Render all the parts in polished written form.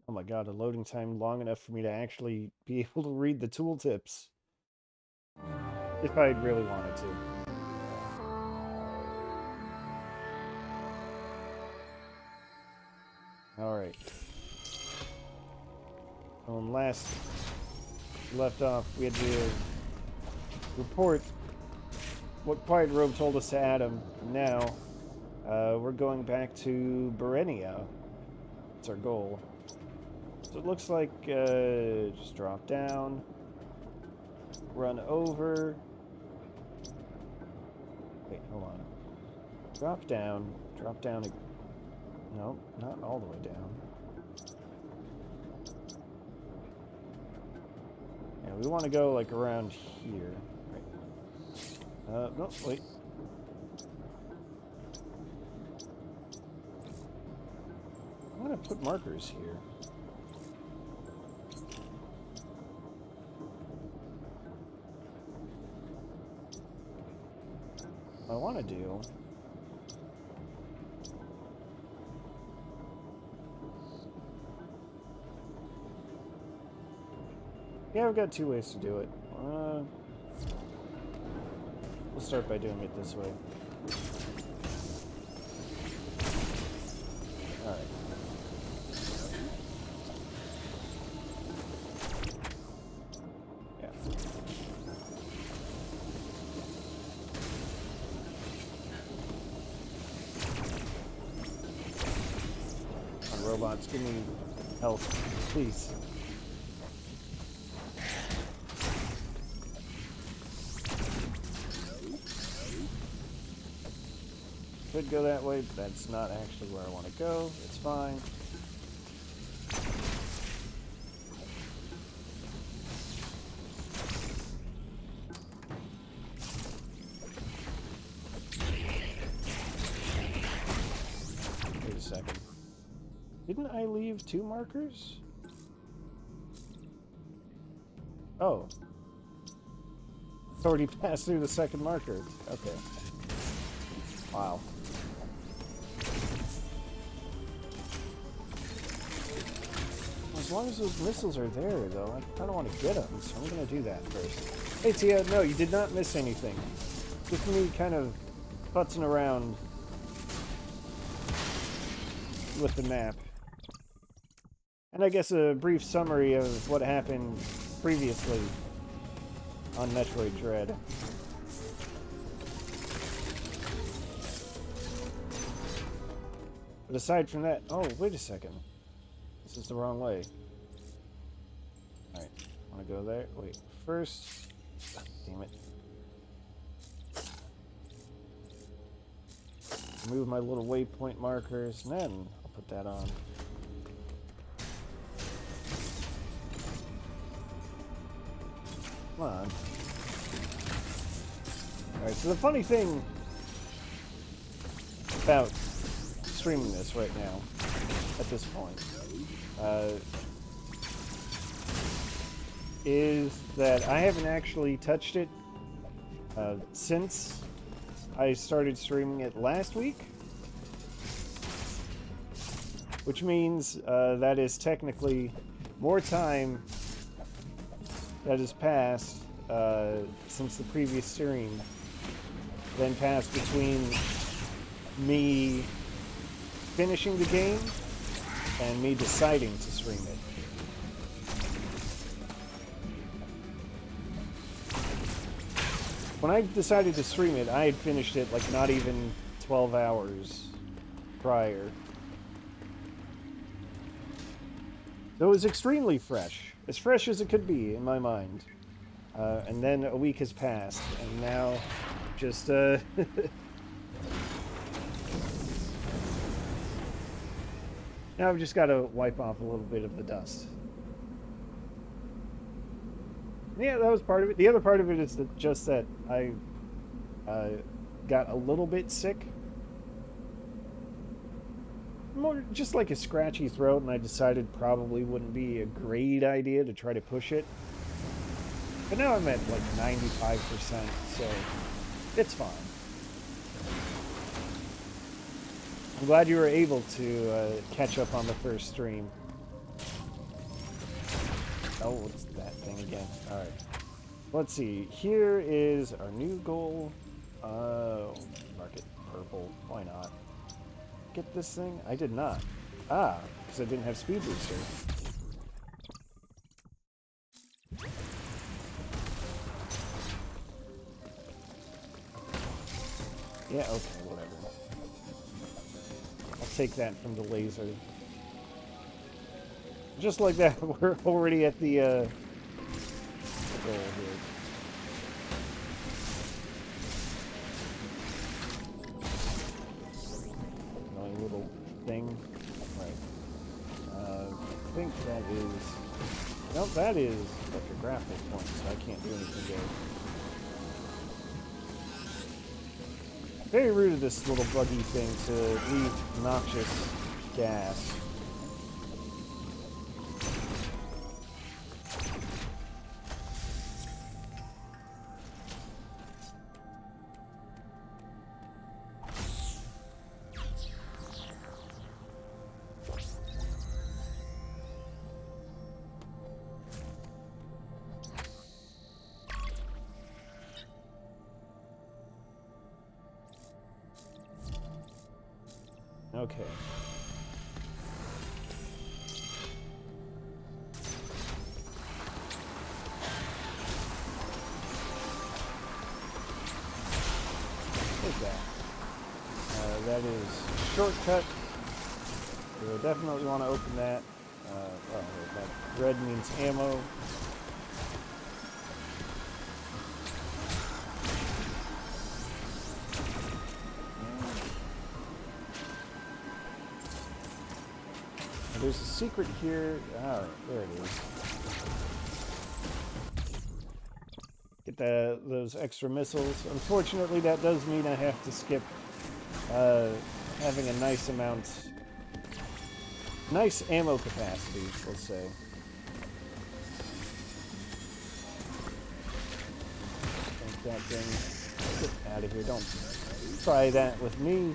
Oh my god, a loading time long enough for me to actually be able to read the tooltips. If I really wanted to. Alright. When last left off, we had to report what Quiet Robe told us to Adam. Now, we're going back to Berenia. That's our goal. So it looks like just drop down, run over. Wait, hold on. Drop down. No, not all the way down. Yeah, we want to go like around here. Right. No, wait. I'm gonna put markers here. What I want to do. Yeah, I've got two ways to do it. We'll start by doing it this way. Alright. Yeah. Come on, robots, give me health, please. Could go that way, but that's not actually where I want to go. It's fine. Wait a second. Didn't I leave two markers? Oh. It's already passed through the second marker. Okay. Wow. As long as those missiles are there, though, I kind of want to get them, so I'm going to do that first. Hey, Tia, no, you did not miss anything. Just me kind of putzing around with the map. And I guess a brief summary of what happened previously on Metroid Dread. But aside from that... Oh, wait a second. This is the wrong way. Alright, want to go there? Wait, first... Oh, damn it. Move my little waypoint markers, and then I'll put that on. Come on. Alright, so the funny thing about streaming this right now, at this point, is that I haven't actually touched it since I started streaming it last week, which means that is technically more time that has passed since the previous stream than passed between me finishing the game and me deciding to stream it. When I decided to stream it, I had finished it like not even 12 hours prior. So it was extremely fresh. As fresh as it could be in my mind. And then a week has passed, and now just now I've just got to wipe off a little bit of the dust. Yeah, that was part of it. The other part of it is just that I got a little bit sick. More just like a scratchy throat, and I decided probably wouldn't be a great idea to try to push it. But now I'm at like 95%, so it's fine. I'm glad you were able to catch up on the first stream. Oh, what's that thing again? Alright. Let's see. Here is our new goal. Mark it purple. Why not? Get this thing? I did not. Ah, because I didn't have speed booster. Yeah, okay, whatever. I'll take that from the laser. Just like that, we're already at the goal here. Annoying little thing. Right. I think that is... Nope, that is like a grapple point, so I can't do anything there. Very rude of this little buggy thing to leave noxious gas. Okay. Take that. That is shortcut. You'll definitely want to open that. Oh, that red means ammo. There's a secret here. Alright, there it is. Get those extra missiles. Unfortunately, that does mean I have to skip having a nice ammo capacity, let's say. Take that thing. Get out of here. Don't try that with me.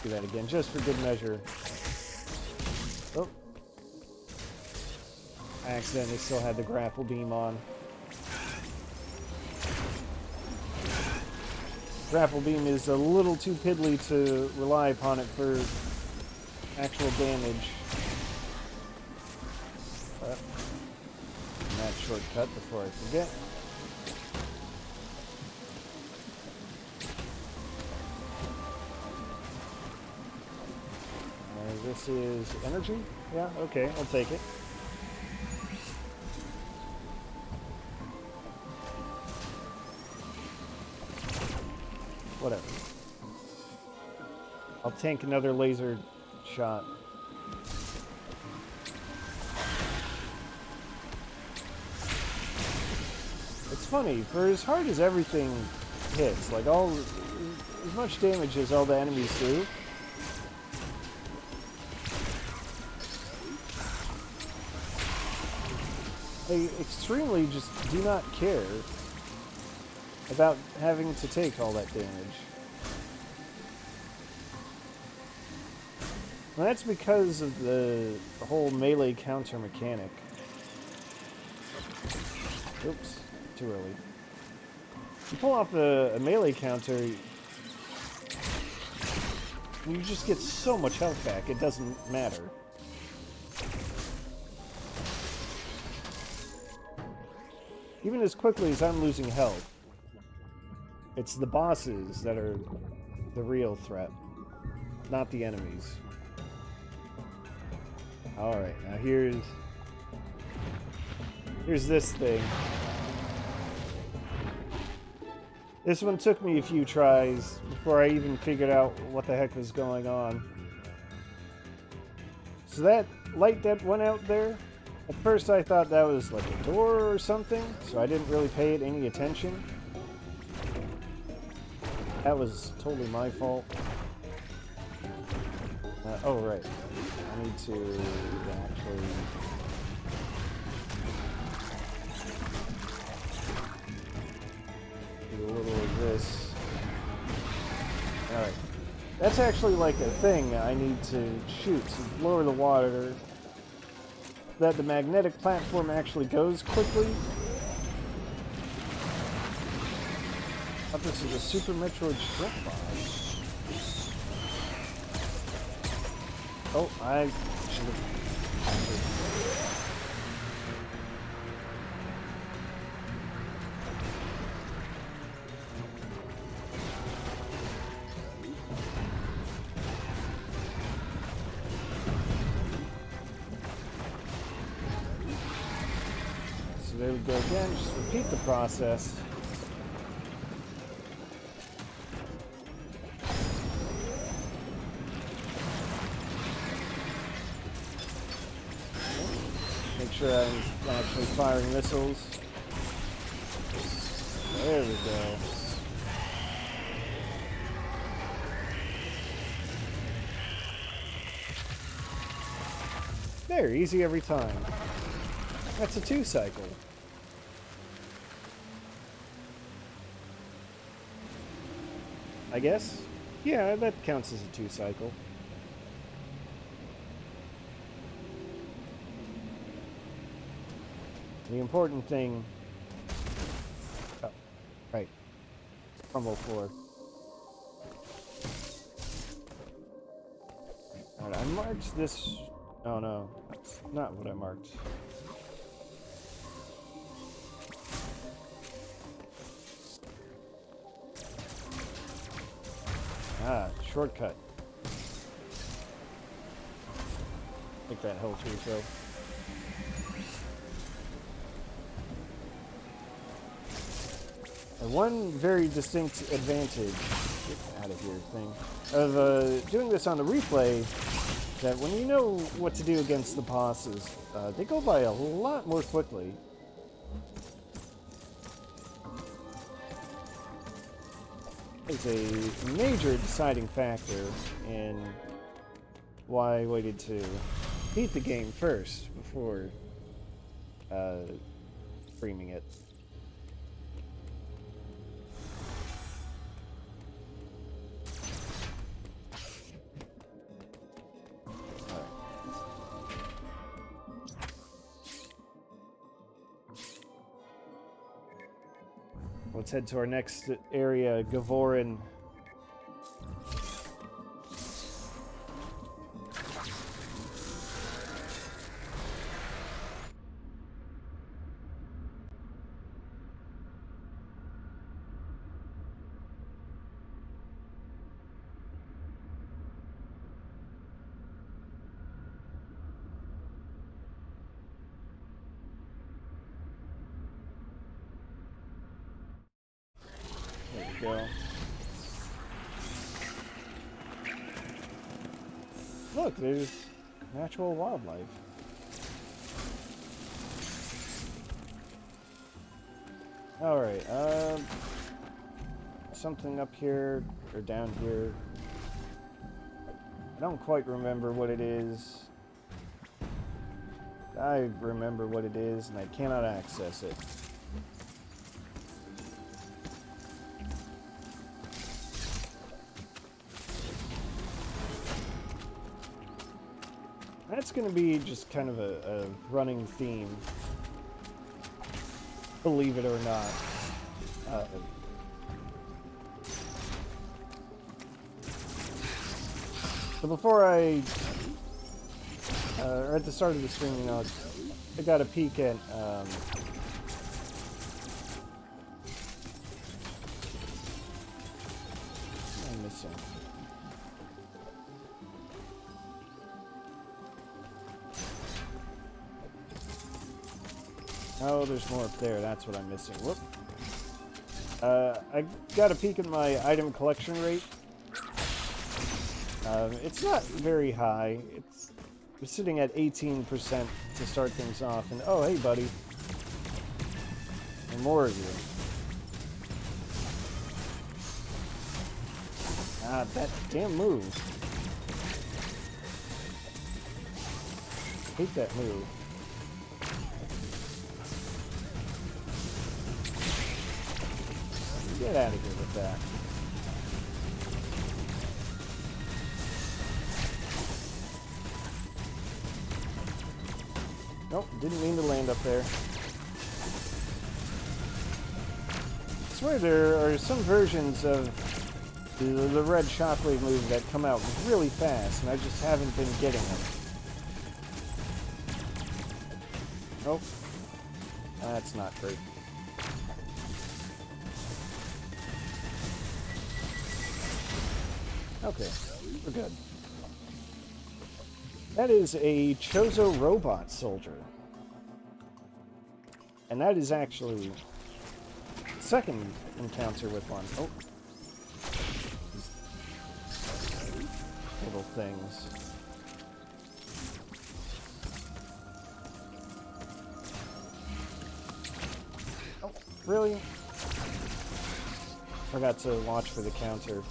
Do that again, just for good measure. Oh. I accidentally still had the grapple beam on. Grapple beam is a little too piddly to rely upon it for actual damage. But, that shortcut before I forget. This is energy? Yeah, okay, I'll take it. Whatever. I'll tank another laser shot. It's funny, for as hard as everything hits, like as much damage as all the enemies do, I extremely just do not care about having to take all that damage. And that's because of the whole melee counter mechanic. Oops, too early. You pull off a melee counter, you just get so much health back, it doesn't matter. Even as quickly as I'm losing health, it's the bosses that are the real threat, not the enemies. Alright, now here's this thing. This one took me a few tries before I even figured out what the heck was going on. So that light that went out there, at first I thought that was like a door or something, so I didn't really pay it any attention. That was totally my fault. Oh, right. I need to actually... do a little of this. That's actually like a thing I need to shoot to lower the water. That the magnetic platform actually goes quickly. I thought this is a Super Metroid strip boss. Oh, I should have. So there we go again. Just repeat the process. Make sure I'm actually firing missiles. There we go. There, easy every time. That's a 2 cycle. I guess? Yeah, that counts as a 2 cycle. The important thing... Oh, right. Crumble floor. Alright, I marked this... Oh no, that's not what I marked. Ah, shortcut. Take that health refill. And one very distinct advantage, get out of here thing, of doing this on the replay, that when you know what to do against the bosses, they go by a lot more quickly. It's a major deciding factor in why I waited to beat the game first before streaming it. Let's head to our next area, Gavorin. Go. Look, there's natural wildlife. Alright, something up here, or down here. I don't quite remember what it is. I remember what it is, and I cannot access it. That's going to be just kind of a running theme, believe it or not. So before I, or at the start of the stream, you know, I got a peek at, I'm missing. Oh, there's more up there. That's what I'm missing. Whoop. I got a peek at my item collection rate. It's not very high. It's sitting at 18% to start things off. And oh, hey, buddy. And more of you. Ah, that damn move. Hate that move. Get out of here with that. Nope, didn't mean to land up there. I swear there are some versions of the red shockwave move that come out really fast, and I just haven't been getting them. Nope. That's not great. Okay, we're good. That is a Chozo robot soldier. And that is actually the second encounter with one. Oh. Little things. Oh, really? Forgot to watch for the counter.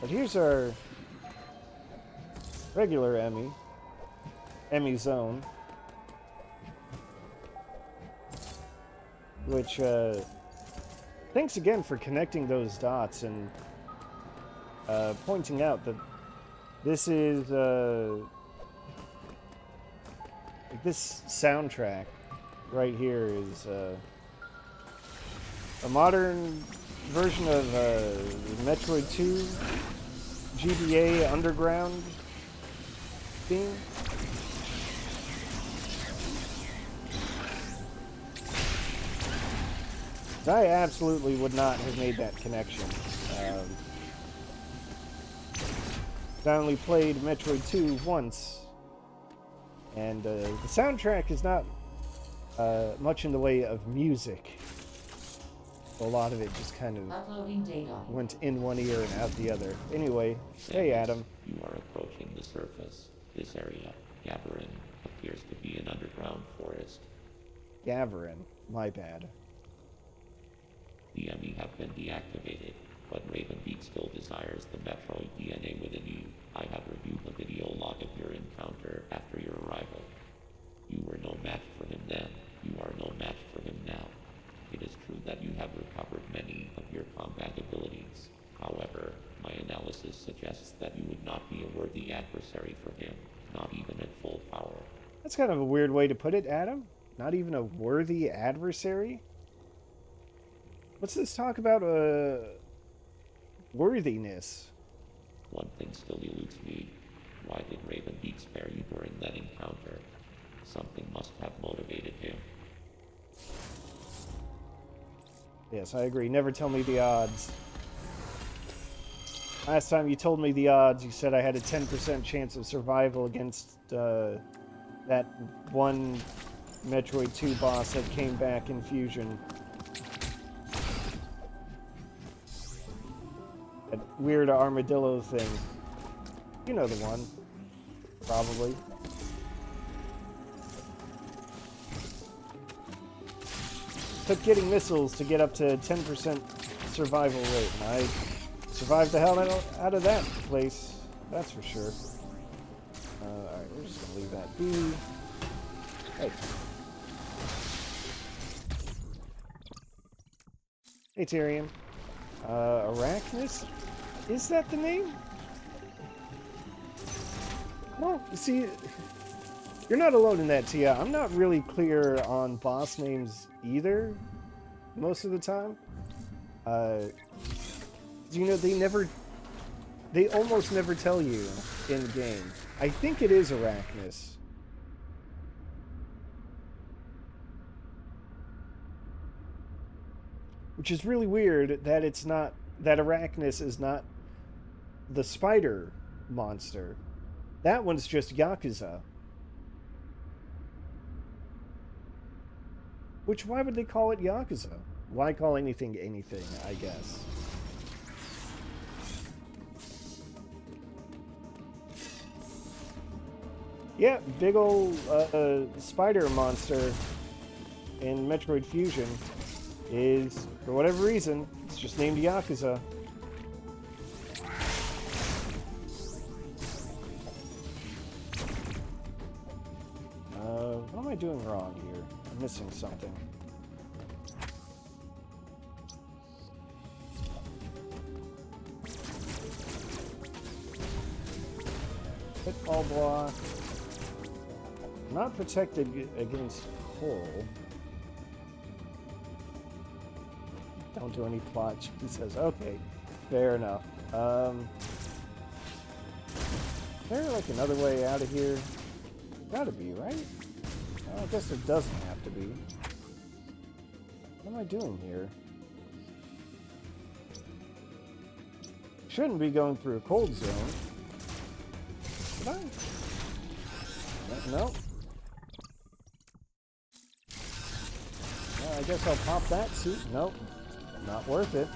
But here's our regular Emmy zone, which, thanks again for connecting those dots and pointing out that this is, this soundtrack right here is a modern version of Metroid 2 GBA Underground theme. I absolutely would not have made that connection. I only played Metroid 2 once, and the soundtrack is not much in the way of music. A lot of it just kind of went in one ear and out the other. Anyway, Samus, hey Adam. You are approaching the surface. This area, Gaverin, appears to be an underground forest. Gaverin, my bad. The Emmy have been deactivated, but Raven Beak still desires the Metroid DNA within you. I have reviewed the video log of your encounter after your arrival. You were no match for him then. You are no match for him now. It is true that you have recovered many of your combat abilities. However, my analysis suggests that you would not be a worthy adversary for him, not even at full power. That's kind of a weird way to put it, Adam. Not even a worthy adversary? What's this talk about, worthiness? One thing still eludes me. Why did Raven Beak spare you during that encounter? Something must have motivated him. Yes, I agree. Never tell me the odds. Last time you told me the odds, you said I had a 10% chance of survival against that one Metroid 2 boss that came back in Fusion. That weird armadillo thing. You know the one. Probably. Took getting missiles to get up to 10% survival rate, and I survived the hell out of that place, that's for sure. Alright, we're just gonna leave that be. Hey. Hey, Tyrion. Arachnus? Is that the name? Well, see, you're not alone in that, Tia. I'm not really clear on boss names either, most of the time. You know, they almost never tell you in the game. I think it is Arachnus. Which is really weird that it's not, that Arachnus is not the spider monster. That one's just Yakuza. Which, why would they call it Yakuza? Why call anything anything, I guess. Yeah, big ol' spider monster in Metroid Fusion is, for whatever reason, it's just named Yakuza. What am I doing wrong here? I'm missing something. Pitfall block. Not protected against coal. Don't do any plot, he says. Okay, fair enough. Is there like another way out of here? Gotta be, right? Well, I guess there doesn't have to be. What am I doing here? Shouldn't be going through a cold zone. Should I? No. Well, I guess I'll pop that suit. Nope. Not worth it.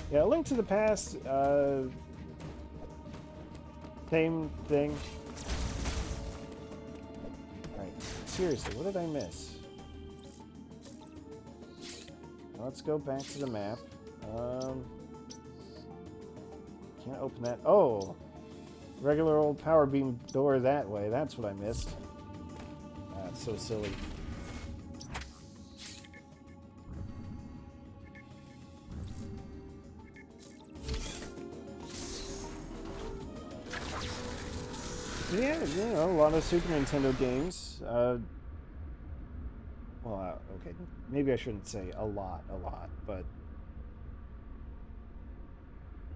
Yeah, Link to the Past, same thing. Alright, seriously, what did I miss? Let's go back to the map. Can't open that. Oh! Regular old power beam door that way. That's what I missed. That's so silly. Yeah, you know, a lot of Super Nintendo games. Well, okay, maybe I shouldn't say a lot, but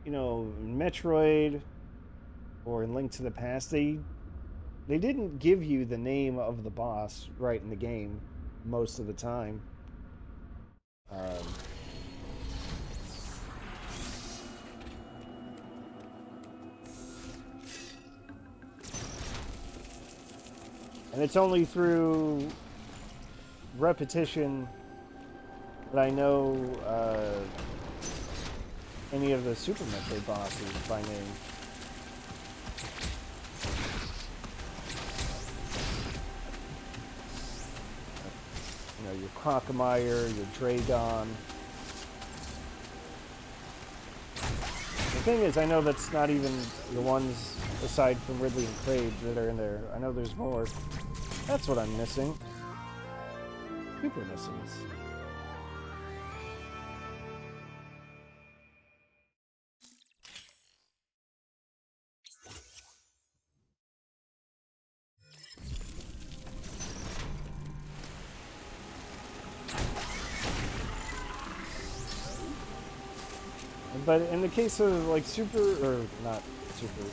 you know, Metroid or in Link to the Past, they didn't give you the name of the boss right in the game most of the time. And it's only through repetition that I know any of the Super Metroid bosses by name. You know, your Crocomire, your Dragon. The thing is, I know that's not even the ones aside from Ridley and Kraid that are in there. I know there's more. That's what I'm missing. Super missings. But in the case of like Super, or not Super,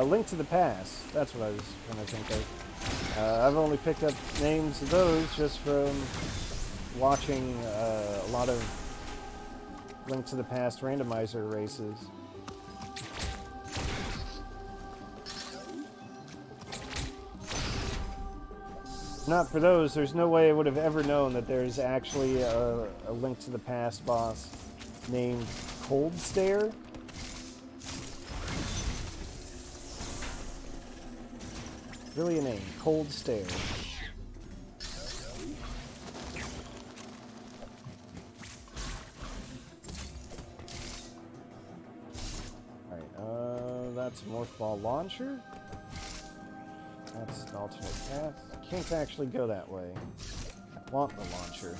Link to the Past, that's what I was trying to think of. I've only picked up names of those just from watching a lot of Link to the Past randomizer races. Not for those, there's no way I would have ever known that there's actually a Link to the Past boss named Cold Stare. Really a name, Cold Stare. Alright, that's a Morph Ball Launcher. That's an alternate path. Can't actually go that way. I want the launcher.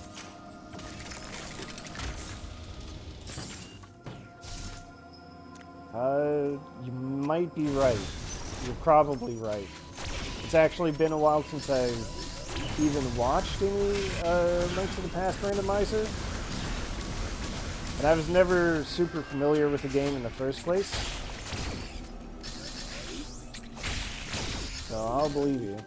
You might be right. You're probably right. It's actually been a while since I've even watched any Link to the Past randomizer. And I was never super familiar with the game in the first place. So I'll believe you.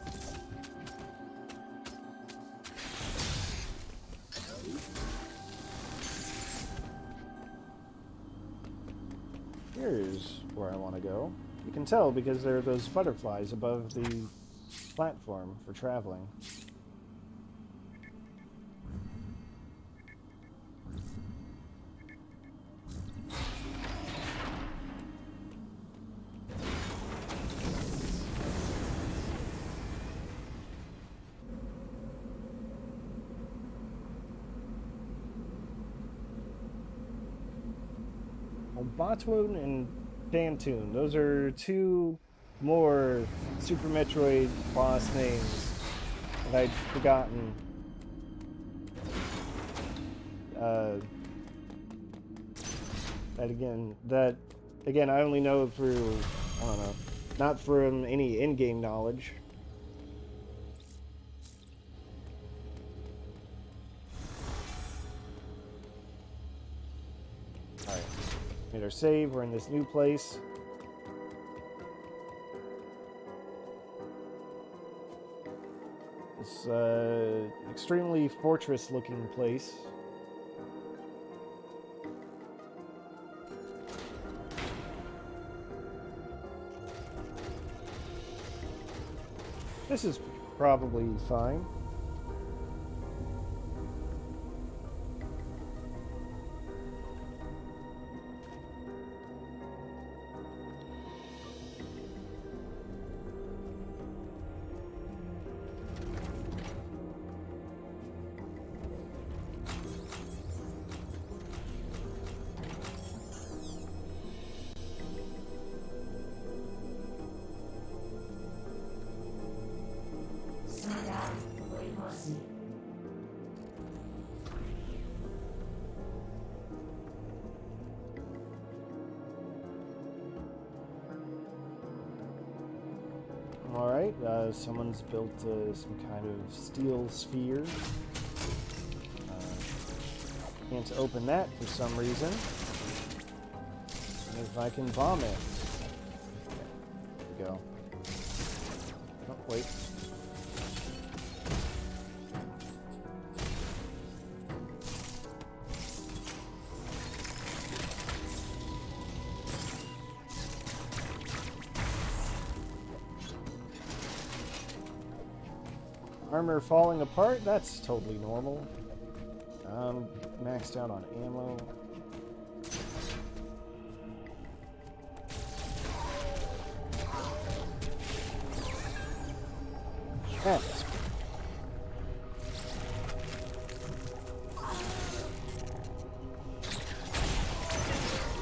Here's where I want to go. You can tell because there are those butterflies above the platform for traveling. Botwoon and Dantoon. Those are two more Super Metroid boss names that I'd forgotten. That again, I only know through, I don't know, not from any in-game knowledge. Alright, made our save, we're in this new place. This extremely fortress-looking place. This is probably fine. Alright, someone's built some kind of steel sphere. Can't open that for some reason. If I can bomb it. There we go. Oh, wait. Armor falling apart, that's totally normal. Maxed out on ammo. That's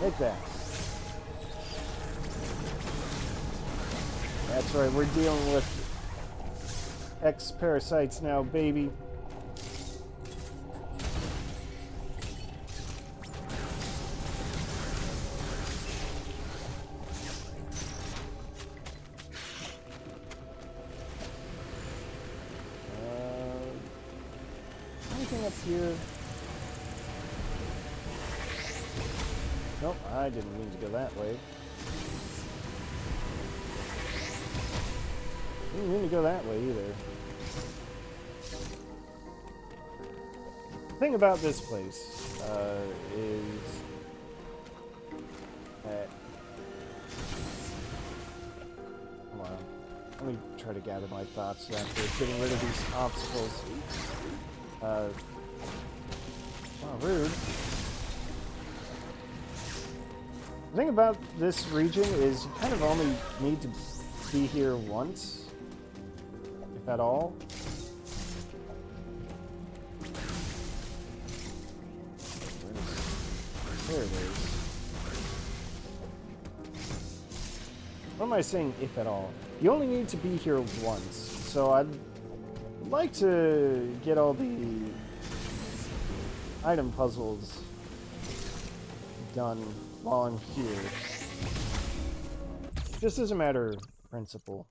take that. That's right, we're dealing with X-parasites now, baby. Anything up here? Nope, I didn't mean to go that way. Didn't mean to go that way either. The thing about this place is that... Hold on. Let me try to gather my thoughts after getting rid of these obstacles. Oh, rude. The thing about this region is you kind of only need to be here once, if at all. There it is. What am I saying, if at all? You only need to be here once, so I'd like to get all the item puzzles done while I'm here. Just as a matter of principle.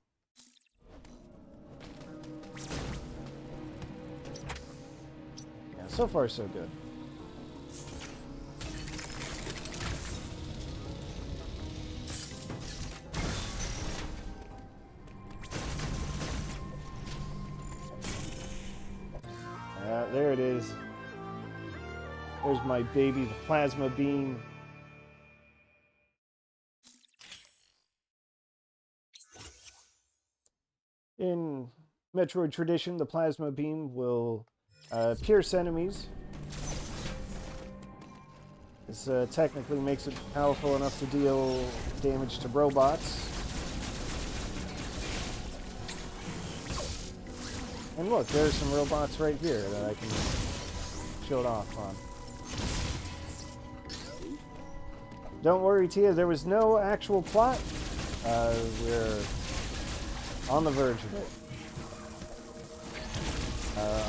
Yeah, so far so good. There it is. There's my baby, the plasma beam. In Metroid tradition, the plasma beam will pierce enemies. This technically makes it powerful enough to deal damage to robots. And look, there's some robots right here that I can show it off on. Don't worry, Tia, there was no actual plot. We're on the verge of it.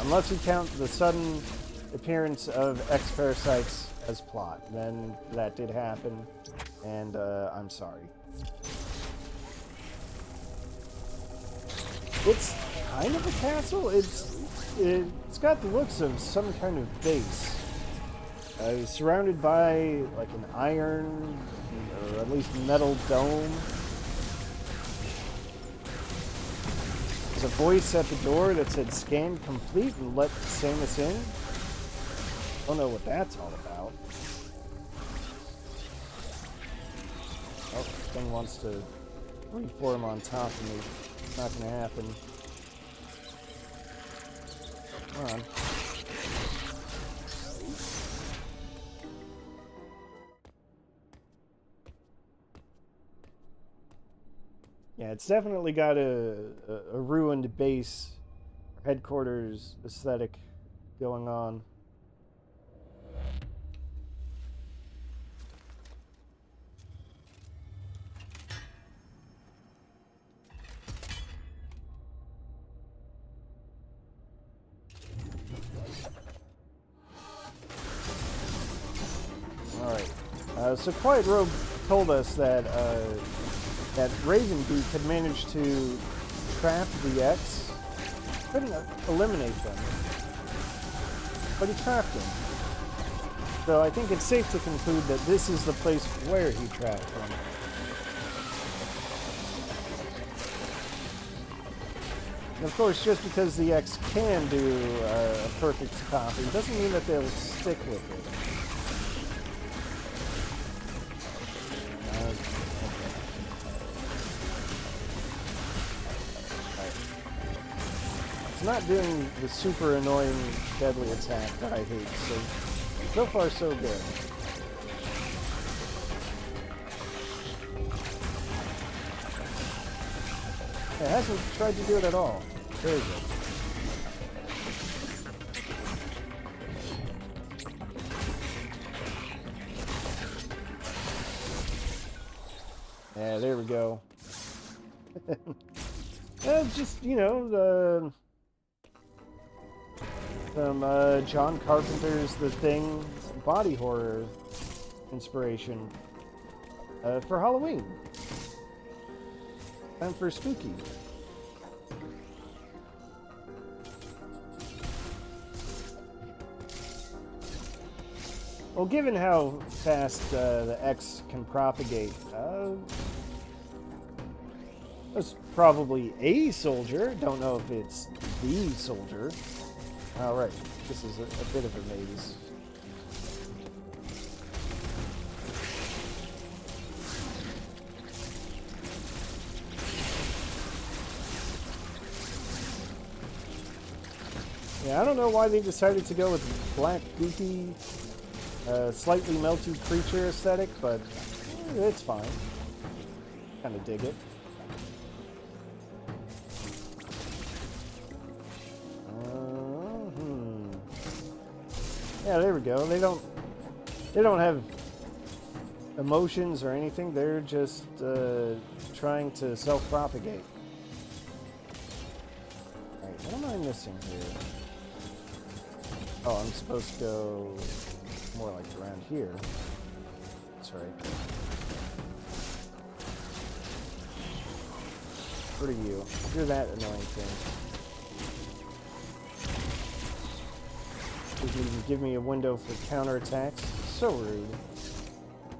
Unless you count the sudden appearance of X-Parasites as plot. Then that did happen, and I'm sorry. It's kind of a castle. It's got the looks of some kind of base. Surrounded by like an iron or at least metal dome. There's a voice at the door that said "Scan complete" and let Samus in. Don't know what that's all about. Oh, this thing wants to reform on top of me. It's not gonna happen. Come on. Yeah, it's definitely got a ruined base, headquarters aesthetic going on. Alright, so Quiet Robe told us that that Raven Beak had managed to trap the X. Couldn't eliminate them, but he trapped them. So I think it's safe to conclude that this is the place where he trapped them. And of course, just because the X can do a perfect copy doesn't mean that they'll stick with it. Not doing the super annoying deadly attack that I hate, so far so good. It hasn't tried to do it at all. Very good. Yeah, there we go. Just, you know, some John Carpenter's The Thing body horror inspiration for Halloween. Time for spooky. Well, given how fast the X can propagate, that's probably a soldier. Don't know if it's the soldier. Alright, this is a bit of a maze. Yeah, I don't know why they decided to go with black, goofy, slightly melty creature aesthetic, but it's fine. Kinda dig it. Yeah, there we go. They don't have emotions or anything. They're just trying to self-propagate. Alright, what am I missing here? Oh, I'm supposed to go more like around here. That's right. What are you? You're that annoying thing. Didn't even give me a window for counterattacks. So rude.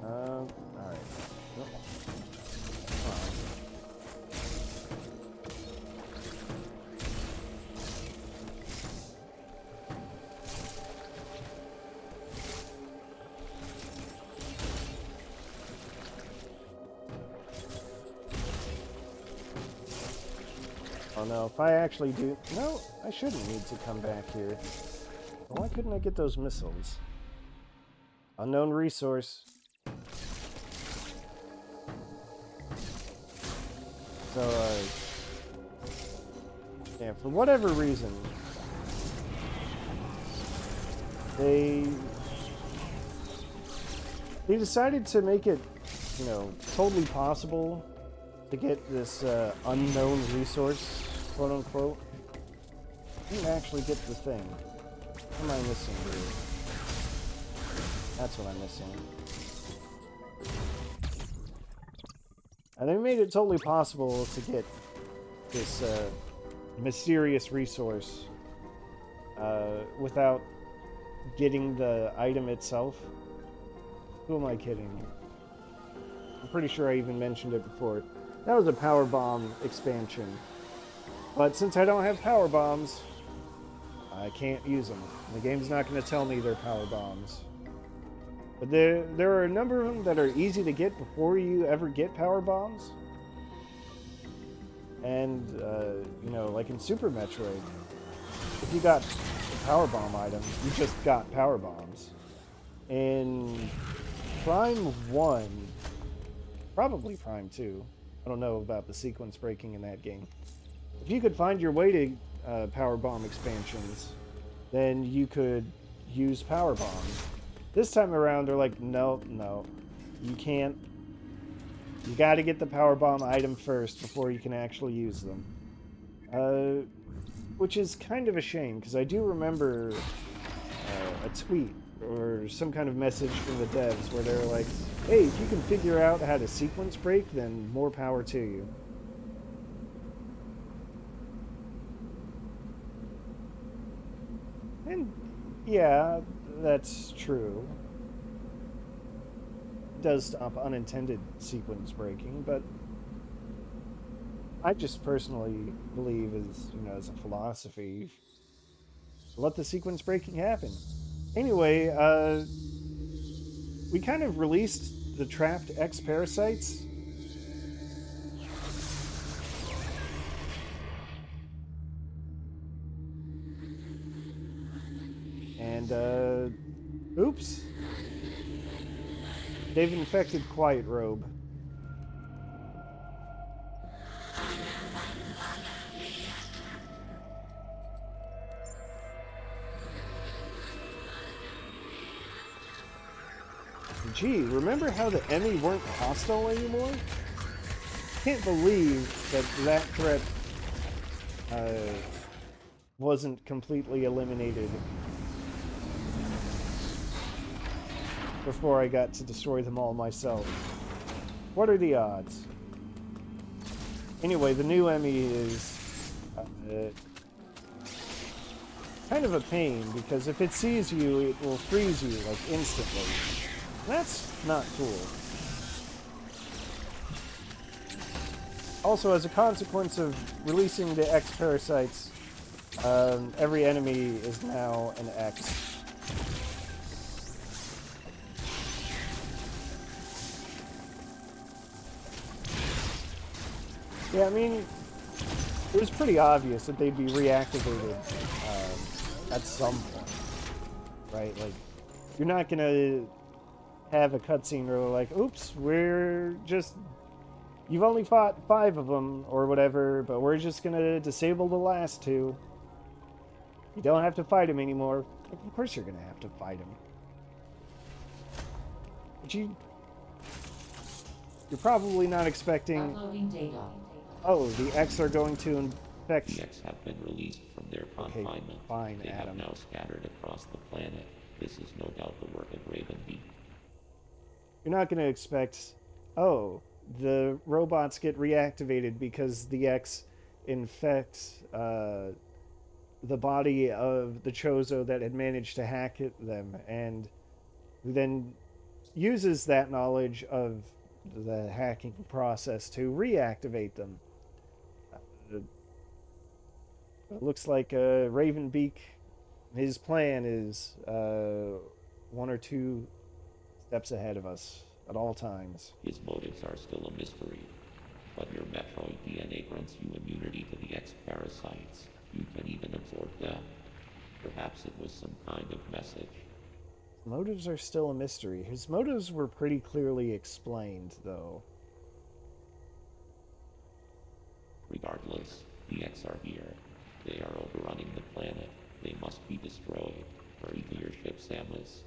Alright. Nope. Oh no, if I actually do... No, I shouldn't need to come back here. Why couldn't I get those missiles? Unknown resource. So, yeah, for whatever reason, They decided to make it, you know, totally possible to get this unknown resource, quote unquote. You can actually get the thing. What am I missing here? That's what I'm missing. And they made it totally possible to get this mysterious resource without getting the item itself. Who am I kidding? I'm pretty sure I even mentioned it before. That was a power bomb expansion. But since I don't have power bombs, I can't use them. The game's not going to tell me they're power bombs. But there are a number of them that are easy to get before you ever get power bombs. And, you know, like in Super Metroid, if you got a power bomb item, you just got power bombs. In Prime 1, probably Prime 2, I don't know about the sequence breaking in that game. If you could find your way to power bomb expansions, then you could use power bombs. This time around, they're like, no, you can't. You got to get the power bomb item first before you can actually use them. Which is kind of a shame, because I do remember a tweet or some kind of message from the devs where they're like, hey, if you can figure out how to sequence break, then more power to you. And yeah, that's true. It does stop unintended sequence breaking, but I just personally believe, as you know, as a philosophy, let the sequence breaking happen. Anyway, we kind of released the trapped X parasites. And, oops. They've infected Quiet Robe. Gee, remember how the Emmy weren't hostile anymore? Can't believe that threat wasn't completely eliminated before I got to destroy them all myself. What are the odds? Anyway, the new Emmy is kind of a pain, because if it sees you, it will freeze you, like, instantly. That's not cool. Also, as a consequence of releasing the X parasites, every enemy is now an X. Yeah, I mean, it was pretty obvious that they'd be reactivated at some point, right? Like, you're not gonna have a cutscene where they're like, oops, you've only fought 5 of them or whatever, but we're just gonna disable the last 2. You don't have to fight him anymore. Of course you're gonna have to fight him. But you're probably not expecting... Uploading data. Oh, the X are going to infect... The X have been released from their confinement. Okay, fine, they Adam. have now scattered across the planet. This is no doubt the work of Raven Beak. You're not going to expect, oh, the robots get reactivated because the X infects the body of the Chozo that had managed to hack them, and then uses that knowledge of the hacking process to reactivate them. It looks like Raven Beak, his plan is 1 or 2 steps ahead of us at all times. His motives are still a mystery, but your Metroid DNA grants you immunity to the X parasites. You can even absorb them. Perhaps it was some kind of message. Motives are still a mystery. His motives were pretty clearly explained, though. Regardless, the X are here. They are overrunning the planet. They must be destroyed. Hurry to your ship, Samus.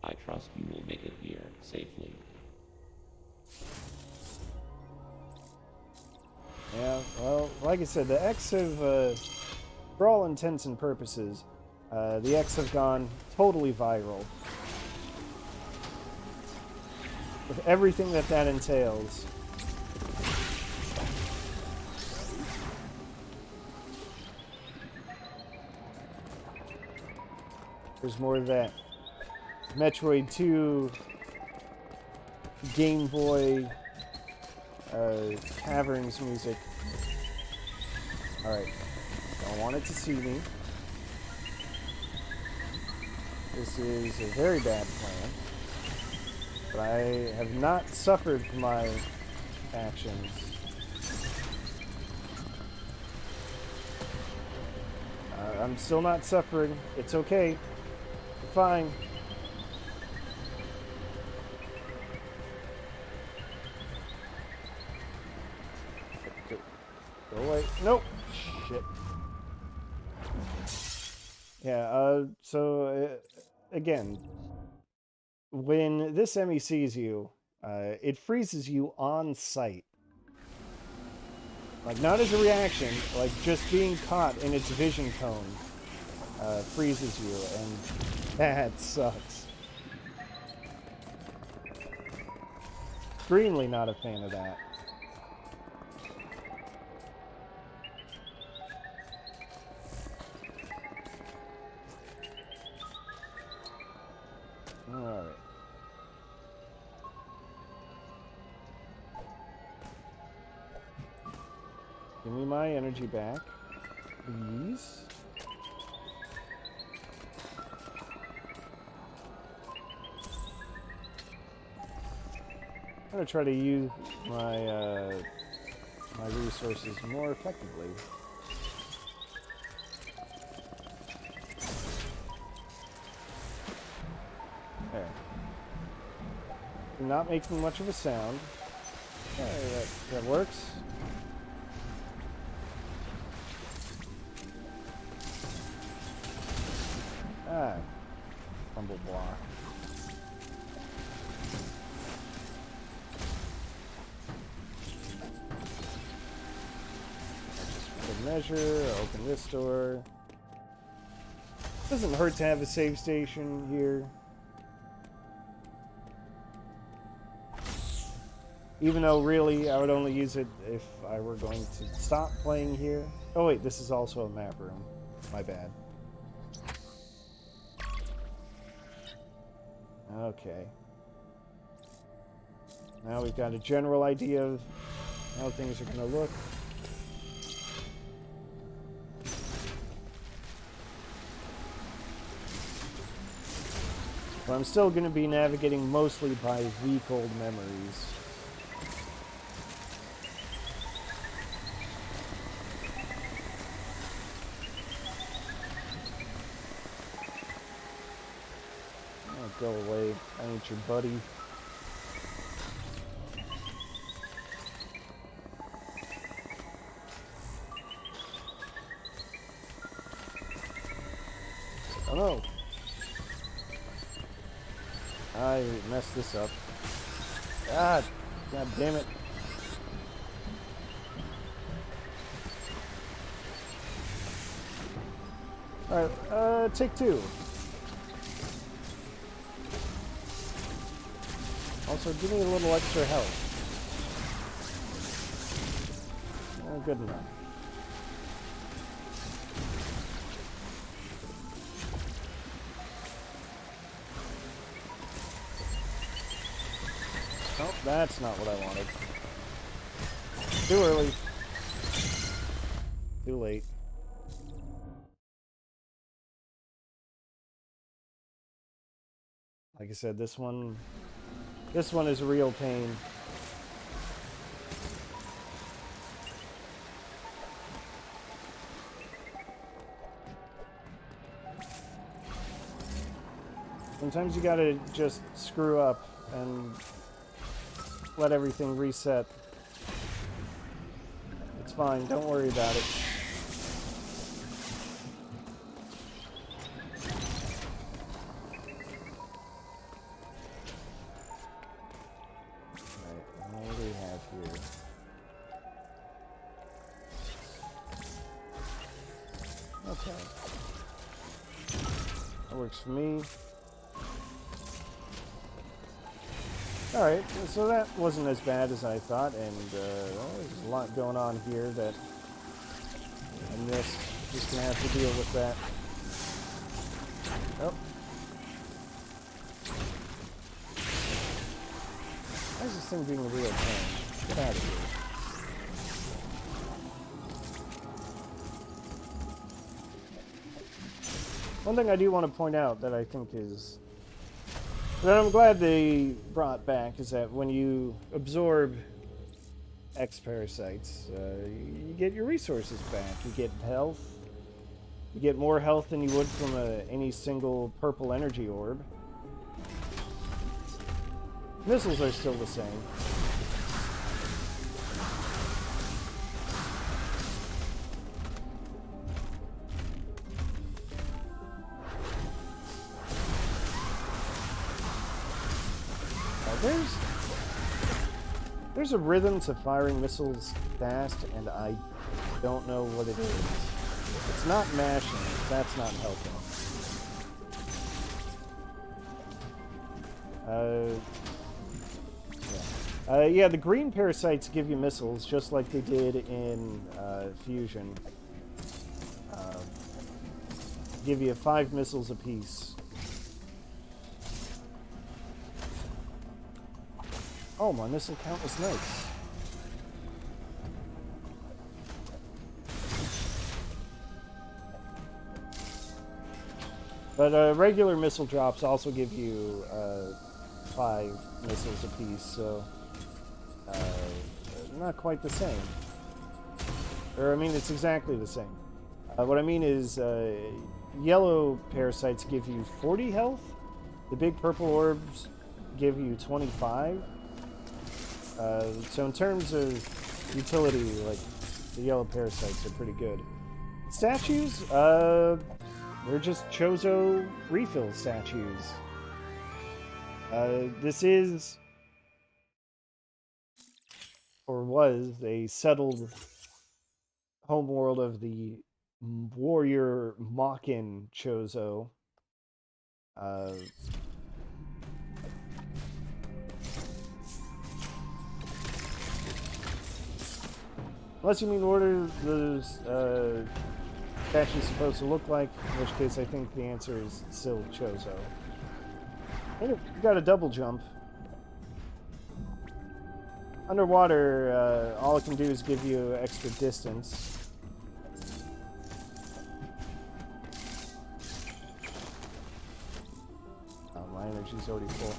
I trust you will make it here safely. Yeah, well, like I said, the X have, for all intents and purposes, the X have gone totally viral. With everything that that entails. There's more of that. Metroid 2, Game Boy, Caverns music. Alright. Don't want it to see me. This is a very bad plan. But I have not suffered for my actions. I'm still not suffering. It's okay. We're fine. Go away. Nope. Shit. Yeah, again, when this enemy sees you, it freezes you on sight. Like, not as a reaction, like, just being caught in its vision cone freezes you, and that sucks. Extremely not a fan of that. Alright. Give me my energy back, please. I'm gonna try to use my my resources more effectively. There. Not making much of a sound. Okay, that works. Ah, crumble block. Good measure, open this door. Doesn't hurt to have a save station here. Even though really I would only use it if I were going to stop playing here. Oh wait, this is also a map room. My bad. Okay. Now we've got a general idea of how things are going to look. But I'm still going to be navigating mostly by week-old memories. Go away. I ain't your buddy. Oh no! I messed this up. God damn it. Alright, take two. Also, give me a little extra health. Oh, good enough. Oh, that's not what I wanted. Too early. Too late. Like I said, this one is a real pain. Sometimes you gotta just screw up and let everything reset. It's fine, don't worry about it. Okay. That works for me. Alright, so that wasn't as bad as I thought, and well, there's a lot going on here that I missed. Just gonna have to deal with that. Oh. Why is this thing being a real pain? Get out of here. One thing I do want to point out that I think is that I'm glad they brought back is that when you absorb X parasites, you get your resources back. You get health. You get more health than you would from any single purple energy orb. Missiles are still the same. There's a rhythm to firing missiles fast, and I don't know what it is. It's not mashing. That's not helping. Yeah, the green parasites give you missiles, just like they did in Fusion. Give you 5 missiles apiece. Oh, my missile count was nice. But regular missile drops also give you 5 missiles apiece, so not quite the same. Or, I mean, it's exactly the same. What I mean is, yellow parasites give you 40 health. The big purple orbs give you 25. So in terms of utility, like, the yellow parasites are pretty good. Statues, they're just Chozo refill statues. This is, or was, a settled homeworld of the warrior Mawkin Chozo. Unless you mean what are those statues supposed to look like, in which case I think the answer is still Chozo. Anyway, you got a double jump. Underwater, all it can do is give you extra distance. Oh, my energy's already full.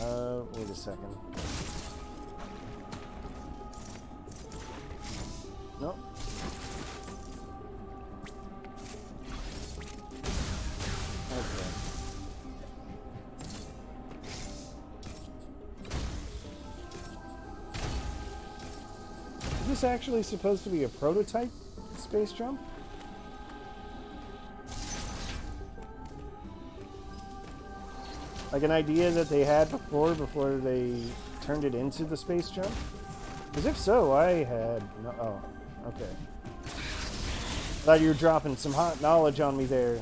Alright. Wait a second. Nope. Okay. Is this actually supposed to be a prototype space jump? Like an idea that they had before they turned it into the space jump? Because if so, I had no. Oh, okay. Thought you were dropping some hot knowledge on me there.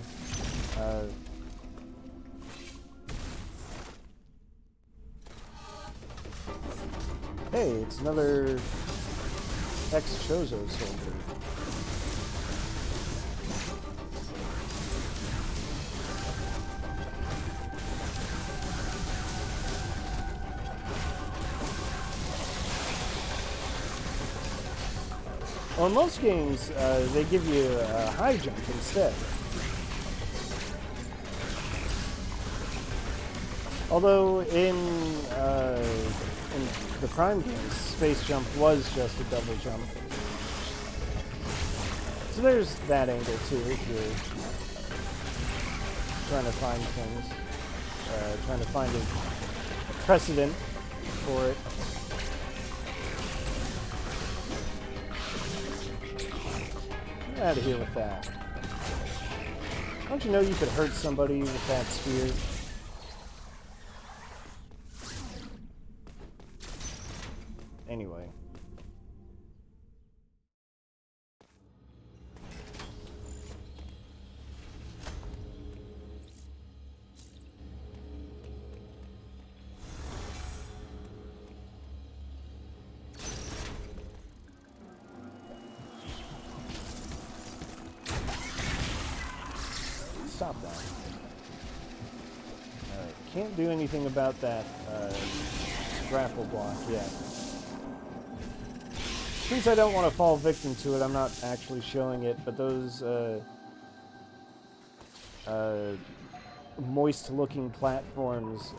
Hey, it's another ex-Chozo soldier. Well, in most games, they give you a high jump instead. Although in the Prime games, space jump was just a double jump. So there's that angle too, if you're trying to find things. Trying to find a precedent for it. Get out of here with that. Don't you know you could hurt somebody with that spear? Anyway. stop that. Alright, can't do anything about that grapple block yet. Since I don't want to fall victim to it, I'm not actually showing it, but those moist-looking platforms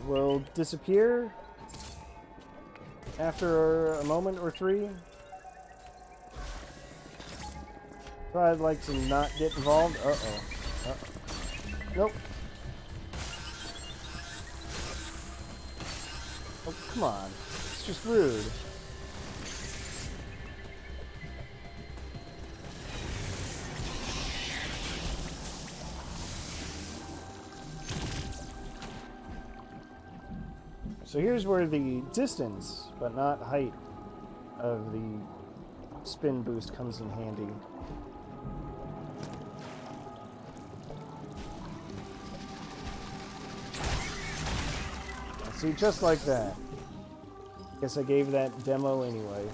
will disappear after a moment or three. So I'd like to not get involved. Uh-oh. Uh-oh. Nope. Oh, come on. It's just rude. So here's where the distance, but not height, of the spin boost comes in handy. See, just like that. Guess I gave that demo anyway.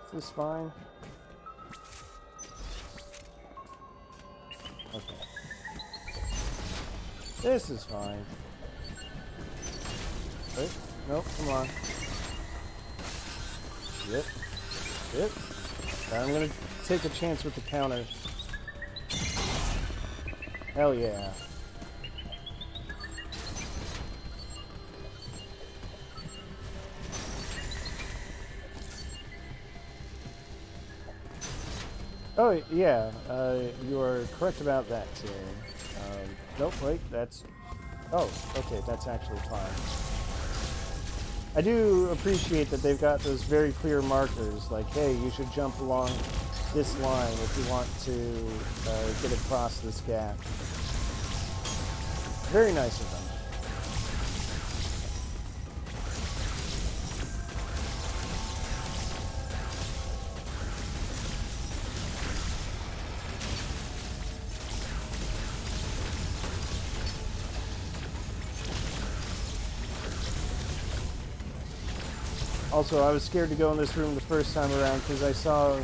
Is this fine? Okay. This is fine. Wait, nope, come on. Yep. Yep. I'm gonna take a chance with the counter. Hell yeah. Oh, yeah, you are correct about that, too. Nope, wait, that's... Oh, okay, that's actually fine. I do appreciate that they've got those very clear markers, like, hey, you should jump along this line if you want to get across this gap. Very nice of them. Also, I was scared to go in this room the first time around because I saw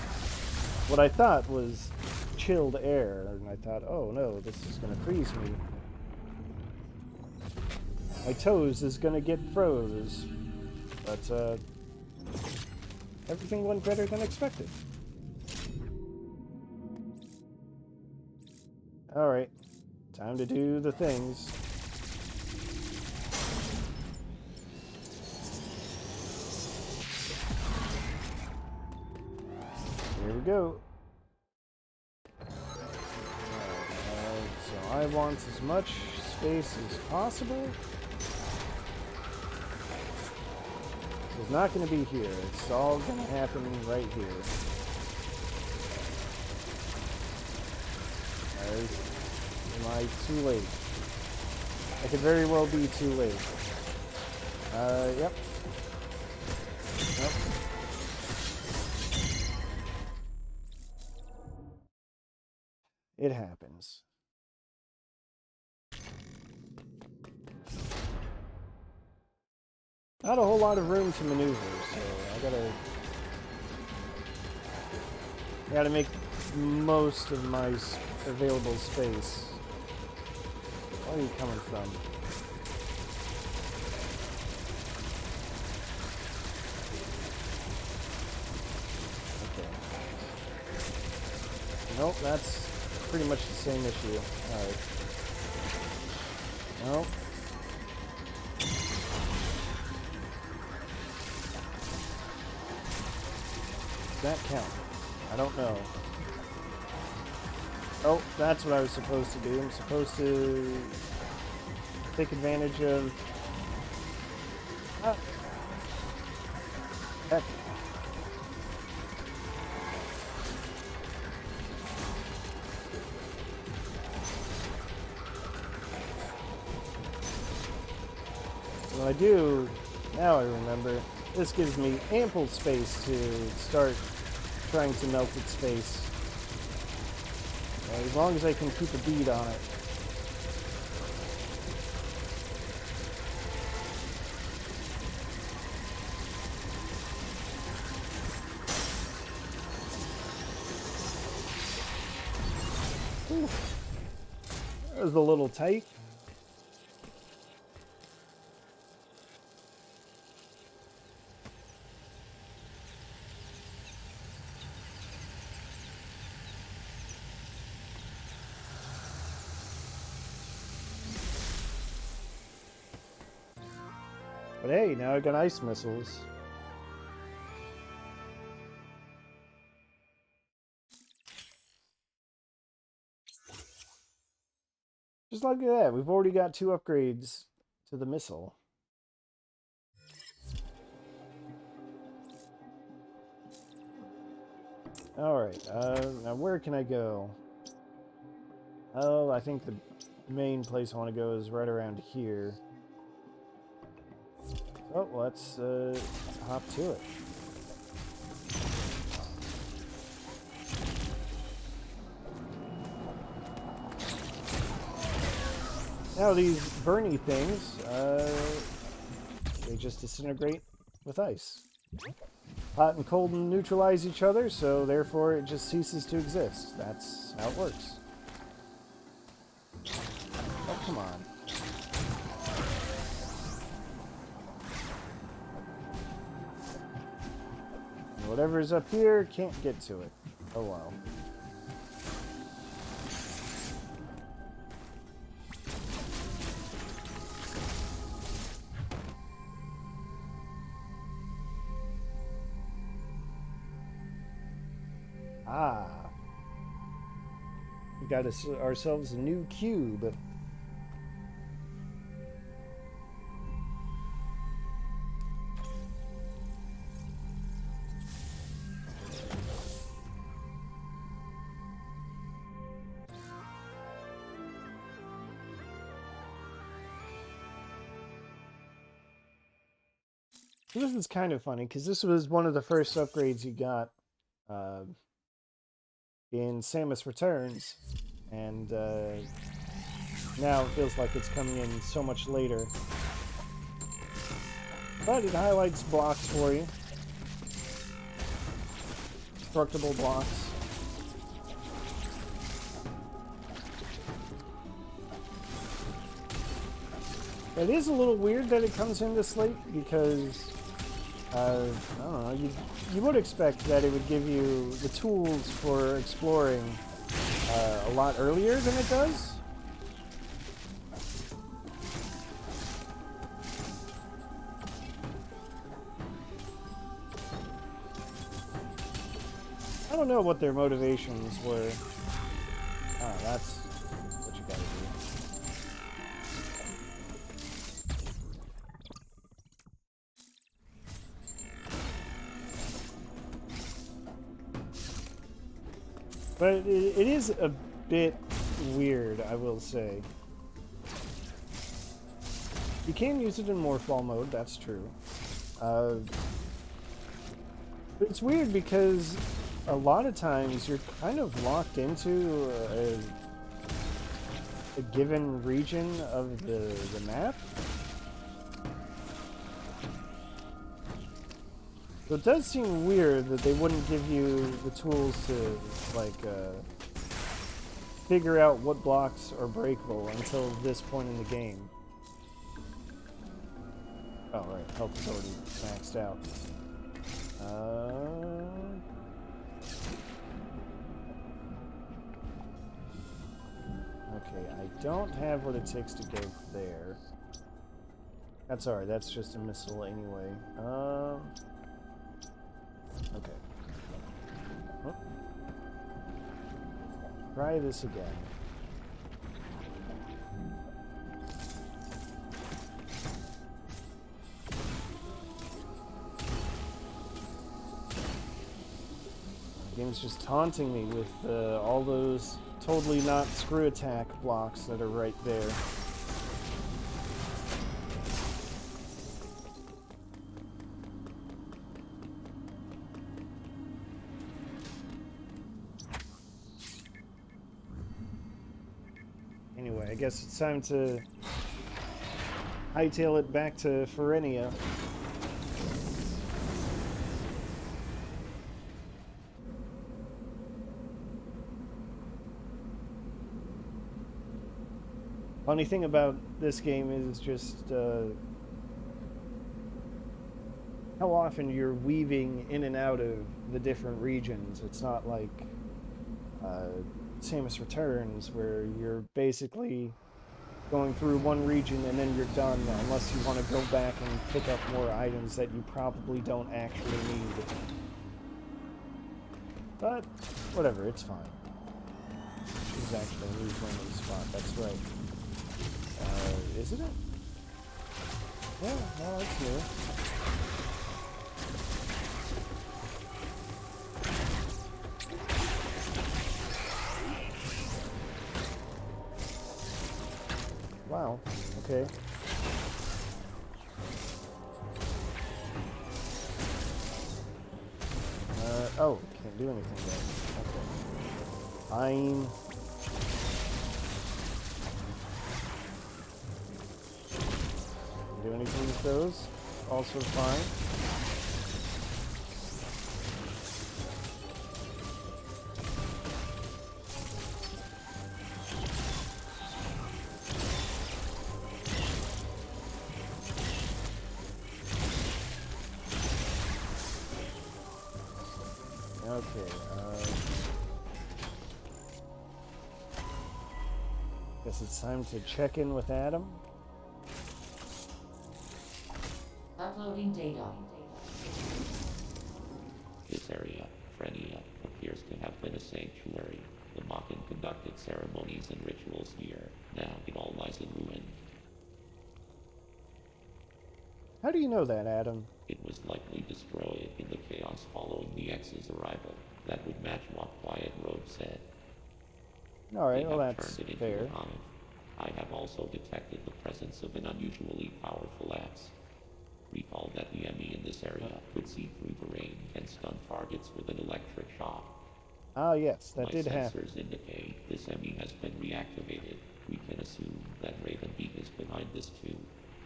what I thought was chilled air, and I thought, oh no, this is going to freeze me. My toes is going to get froze. But, everything went better than expected. Alright, time to do the things. Here we go. So I want as much space as possible. It's not going to be here. It's all going to happen right here. Am I too late? I could very well be too late. Yep. Nope. It happens. Not a whole lot of room to maneuver, so I gotta make most of my available space. Where are you coming from? Okay. Nope, that's pretty much the same issue. Alright. Nope. Does that count? I don't know. Oh, that's what I was supposed to do. I'm supposed to take advantage of... Ah. Heck. What I do Now I remember. This gives me ample space to start trying to melt its face. As long as I can keep a bead on it. Ooh. That was a little tight. But hey, now I got ice missiles. Just look at that. We've already got 2 upgrades to the missile. Alright, now where can I go? Oh, I think the main place I want to go is right around here. Oh, let's hop to it. Now these burny things, they just disintegrate with ice. Hot and cold neutralize each other, so therefore it just ceases to exist. That's how it works. Oh, come on. And whatever's up here can't get to it. Oh well. Ah. We got ourselves a new cube. This is kind of funny, because this was one of the first upgrades you got in Samus Returns, and now it feels like it's coming in so much later. But it highlights blocks for you. Destructible blocks. It is a little weird that it comes in this late, because I don't know, you would expect that it would give you the tools for exploring a lot earlier than it does. I don't know what their motivations were. Ah, that's what you gotta do. But it is a bit weird, I will say. You can use it in Morph mode, that's true. But it's weird because a lot of times you're kind of locked into a given region of the map. So it does seem weird that they wouldn't give you the tools to, like, figure out what blocks are breakable until this point in the game. Oh, right. Health is already maxed out. Okay, I don't have what it takes to go there. That's alright, that's just a missile anyway. Okay. Oh. Try this again. The game's just taunting me with all those totally not screw attack blocks that are right there. guess it's time to hightail it back to Ferenia. Funny thing about this game is just how often you're weaving in and out of the different regions. It's not like Samus Returns, where you're basically going through one region and then you're done, unless you want to go back and pick up more items that you probably don't actually need. But, whatever, it's fine. This is actually a reclaiming spot, that's right. Isn't it? Yeah, no, it's new. Wow, okay. Oh, can't do anything there. Okay. Fine. Can't do anything with those. Also fine. Okay, guess it's time to check in with Adam. Uploading data. This area, Frenia, appears to have been a sanctuary. The Mawkin conducted ceremonies and rituals here. Now it all lies in ruin. How do you know that, Adam? It was likely destroyed in the chaos following the X's arrival. That would match what Quiet Road said. Alright, They well have that's turned it into fair. a hive. I have also detected the presence of an unusually powerful axe. Recall that the enemy in this area could see through the rain and stun targets with an electric shock. Ah yes, that My did happen. sensors indicate this enemy has been reactivated. We can assume that Raven Beak is behind this too.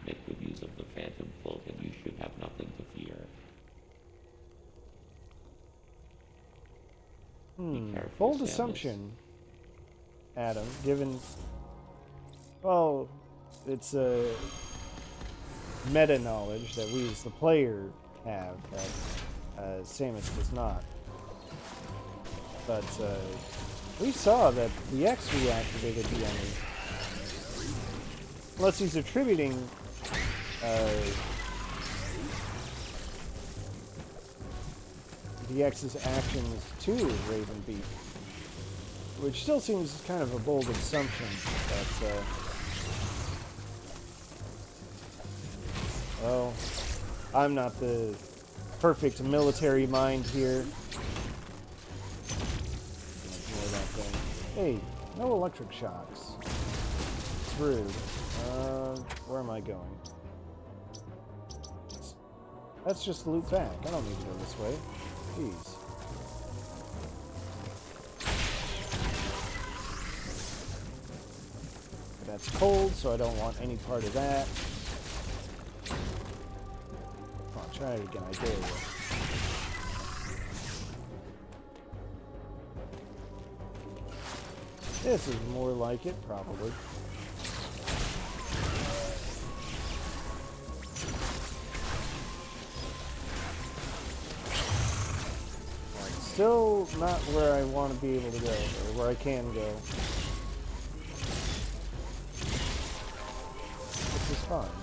Make good use of the Phantom Cloak and you should have nothing to fear. Careful, Bold Samus. assumption, Adam, given... Well, it's a meta-knowledge that we as the player have that Samus does not. But we saw that the X reactivated the enemy. Unless he's attributing the X's actions to Raven Beak, which still seems kind of a bold assumption, but well, I'm not the perfect military mind here. Ignore that thing. Hey, no electric shocks. It's rude. Where am I going? Let's just loop back. I don't need to go this way. Jeez. That's cold, so I don't want any part of that. Come on, try it again. I dare you. This is more like it, probably. Still not where I want to be able to go, or where I can go. This is fine.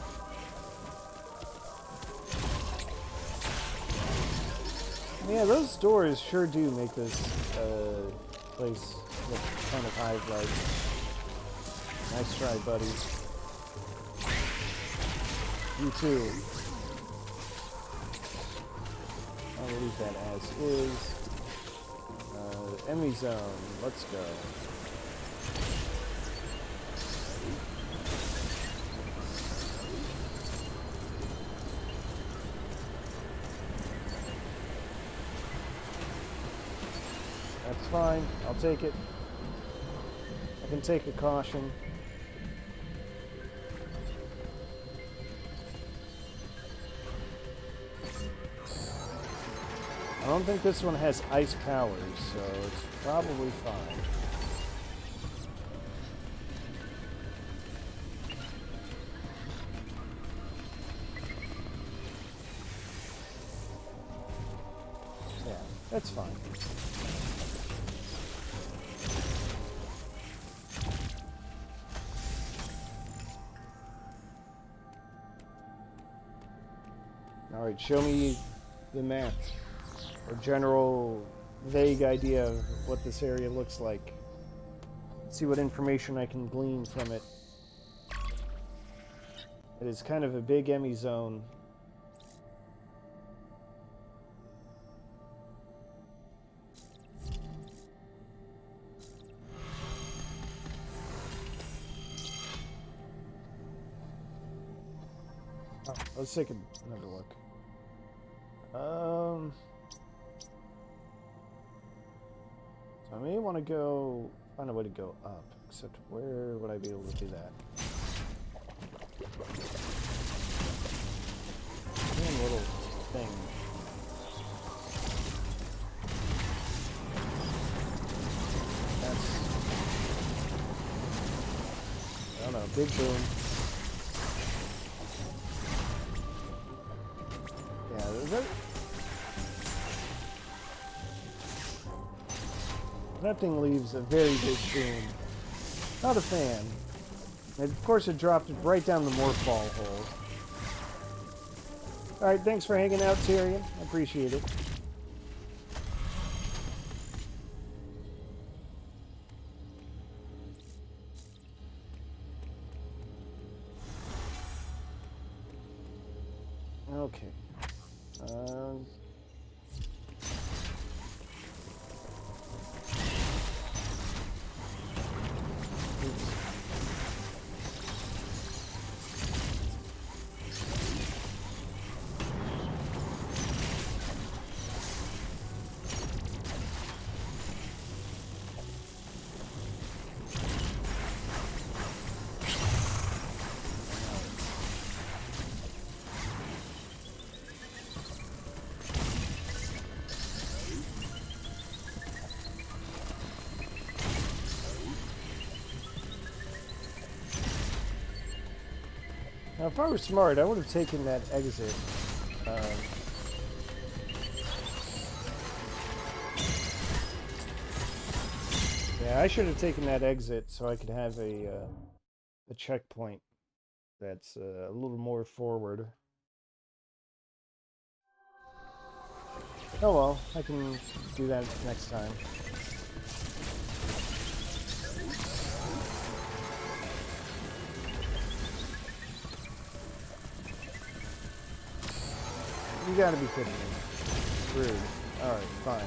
Yeah, those doors sure do make this place look kind of hive-like. Nice try, buddy. You too. I'll leave that as is. Enemy zone, let's go. That's fine, I'll take it. I can take a caution. I don't think this one has ice powers, so it's probably fine. Yeah, that's fine. Alright, show me the map. Or general vague idea of what this area looks like. See what information I can glean from it. It is kind of a big Emmy zone. Oh, let's take another look. So I may want to find a way to go up, except where would I be able to do that? One little thing. That's, I don't know, big boom. Yeah, that thing leaves a very big boom. Not a fan. And of course, it dropped it right down the morph ball hole. Alright, thanks for hanging out, Tyrion. I appreciate it. Okay. Now, if I were smart, I would have taken that exit. Yeah, I should have taken that exit so I could have a checkpoint that's a little more forward. Oh well, I can do that next time. You gotta be kidding me. Rude. Alright, fine.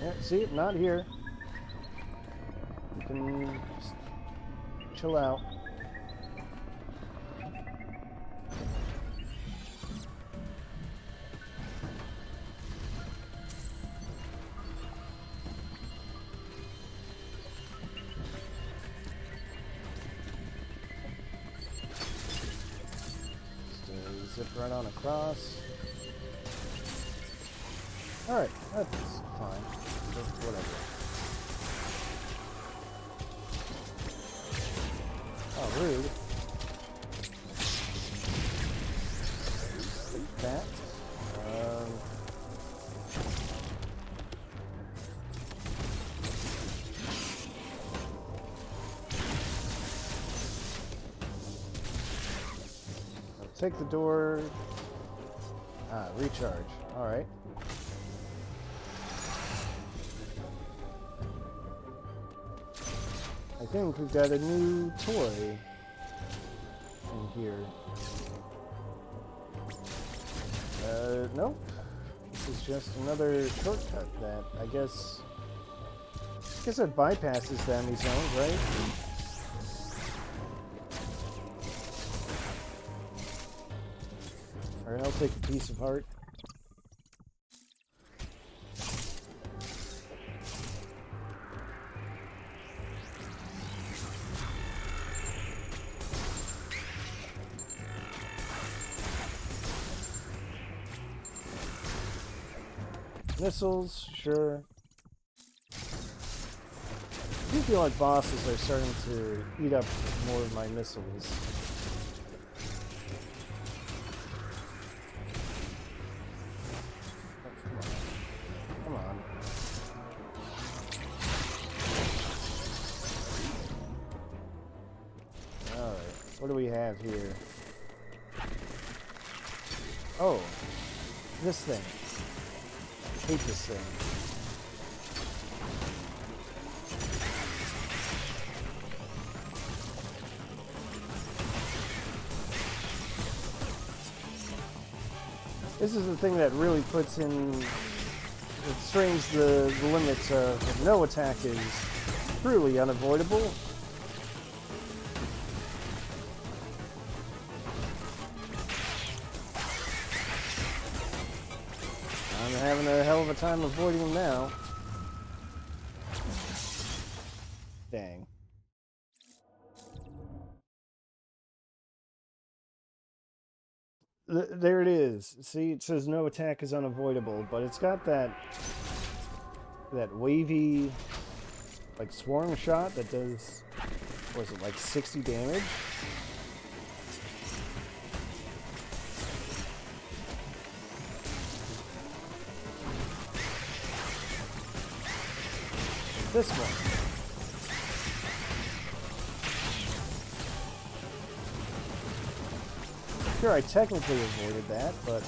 Yeah, see, not here. You can just chill out. Zip right on across. Alright, that's fine. Just whatever. Oh, rude. Take that. Take the door. Ah, recharge. Alright. I think we've got a new toy in here. Nope. This is just another shortcut that I guess it bypasses the enemy zones, right? Alright, I'll take a piece of heart. Missiles, sure. I do feel like bosses are starting to eat up more of my missiles. Come on. Alright, what do we have here? Oh, this thing. I hate this thing. This is the thing that really puts in, it strains the limits of no attack is truly unavoidable. I'm having a hell of a time avoiding them now. Dang. There it is. See, it says no attack is unavoidable, but it's got that wavy, like, swarm shot that does, what is it, like 60 damage? This one. Sure, I technically avoided that, but...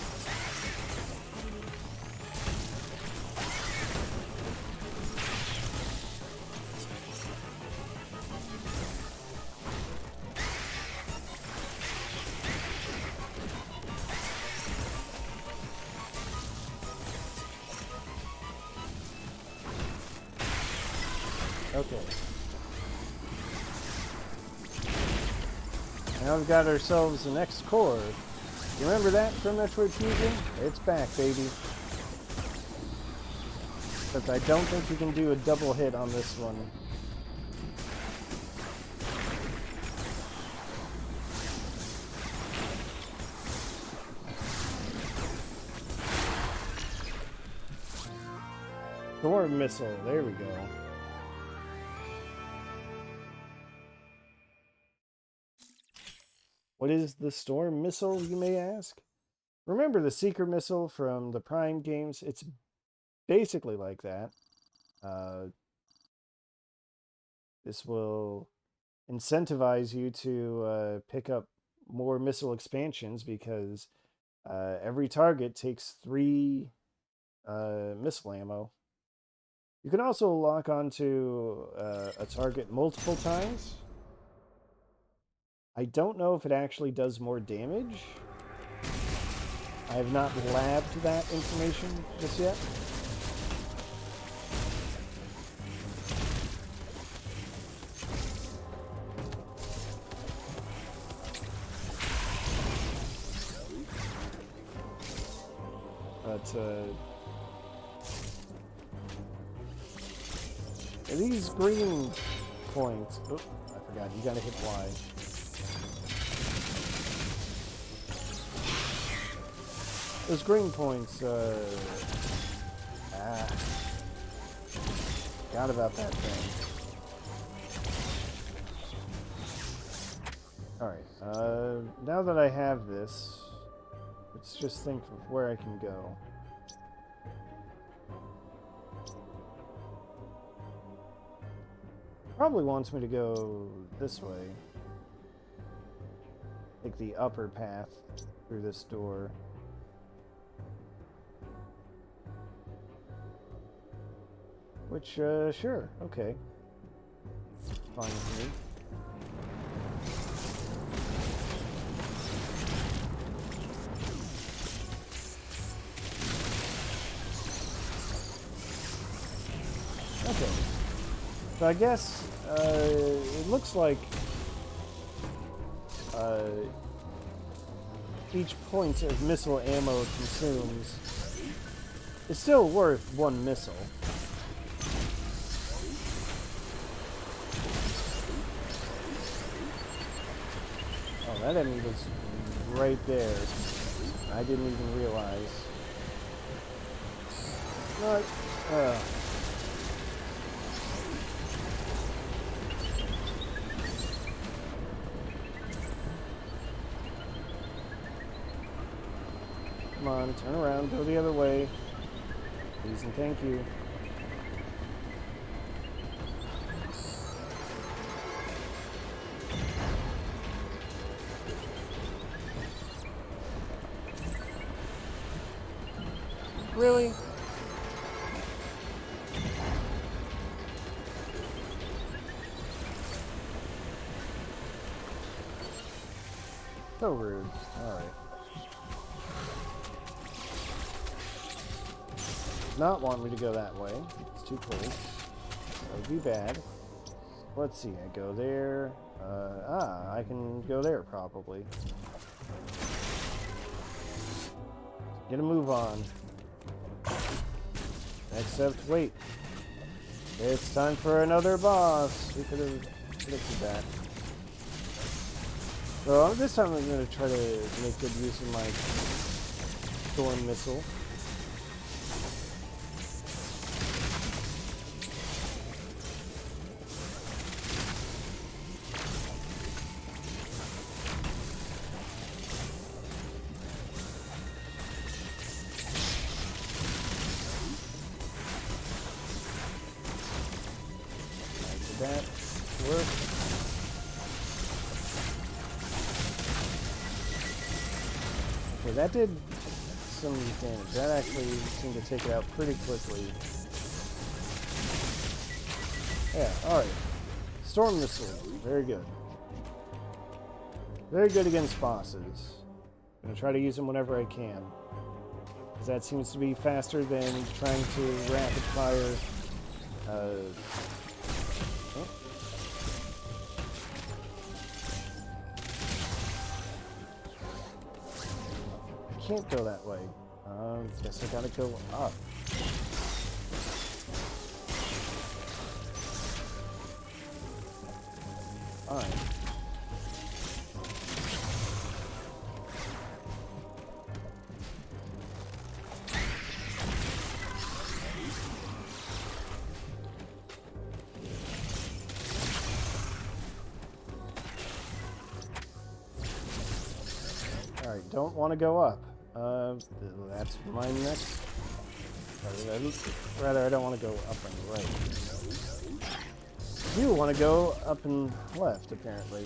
Okay. Now we've got ourselves the next core. You remember that from Metroid Fusion? It's back, baby. But I don't think you can do a double hit on this one. Storm missile, there we go. What is the storm missile, you may ask? Remember the secret missile from the Prime games? It's basically like that. This will incentivize you to pick up more missile expansions because every target takes 3 missile ammo. You can also lock onto a target multiple times. I don't know if it actually does more damage. I have not labbed that information just yet. But, these green points... Oh, I forgot, you gotta hit Y. Those green points, forgot about that thing. Alright, now that I have this, let's just think of where I can go. Probably wants me to go this way. Take the upper path through this door. Which, sure, okay. Fine with me. Okay. So I guess, it looks like, each point of missile ammo consumes is still worth one missile. Oh, that enemy was right there. I didn't even realize. What? Come on, turn around, go the other way. Please and thank you. Really? So rude. Alright. Not want me to go that way. It's too cold. That would be bad. Let's see, I go there. I can go there probably. Get a move on. Except, wait. It's time for another boss. We could have predicted that. So this time I'm going to try to make good use of my storm missile. That work. Okay, that did some damage. That actually seemed to take it out pretty quickly. Yeah, alright. Storm missile. Very good. Very good against bosses. I'm going to try to use them whenever I can. Because that seems to be faster than trying to rapid fire can't go that way. Guess I gotta go up. Alright. Alright, don't want to go up. That's my next. Rather, I don't want to go up and right. I do want to go up and left, apparently.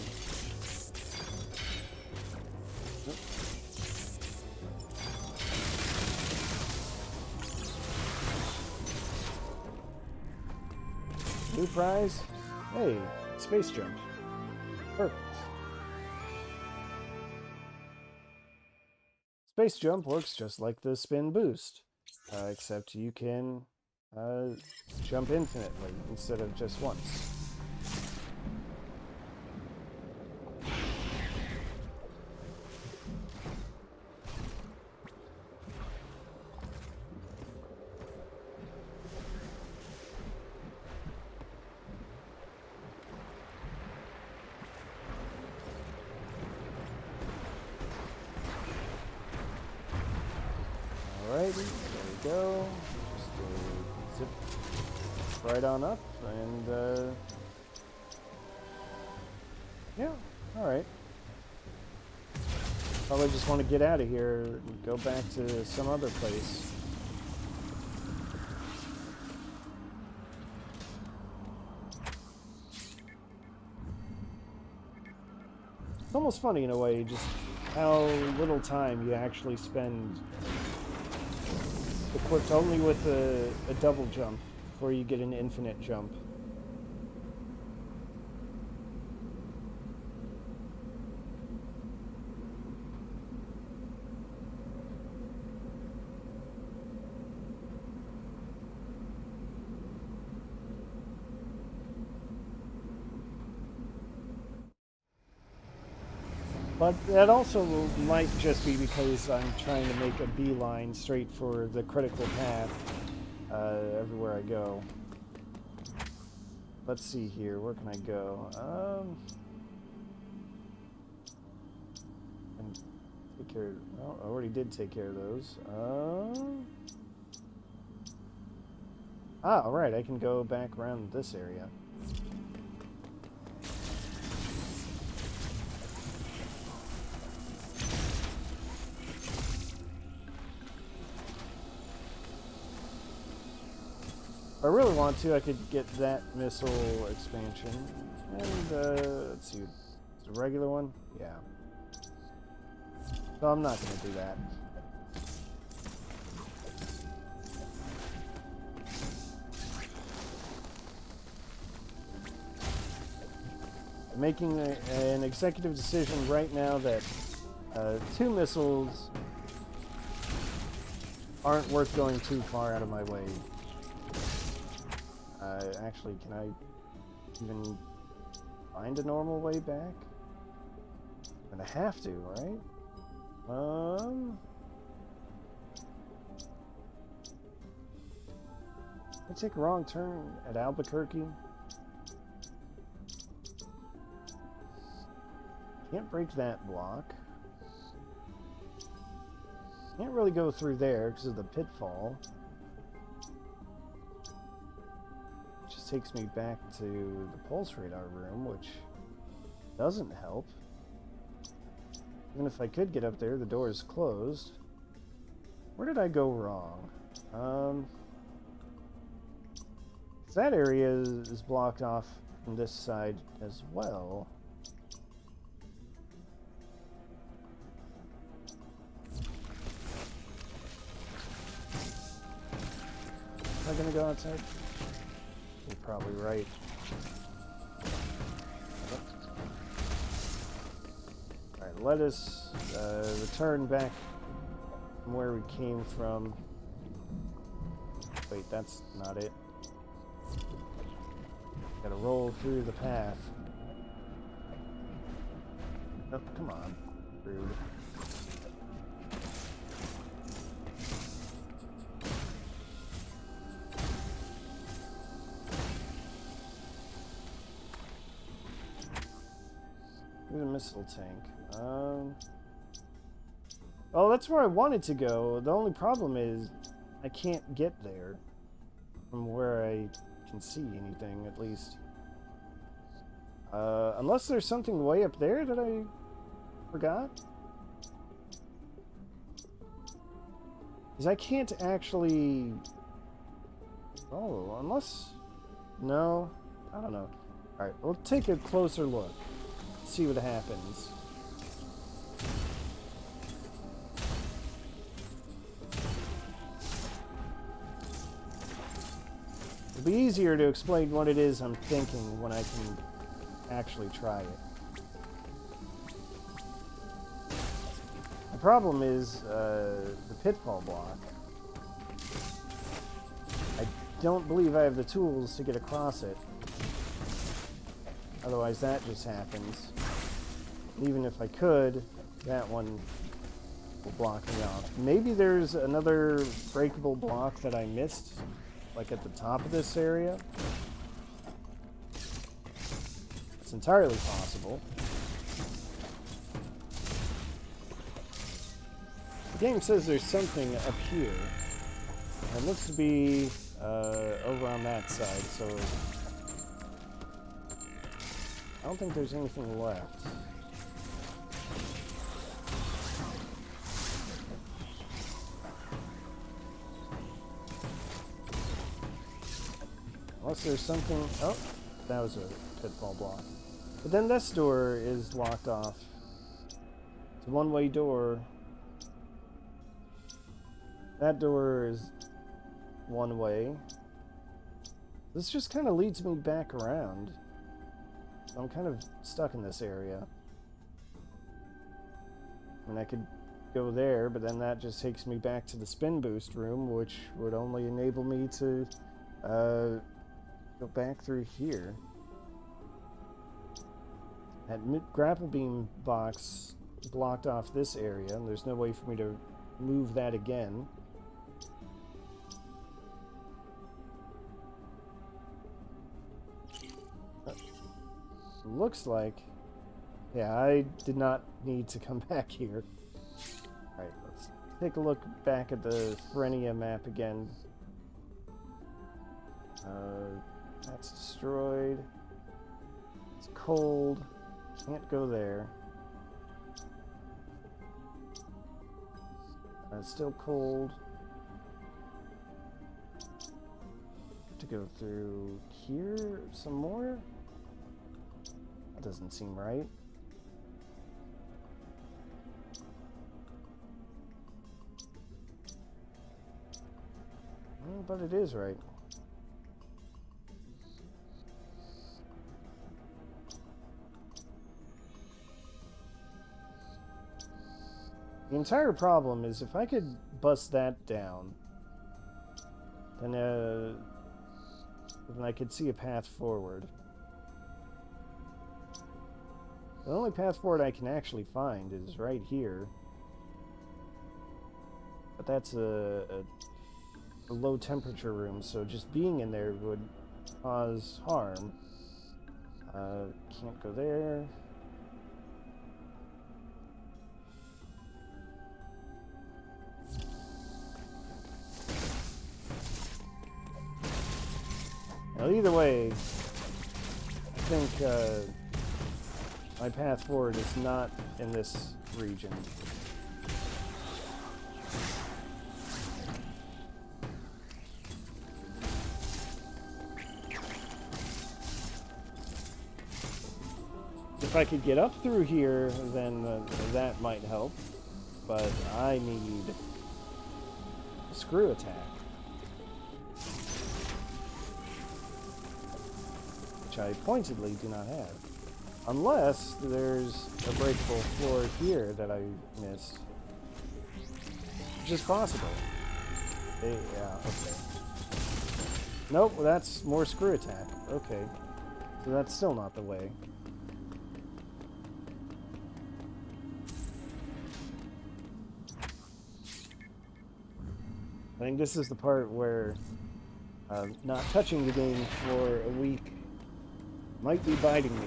New prize? Hey, space jump. Perfect. Space jump works just like the spin boost, except you can jump infinitely instead of just once. Alrighty, there we go. Just zip right on up, and yeah, alright. Probably just want to get out of here and go back to some other place. It's almost funny in a way, just how little time you actually spend equipped only with a double jump before you get an infinite jump. But that also might just be because I'm trying to make a beeline straight for the critical path everywhere I go. Let's see here. Where can I go? And take care. Oh, I already did take care of those. All right. I can go back around this area. If I really want to, I could get that missile expansion. And, let's see. It's a regular one? Yeah. So I'm not going to do that. I'm making an executive decision right now that 2 missiles aren't worth going too far out of my way. Actually, can I even find a normal way back? I'm gonna have to, right? I take a wrong turn at Albuquerque. Can't break that block. Can't really go through there because of the pitfall. Takes me back to the pulse radar room, which doesn't help. Even if I could get up there, the door is closed. Where did I go wrong? That area is blocked off from this side as well. Am I gonna go outside? You're probably right. Alright, let us return back from where we came from. Wait, that's not it. Gotta roll through the path. Oh, come on. Rude. There's a missile tank. Oh, that's where I wanted to go. The only problem is I can't get there from where I can see anything, at least. Unless there's something way up there that I forgot. Because I can't actually... Oh, unless... No, I don't know. Alright, we'll take a closer look. See what happens. It'll be easier to explain what it is I'm thinking when I can actually try it. The problem is the pitfall block. I don't believe I have the tools to get across it. Otherwise that just happens. Even if I could, that one will block me off. Maybe there's another breakable block that I missed, like at the top of this area. It's entirely possible. The game says there's something up here. It looks to be over on that side, so I don't think there's anything left. Unless there's something... Oh, that was a pitfall block. But then this door is locked off. It's a one-way door. That door is one way. This just kind of leads me back around. I'm kind of stuck in this area. And I could go there, but then that just takes me back to the spin boost room, which would only enable me to go back through here. That grapple beam box blocked off this area, and there's no way for me to move that again. Looks like... Yeah, I did not need to come back here. Alright, let's take a look back at the Frenia map again. That's destroyed. It's cold. Can't go there. It's still cold. To go through here some more? That doesn't seem right. But it is right. The entire problem is if I could bust that down, then I could see a path forward. The only path forward I can actually find is right here. But that's a low temperature room, so just being in there would cause harm. Can't go there. Now, either way, I think my path forward is not in this region. If I could get up through here, then that might help. But I need a screw attack. Which I pointedly do not have. Unless there's a breakable floor here that I missed. Which is possible. Yeah, okay. Nope, that's more screw attack. Okay. So that's still not the way. I think this is the part where not touching the game for a week might be biting me.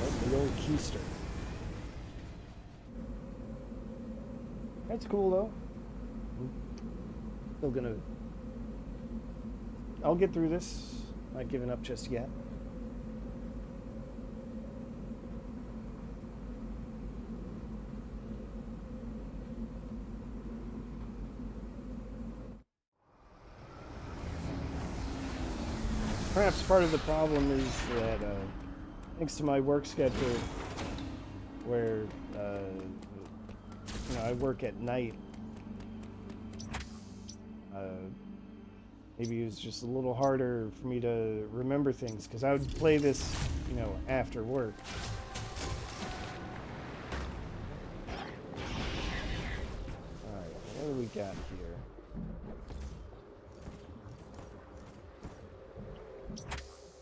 Like the old keister. That's cool though. Still gonna... I'll get through this. Not giving up just yet. Perhaps part of the problem is that, thanks to my work schedule, where you know, I work at night, maybe it was just a little harder for me to remember things, because I would play this, you know, after work. Alright, what do we got here?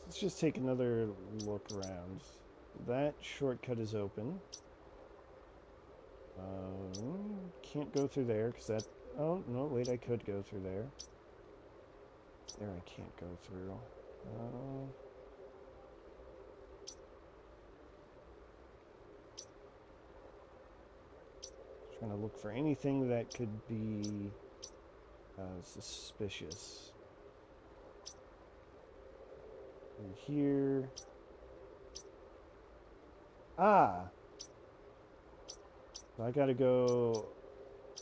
Let's just take another look around. That shortcut is open. Can't go through there because that... Oh, no, wait, I could go through there. There I can't go through. Trying to look for anything that could be suspicious. Here. Ah! So I gotta go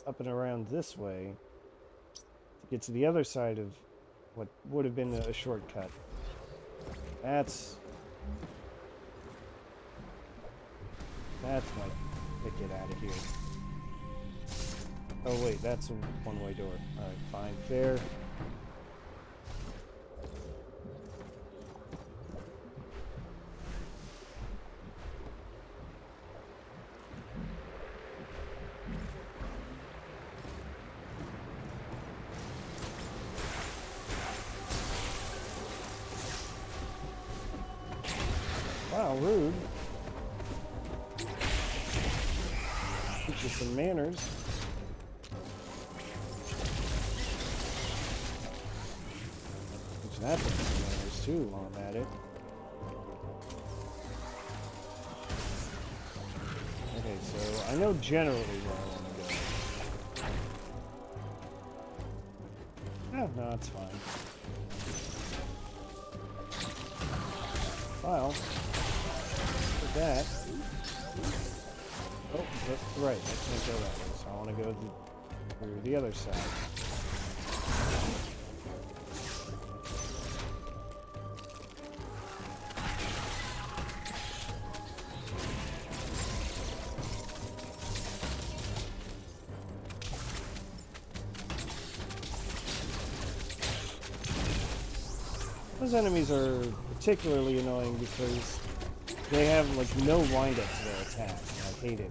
up and around this way to get to the other side of what would have been a shortcut. That's my get out of here. Oh wait, that's a one-way door. Alright, fine, fair. Wow, rude. teach you some manners. Teach that thing some manners too while I'm at it. Okay, so I know generally where I want to go. Oh, no, it's fine. Well, with that. Oh, that's right, I can't go that way, so I want to go through the other side. Those enemies are particularly annoying because they have like no wind up to their attack. I hate it.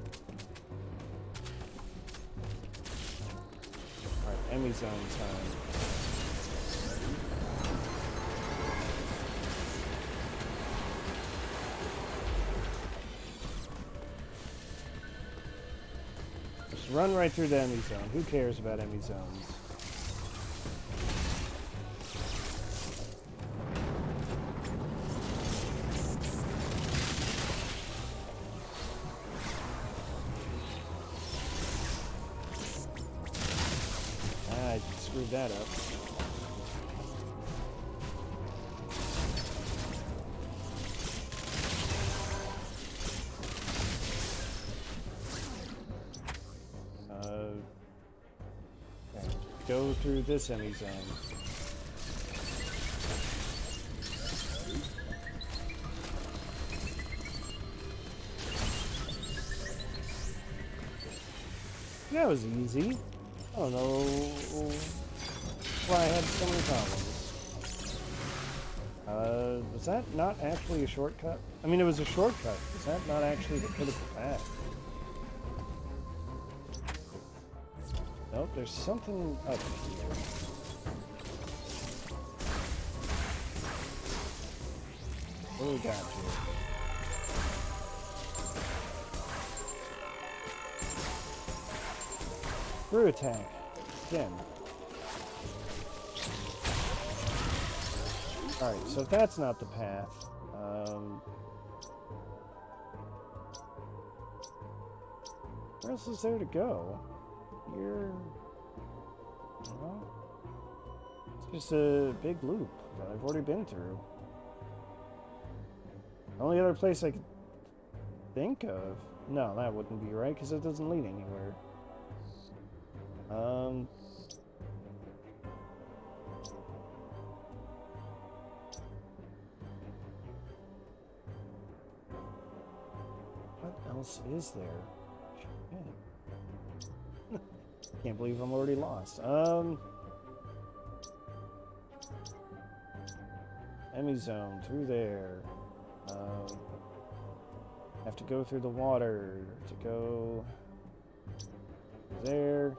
Alright, enemy zone time. Just run right through the enemy zone. Who cares about enemy zones? Screwed that up. Okay. Go through this enemy zone. That was easy. I don't know why I had so many problems. Was that not actually a shortcut? I mean, it was a shortcut. Was that not actually the critical path? Nope, there's something up here. What do we got here? Screw attack. Again. Alright, so if that's not the path, where else is there to go? Here... Well, it's just a big loop that I've already been through. The only other place I could think of... No, that wouldn't be right, because it doesn't lead anywhere. What else is there? Shit. Can't believe I'm already lost. Enemy zone through there. Have to go through the water to go there.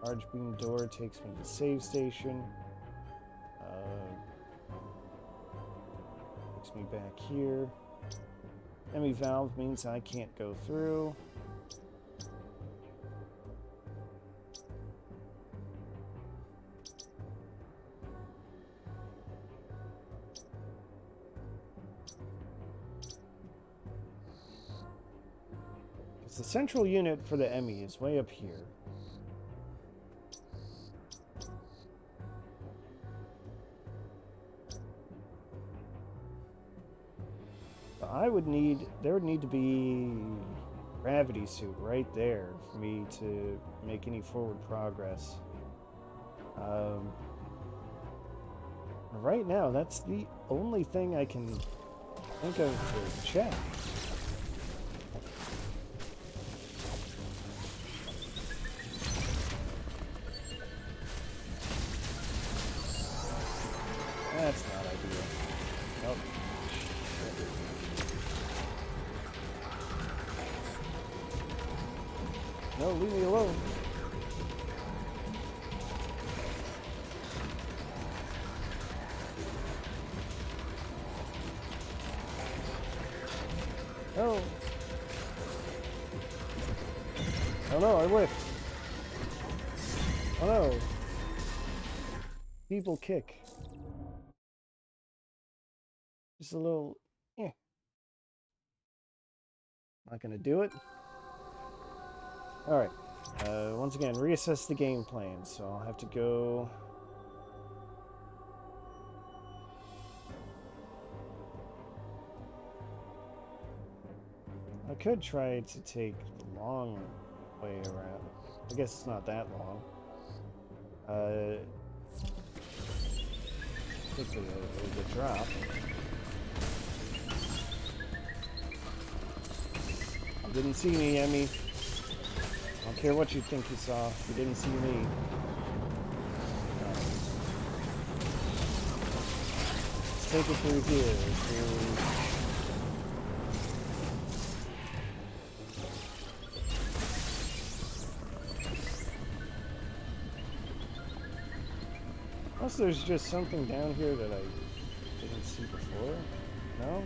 Charge beam door takes me to the save station. Takes me back here. Enemy valve means I can't go through. Because the central unit for the Emmy is way up here. There would need to be a gravity suit right there for me to make any forward progress. Right now, that's the only thing I can think of to check. That's not ideal. Nope. No, leave me alone. No. Oh no, I whiffed. Oh no. People kick. Just a little, eh. Not gonna do it. Alright. Once again, reassess the game plan. So I'll have to go... I could try to take the long way around. I guess it's not that long. Take the drop. You didn't see me, Emmy. I don't care what you think you saw. You didn't see me. Let's take it through here. Unless there's just something down here that I didn't see before. No?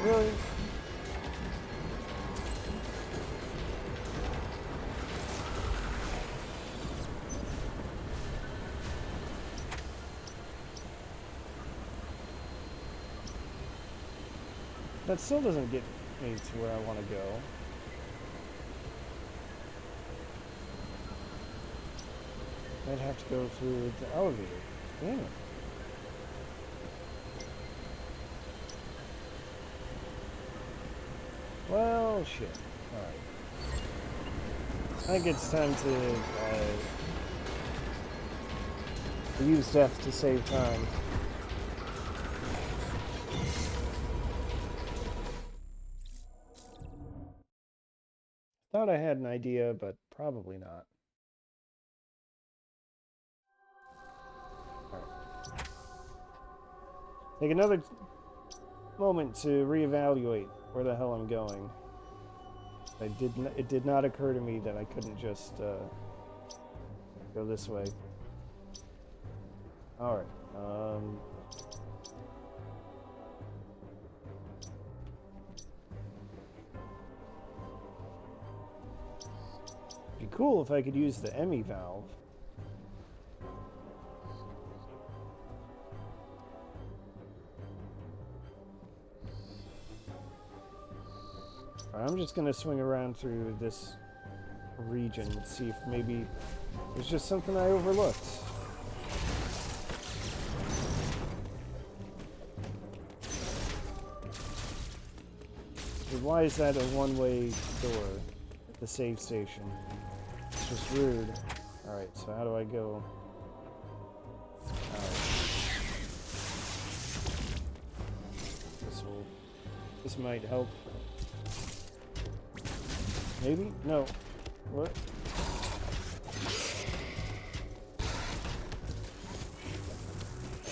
Really? That still doesn't get me to where I want to go. I'd have to go through the elevator. Damn it. Well, shit. Alright. I think it's time to use death to save time. Thought I had an idea, but probably not. All right. Take another moment to reevaluate where the hell I'm going. It did not occur to me that I couldn't just go this way. All right. It'd be cool if I could use the Emmy valve. I'm just gonna swing around through this region and see if maybe there's just something I overlooked. Why is that a one-way door at the save station? It's just rude. Alright, so how do I go? This might help. Maybe? No. What?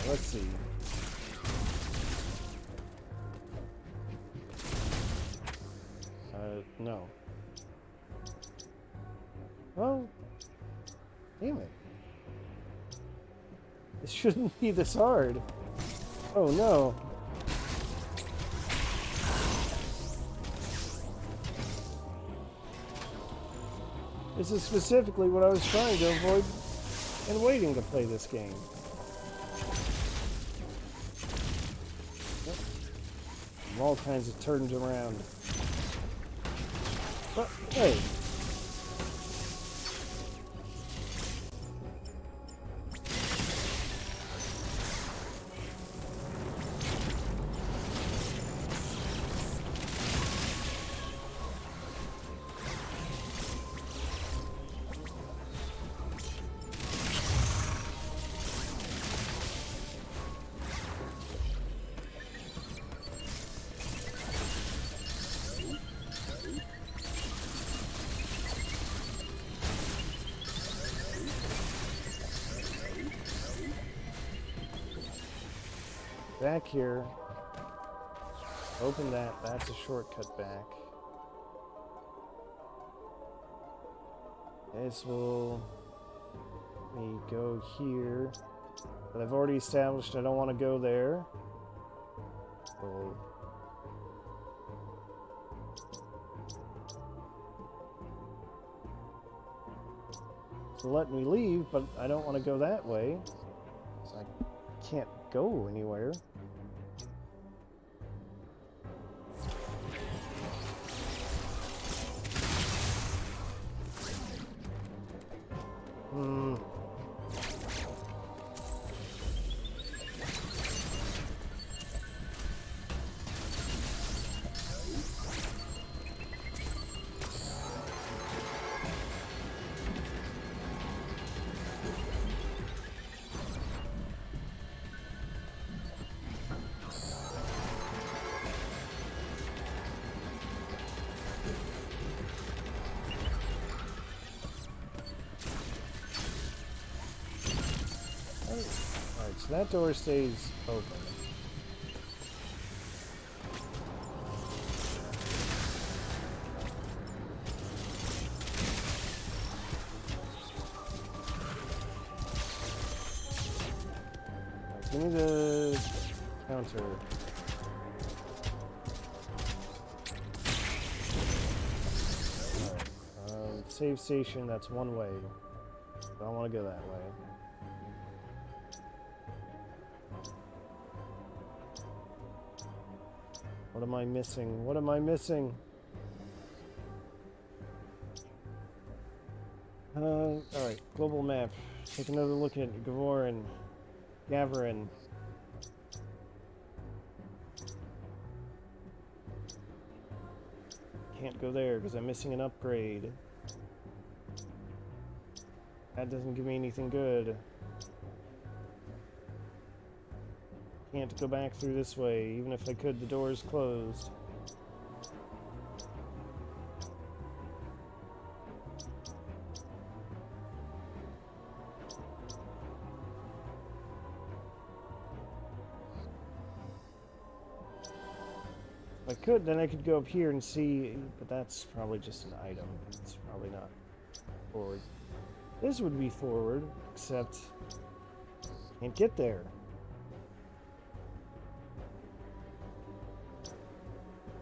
Let's see. No. Oh. Damn it. This shouldn't be this hard. Oh no. This is specifically what I was trying to avoid and waiting to play this game. Yep. I'm all kinds of turned around. But, hey. Back here. Open that. That's a shortcut back. This will let me go here. But I've already established I don't want to go there. So let me leave, but I don't want to go that way. So I can't go anywhere. Alright, so that door stays open. Alright, give me the counter. Alright, save station, that's one way. I don't want to go that way. What am I missing? What am I missing? Alright, global map. Take another look at Gavarin. Can't go there because I'm missing an upgrade. That doesn't give me anything good. Can't go back through this way. Even if I could, the door is closed. If I could, then I could go up here and see, but that's probably just an item. It's probably not forward. This would be forward, except can't get there.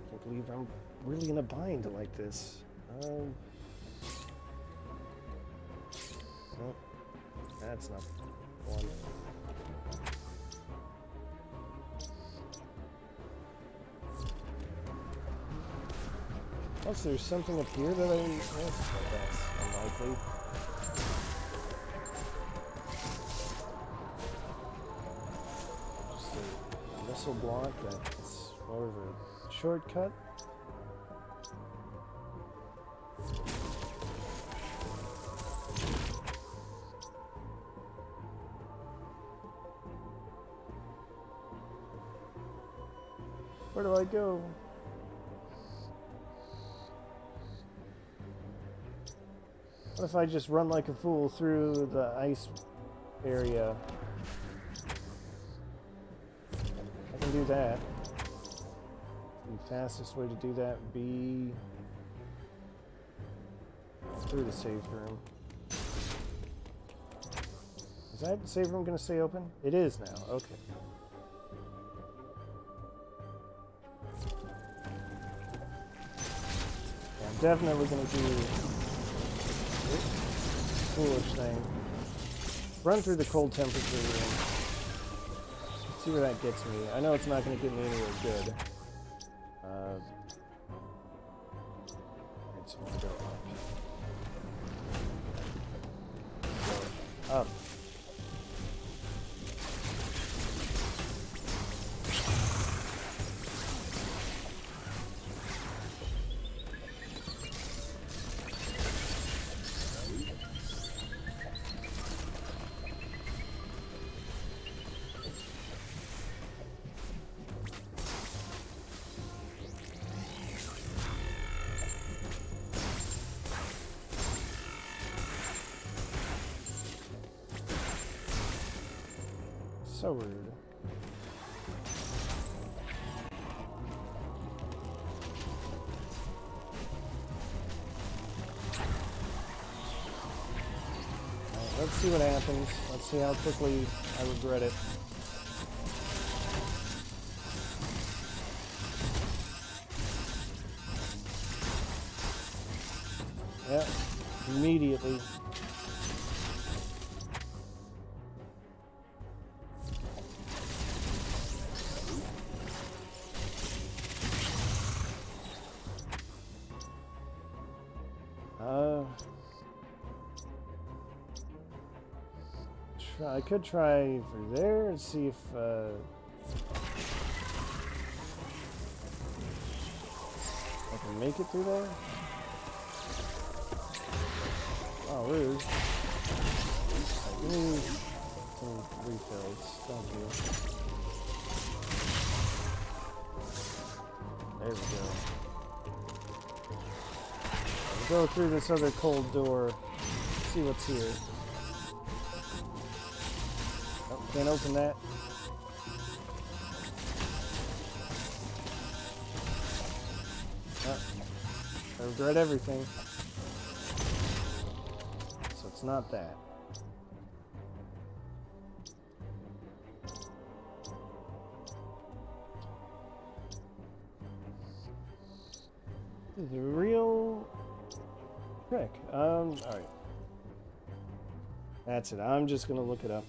Can't believe I'm really in a bind like this. No, that's not one. Plus, there's something up here that that's unlikely. Just a missile block that's more of a shortcut. Where do I go? What if I just run like a fool through the ice area? I can do that. The fastest way to do that would be through the safe room. Is that save room going to stay open? It is now. Okay. Yeah, I'm definitely going to do foolish thing. Run through the cold temperature room. See where that gets me. I know it's not going to get me anywhere good. Alright, so I'm going to go up. Go up. So rude. let's see what happens. Let's see how quickly I regret it. Yep, immediately. I could try through there and see if I can make it through there. Oh, rude. Give me some refills. Thank you. There we go. We'll go through this other cold door. See what's here. Oh, can't open that. Oh, I regret everything. So it's not that. This is a real trick. Alright. That's it. I'm just gonna look it up.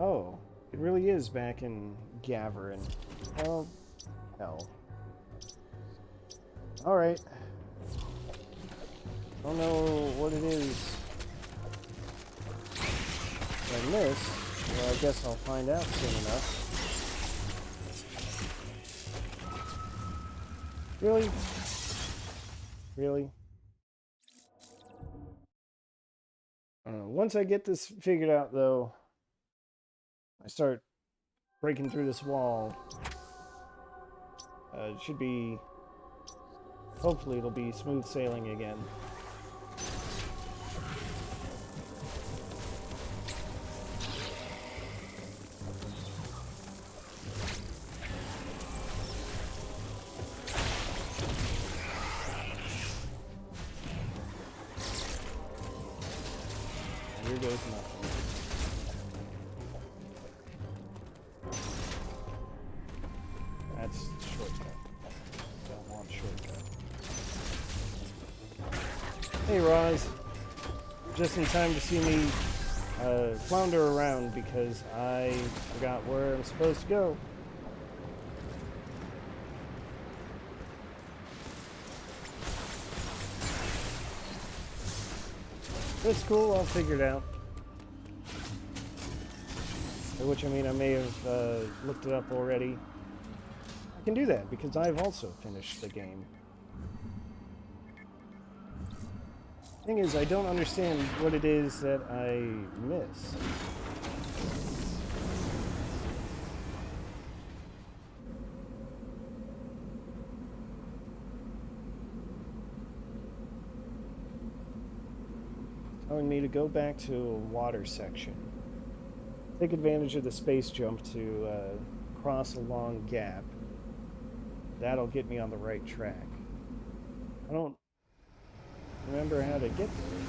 Oh, it really is back in Gavarin. Oh, hell. Alright. Don't know what it is I missed. Well, I guess I'll find out soon enough. Really? Really? Once I get this figured out, though, I start breaking through this wall. It should be... Hopefully it'll be smooth sailing again. Here goes nothing. That's shortcut. Don't want shortcut. Hey, Roz. Just in time to see me flounder around because I forgot where I'm supposed to go. That's cool, I'll figure it out. By which I mean I may have looked it up already. I can do that because I've also finished the game. Thing is, I don't understand what it is that I missed. Telling me to go back to a water section. Take advantage of the space jump to cross a long gap. That'll get me on the right track. I don't remember how to get there.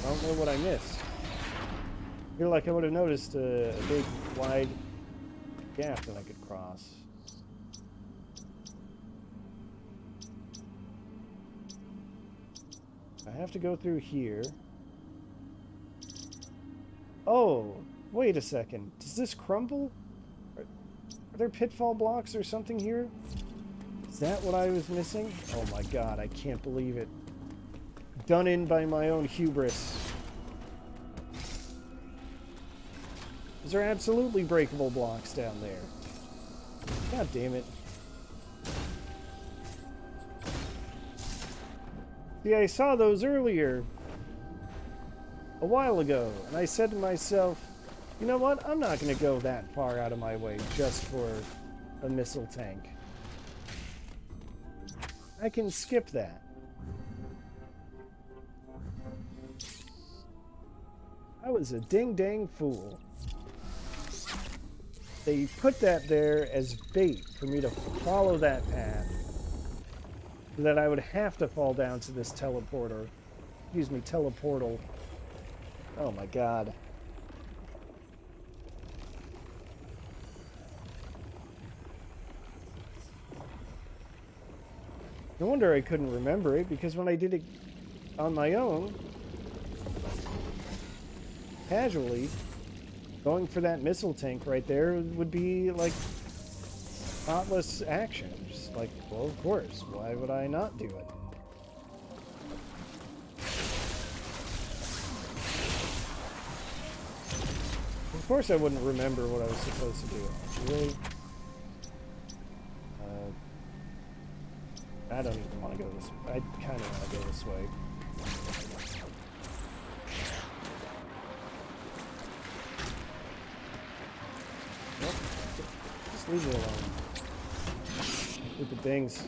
I don't know what I missed. I feel like I would have noticed a big, wide gap that I could cross. I have to go through here. Oh, wait a second. Does this crumble? Are there pitfall blocks or something here? Is that what I was missing? Oh my god, I can't believe it. Done in by my own hubris. These are absolutely breakable blocks down there. God damn it. See, I saw those earlier. a while ago, and I said to myself, you know what? I'm not going to go that far out of my way just for a missile tank. I can skip that. I was a ding-dang fool. They put that there as bait for me to follow that path, so that I would have to fall down to this teleporter. Excuse me, teleportal. Oh my god. No wonder I couldn't remember it, because when I did it on my own, casually, going for that missile tank right there would be like thoughtless action. Just like, well, of course, why would I not do it? Of course I wouldn't remember what I was supposed to do. Really? I don't even want to go this way. I kind of want to go this way. Nope. Just leave me alone. Stupid things.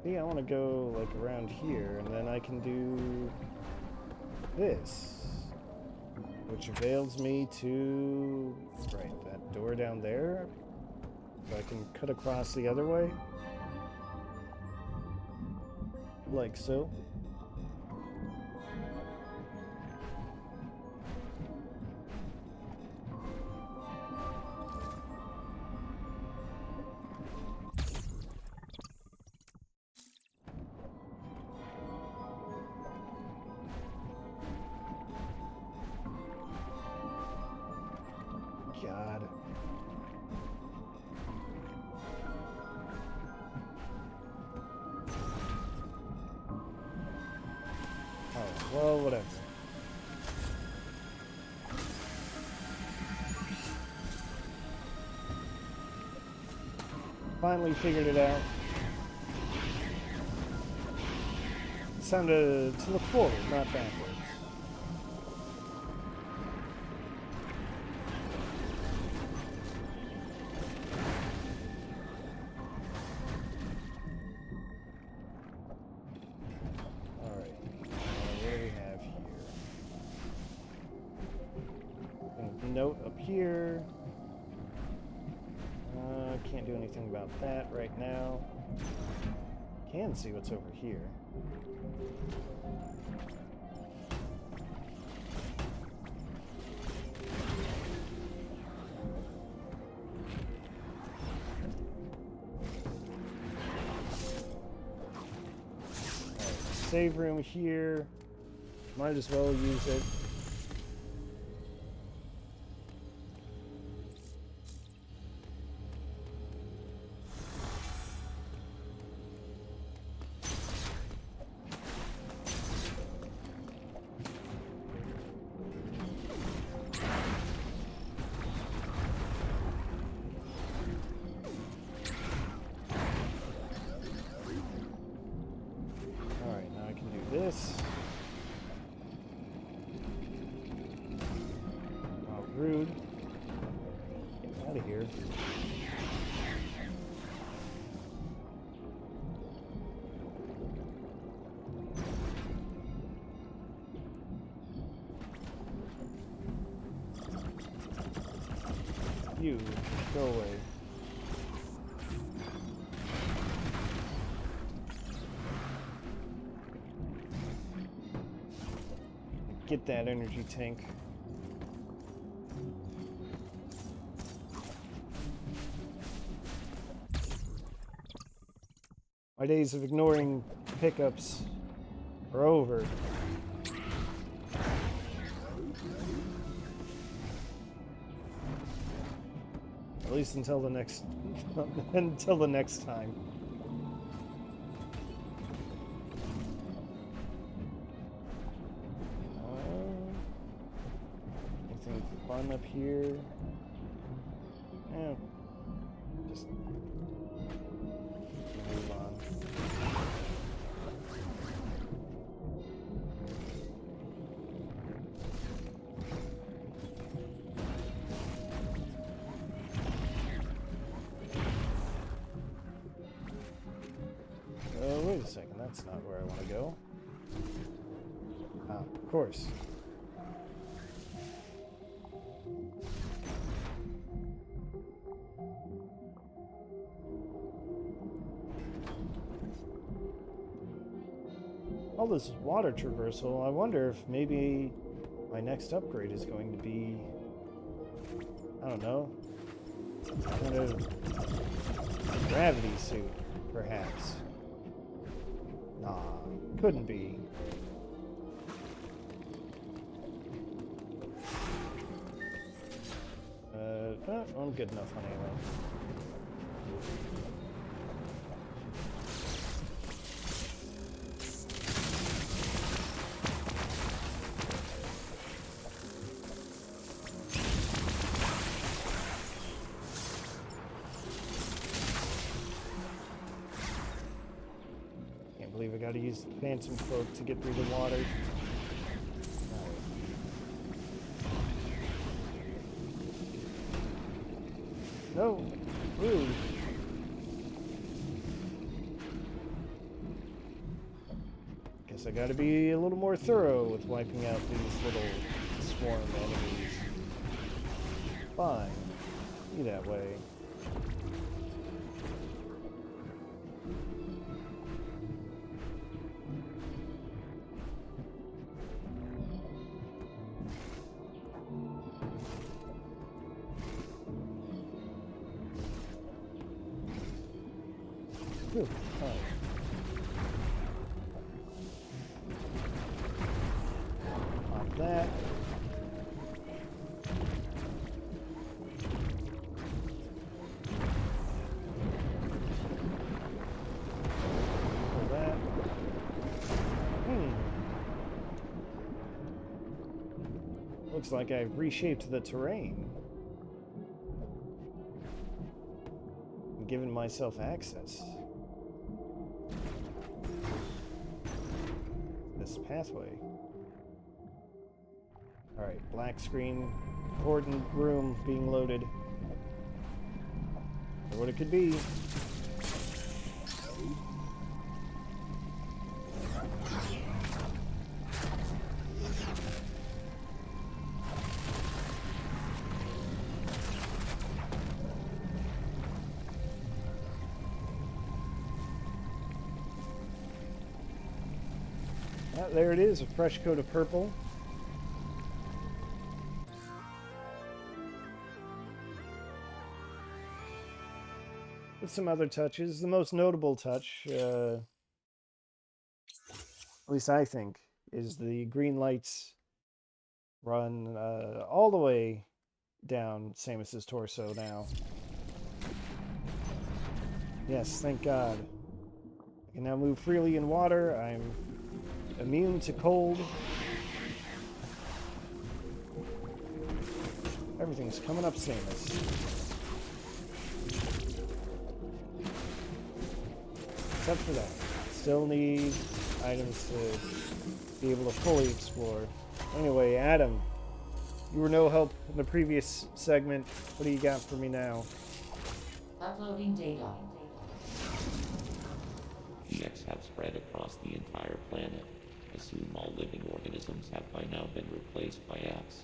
See, I want to go like around here, and then I can do this, which avails me to, right, that door down there. So I can cut across the other way. Like so. God. Well, whatever. Finally figured it out. It's time to look forward, not backwards. Note up here. Can't do anything about that right now. Can see what's over here. Alright, save room here. Might as well use it. This. Oh, rude. Get out of here. You, go away. Get that energy tank. My days of ignoring pickups are over. At least until the next until the next time. Anything fun up here? Yeah. Just move on. a second, that's not where I want to go. Ah, of course. All this water traversal, I wonder if maybe my next upgrade is going to be, I don't know, kind of gravity suit, perhaps. Nah, couldn't be. I'm good enough on anyway. Can't believe I gotta use the Phantom Cloak to get through the water. No, rude. Guess I gotta be a little more thorough with wiping out these little swarm enemies. Fine. Be that way. Phew, fine. Pop that. Pull that. Looks like I've reshaped the terrain. And given myself access. This pathway. Alright, black screen, important room being loaded. Or what it could be. Ah, there it is, a fresh coat of purple. With some other touches. The most notable touch, at least I think, is the green lights run all the way down Samus's torso now. Yes, thank God. I can now move freely in water. I'm immune to cold. Everything's coming up Samus. Except for that. Still need items to be able to fully explore. Anyway, Adam, you were no help in the previous segment. What do you got for me now? Uploading data. The X have spread across the entire planet. Assume all living organisms have by now been replaced by X.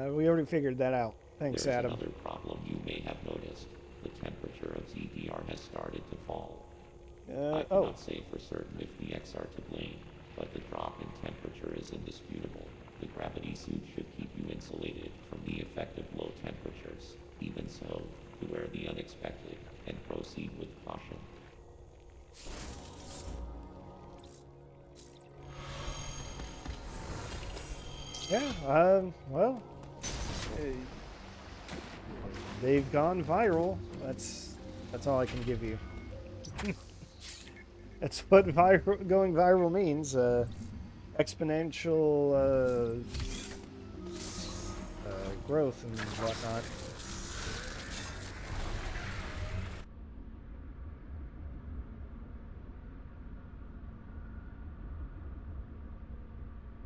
We already figured that out. Thanks, There's Adam. another problem you may have noticed. The temperature of ZDR has started to fall. I cannot say for certain if the X are to blame, but the drop in temperature is indisputable. The gravity suit should keep you insulated from the effect of low temperatures. Even so, beware the unexpected and proceed with caution. Yeah, well, they've gone viral. That's all I can give you. That's what going viral means. Exponential growth and whatnot.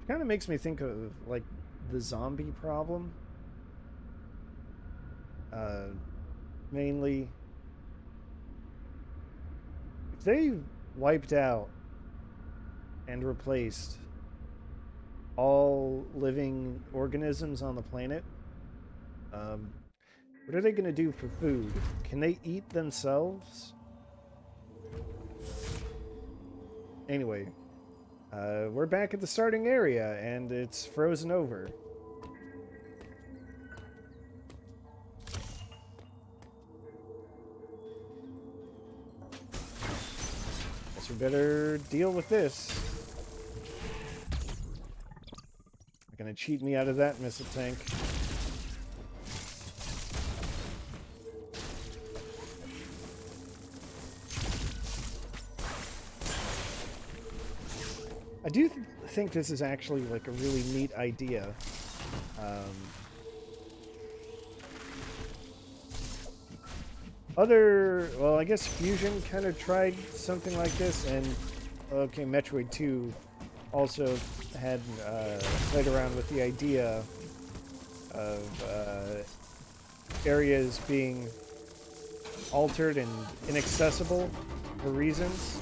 It kind of makes me think of like the zombie problem. mainly. If they wiped out and replaced all living organisms on the planet, what are they going to do for food? Can they eat themselves? Anyway, we're back at the starting area, and it's frozen over. Guess we better deal with this. They're gonna cheat me out of that missile tank. I do think this is actually like a really neat idea. Well, I guess Fusion kind of tried something like this, and okay, Metroid 2 also had played around with the idea of areas being altered and inaccessible for reasons.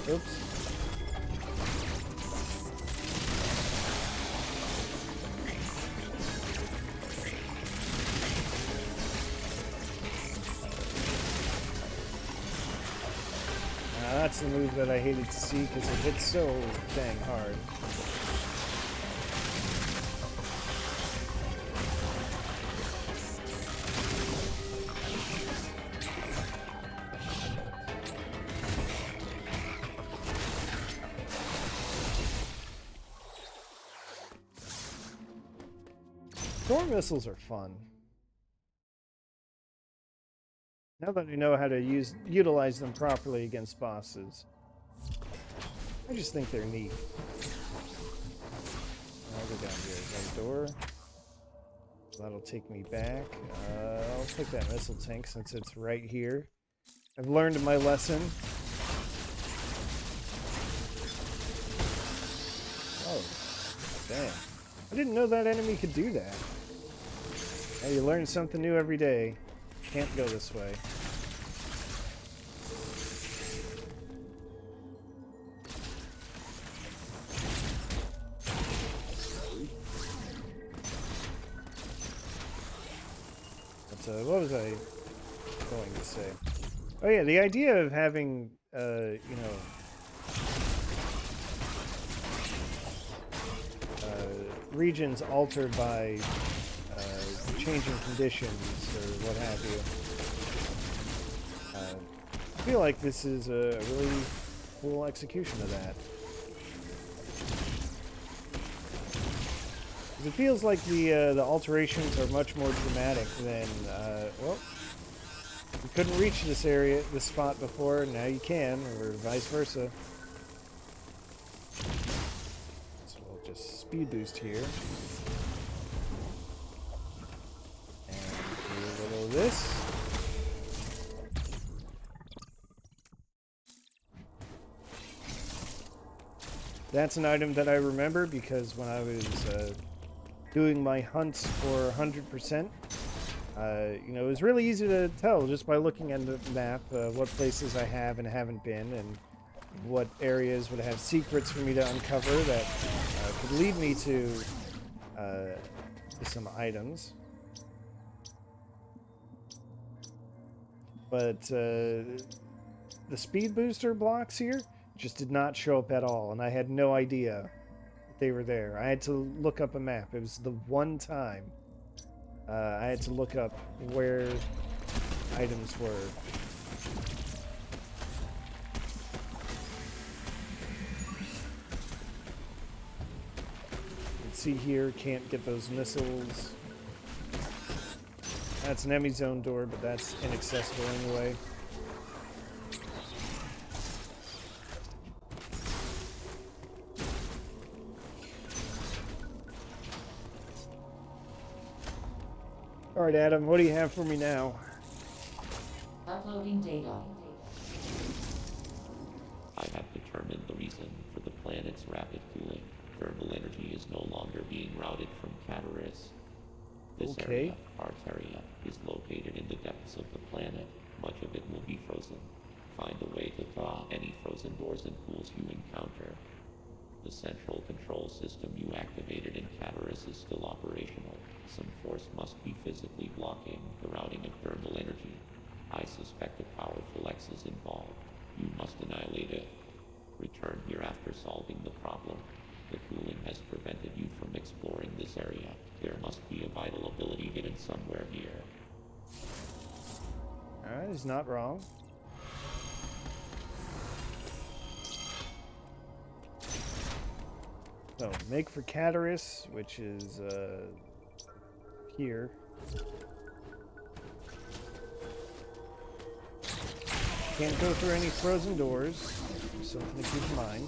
Oops. That's the move that I hated to see because it hits so dang hard. Storm missiles are fun. Now that I know how to utilize them properly against bosses, I just think they're neat. I'll go down here. There's a door. That'll take me back. I'll take that missile tank since it's right here. I've learned my lesson. Oh, damn. I didn't know that enemy could do that. Now you learn something new every day. Can't go this way. But, what was I going to say? Oh yeah, the idea of having, you know, regions altered by changing conditions or what have you. I feel like this is a really cool execution of that. It feels like the alterations are much more dramatic than, well, you couldn't reach this spot before, now you can, or vice versa. So we'll just speed boost here. This. That's an item that I remember because when I was doing my hunts for 100%, you know, it was really easy to tell just by looking at the map what places I have and haven't been, and what areas would have secrets for me to uncover that could lead me to some items. But the speed booster blocks here just did not show up at all, and I had no idea that they were there. I had to look up a map. It was the one time I had to look up where items were. You can see here, can't get those missiles. That's an enemy zone door, but that's inaccessible anyway. Alright, Adam, what do you have for me now? Uploading data. I have determined the reason for the planet's rapid cooling. Thermal energy is no longer being routed from Cataris. This Okay. area, Arteria, is located in the depths of the planet. Much of it will be frozen. Find a way to thaw any frozen doors and pools you encounter. The central control system you activated in Cataris is still operational. Some force must be physically blocking the routing of thermal energy. I suspect a powerful X is involved. You must annihilate it. Return here after solving the problem. The cooling has prevented you from exploring this area. There must be a vital ability hidden somewhere here. Alright, he's not wrong. So, make for Cataris, which is, here. Can't go through any frozen doors. Something to keep in mind.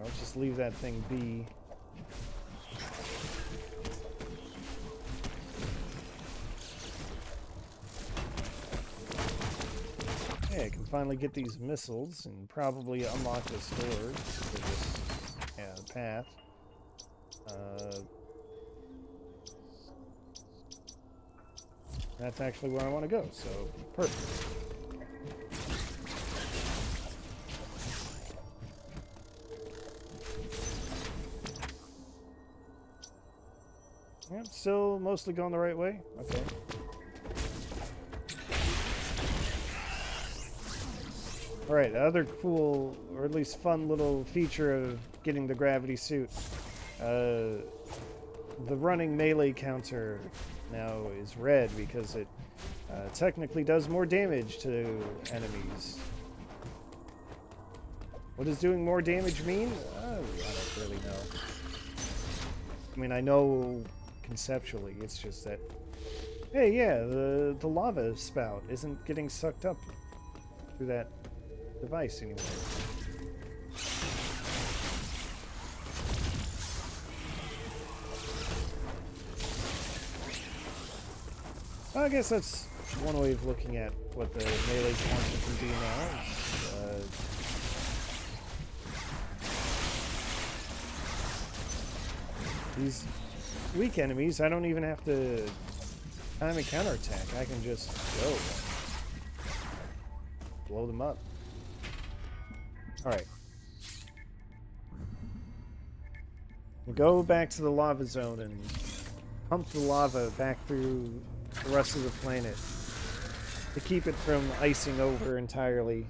Let's just leave that thing be. Okay, I can finally get these missiles and probably unlock this door for this path. That's actually where I want to go, so perfect. Yep, still mostly going the right way. Okay. Alright, the other cool, or at least fun little feature of getting the gravity suit. The running melee counter now is red because it technically does more damage to enemies. What does doing more damage mean? I don't really know. I mean, I know conceptually, it's just that, hey, yeah, the lava spout isn't getting sucked up through that device anymore. I guess that's one way of looking at what the melee counter can do now. These weak enemies, I don't even have to time a counterattack. I can just go. Blow them up. Alright. We'll go back to the lava zone and pump the lava back through the rest of the planet to keep it from icing over entirely.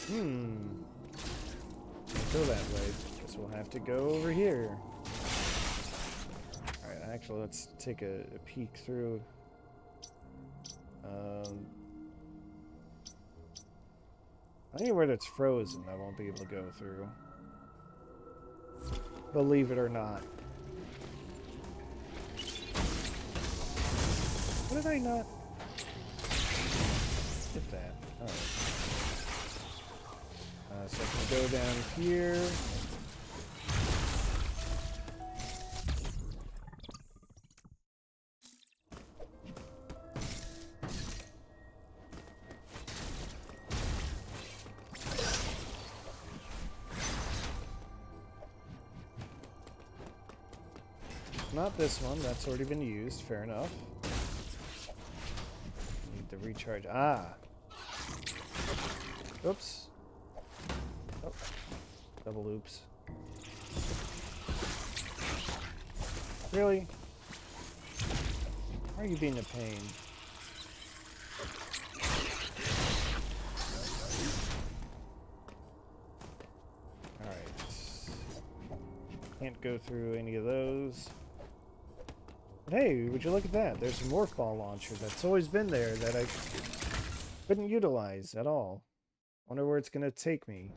Can't go that way. Guess we'll have to go over here. Alright, actually, let's take a peek through. Anywhere that's frozen, I won't be able to go through. Believe it or not. What did I not get that? Alright. So I can go down here. Not this one, that's already been used, fair enough. Need to recharge. Ah! Oops. Oh. Double oops. Really? Why are you being a pain? Alright. Can't go through any of those. But hey, would you look at that? There's a Morph Ball launcher that's always been there that I couldn't utilize at all. Wonder where it's gonna take me.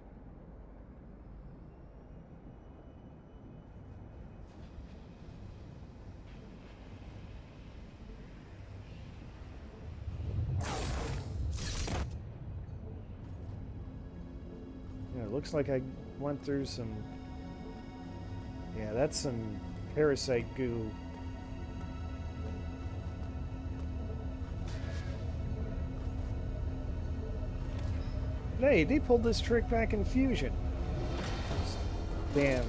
Yeah, it looks like I went through some... Yeah, that's some parasite goo. Hey, they pulled this trick back in Fusion. Damn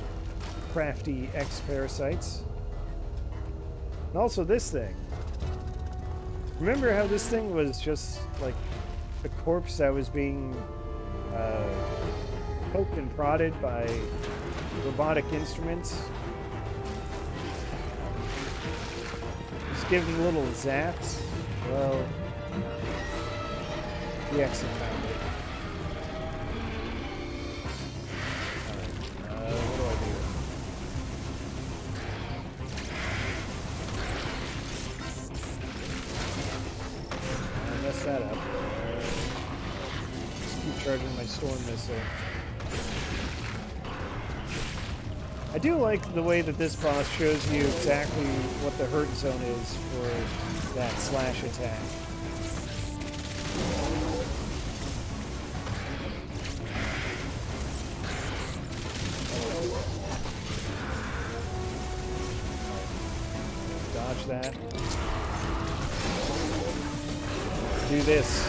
crafty X-parasites. And also this thing. Remember how this thing was just like a corpse that was being poked and prodded by robotic instruments? Just giving little zaps? Well, the X found it. What do I do? I messed that up. Just keep charging my storm missile. I do like the way that this boss shows you exactly what the hurt zone is for that slash attack. Dodge that. Do this.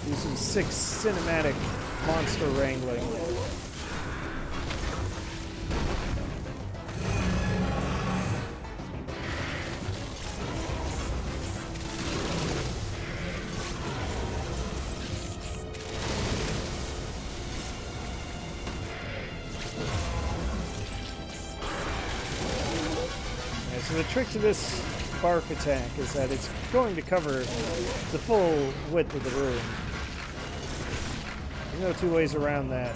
Do some sick cinematic monster wrangling. So the trick to this bark attack is that it's going to cover the full width of the room. There's no two ways around that.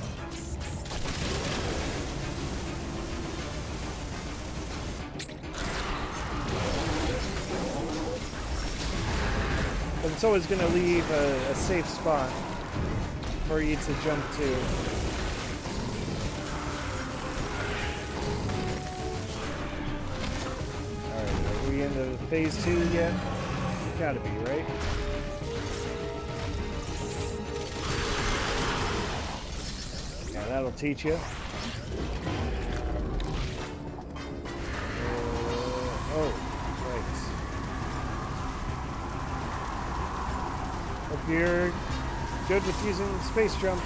But it's always going to leave a safe spot for you to jump to. Into phase 2 yet? Gotta be, right? Yeah, that'll teach you. Oh, right. Hope you're good with using space jump.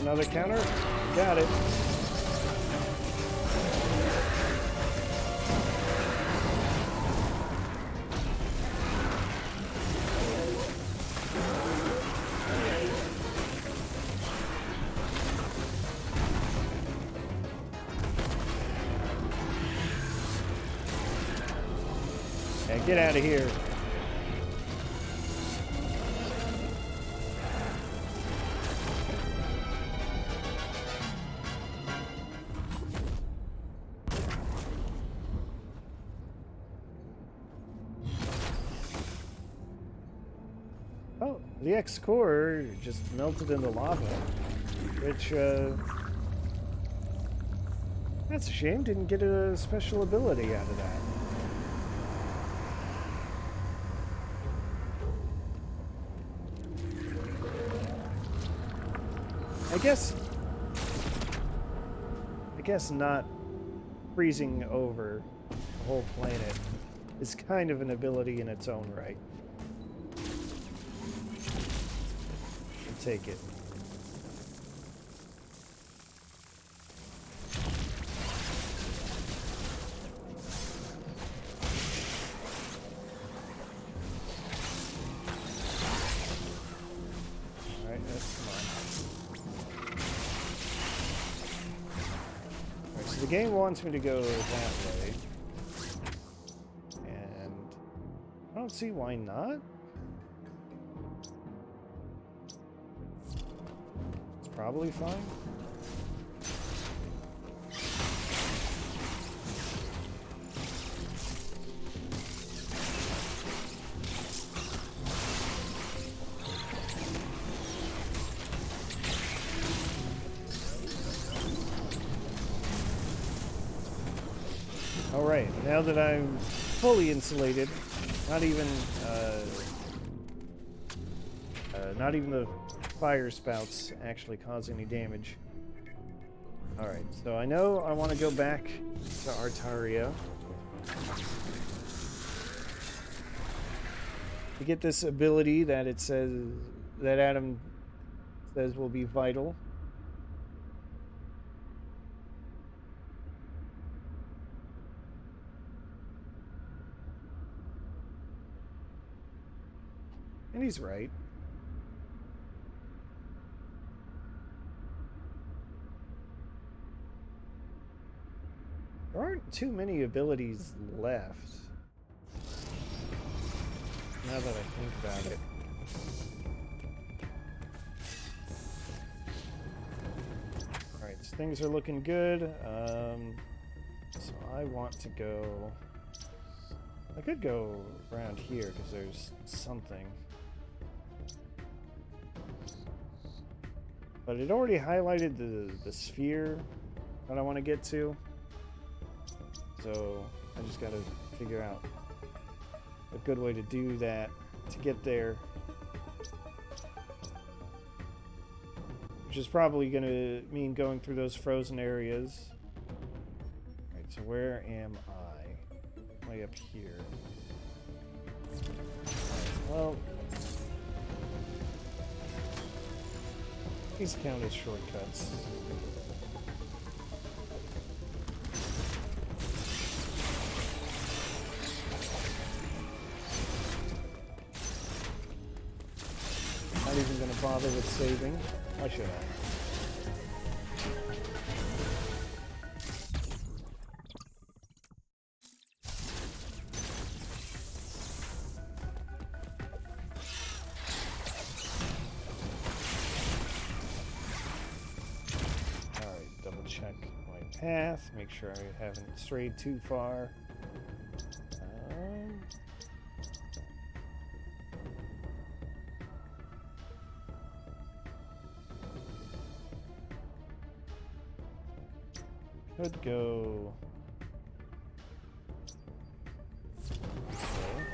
Another counter? Got it. Yeah, get out of here. Oh, the X core just melted in the lava, which, that's a shame. Didn't get a special ability out of that. I guess not freezing over the whole planet is kind of an ability in its own right. Take it. game wants me to go that way. And I don't see why not. It's probably fine. Alright, now that I'm fully insulated, not even the fire spouts actually cause any damage. Alright, so I know I want to go back to Artaria to get this ability that it says, that Adam says will be vital. And he's right. There aren't too many abilities left. Now that I think about it. Alright, so things are looking good. So I want to go... I could go around here because there's something. But it already highlighted the sphere that I want to get to. So I just gotta figure out a good way to do that to get there. Which is probably gonna mean going through those frozen areas. Alright, so where am I? Way up here. Alright, well, these count as shortcuts. Not even gonna bother with saving. Why should I? Path, make sure I haven't strayed too far. Could go this way.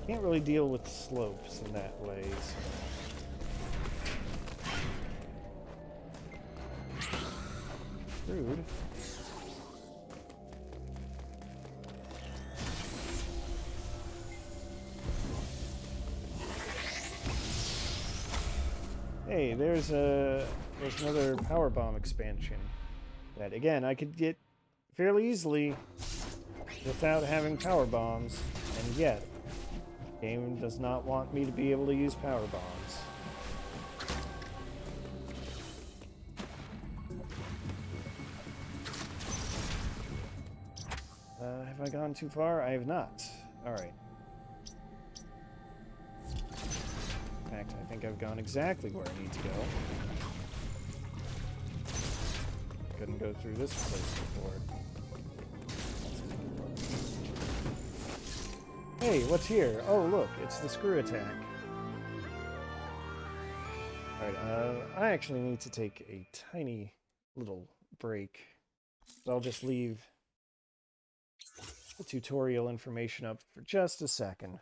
Can't really deal with slopes in that way, so. Rude. Hey, there's another power bomb expansion that again I could get fairly easily without having power bombs, and yet the game does not want me to be able to use power bombs. Have I gone too far? I have not. Alright. In fact, I think I've gone exactly where I need to go. Couldn't go through this place before. Hey, what's here? Oh, look, it's the screw attack. Alright, I actually need to take a tiny little break. So I'll just leave the tutorial information up for just a second.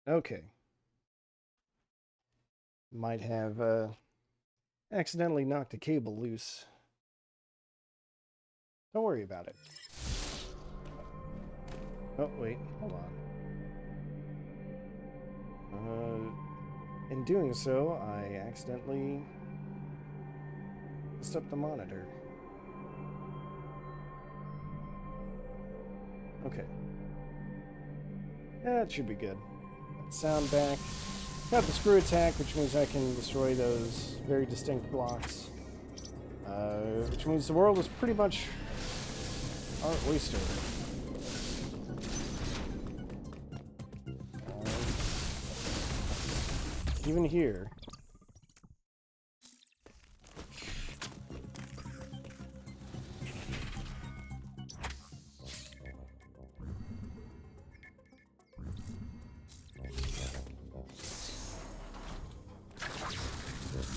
Okay. Might have accidentally knocked a cable loose. Don't worry about it. Oh, wait. Hold on. In doing so, I accidentally messed up the monitor. Okay. Yeah, that should be good. Sound back. Got the screw attack, which means I can destroy those very distinct blocks. Which means the world is pretty much our oyster. Even here.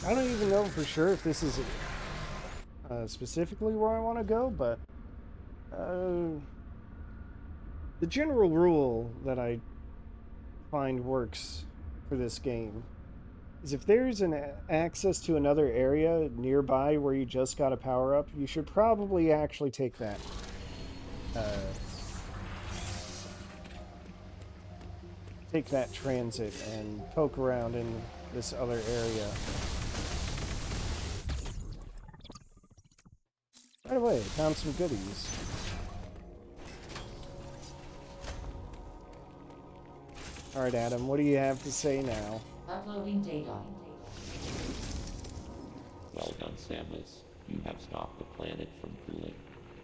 I don't even know for sure if this is specifically where I want to go, but the general rule that I find works for this game is if there's an access to another area nearby where you just got a power up, you should probably actually take that. Take that transit and poke around in this other area. By the way, I found some goodies. Alright, Adam, what do you have to say now? Uploading data. Well done, Samus. You have stopped the planet from cooling.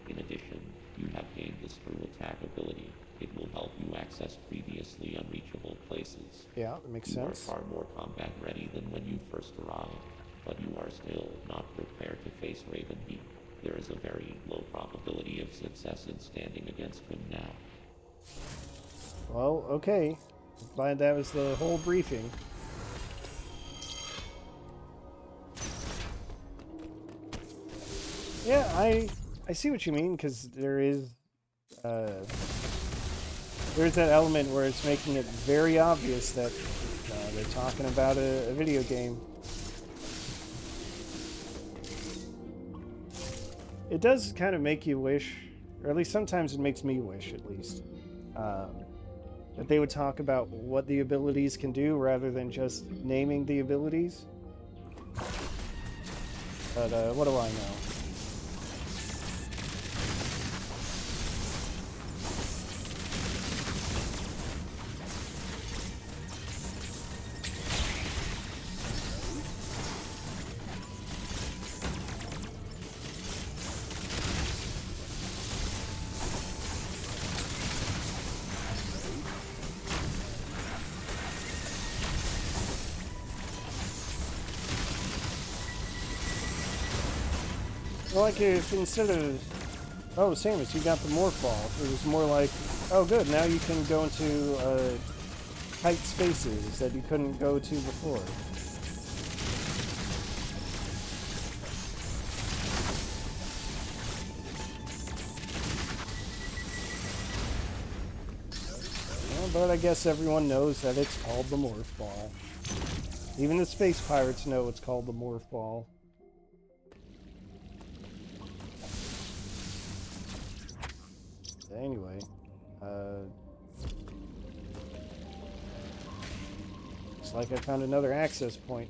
In addition, you have gained the screw attack ability. It will help you access previously unreachable places. Yeah, that makes sense. You are far more combat ready than when you first arrived, but you are still not prepared to face Raven Beak. There is a very low probability of success in standing against him now. Well, okay. Glad that was the whole briefing. Yeah, I see what you mean, because there's that element where it's making it very obvious that they're talking about a video game. It does kind of make you wish, or at least sometimes it makes me wish, at least, that they would talk about what the abilities can do rather than just naming the abilities. But what do I know? Like if instead of, oh, Samus, you got the Morph ball, it was more like, oh good, now you can go into tight spaces that you couldn't go to before. Well, but I guess everyone knows that it's called the Morph ball. Even the space pirates know it's called the Morph ball. Anyway, looks like I found another access point.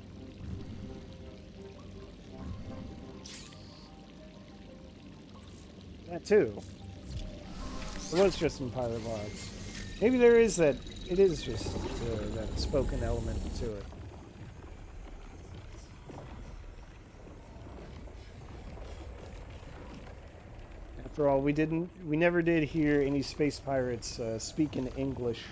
That too. It was just some pirate logs. Maybe there is that, it is just that spoken element to it. After all, we never did hear any space pirates speak in English.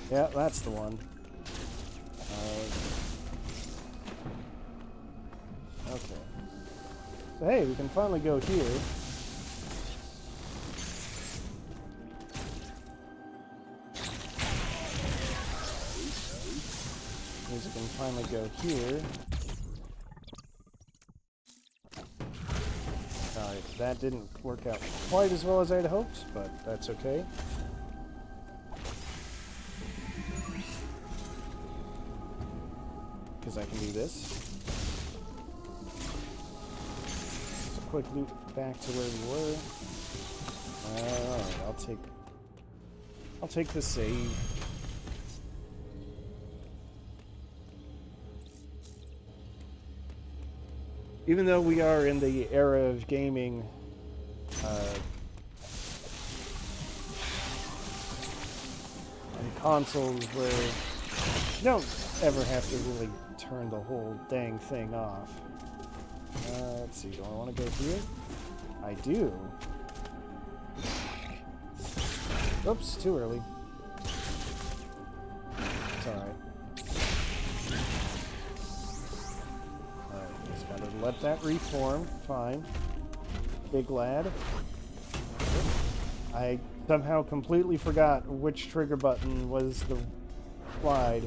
Yeah, that's the one. Okay. So hey, we can finally go here. Music can finally go here. Alright, that didn't work out quite as well as I'd hoped, but that's okay. Because I can do this. Just a quick loop back to where we were. Alright, I'll take the save. Even though we are in the era of gaming, on consoles where you don't ever have to really turn the whole dang thing off. Let's see, do I want to go here? I do. Oops, too early. It's alright. Just gotta let that reform. Fine. Big lad. I somehow completely forgot which trigger button was the slide.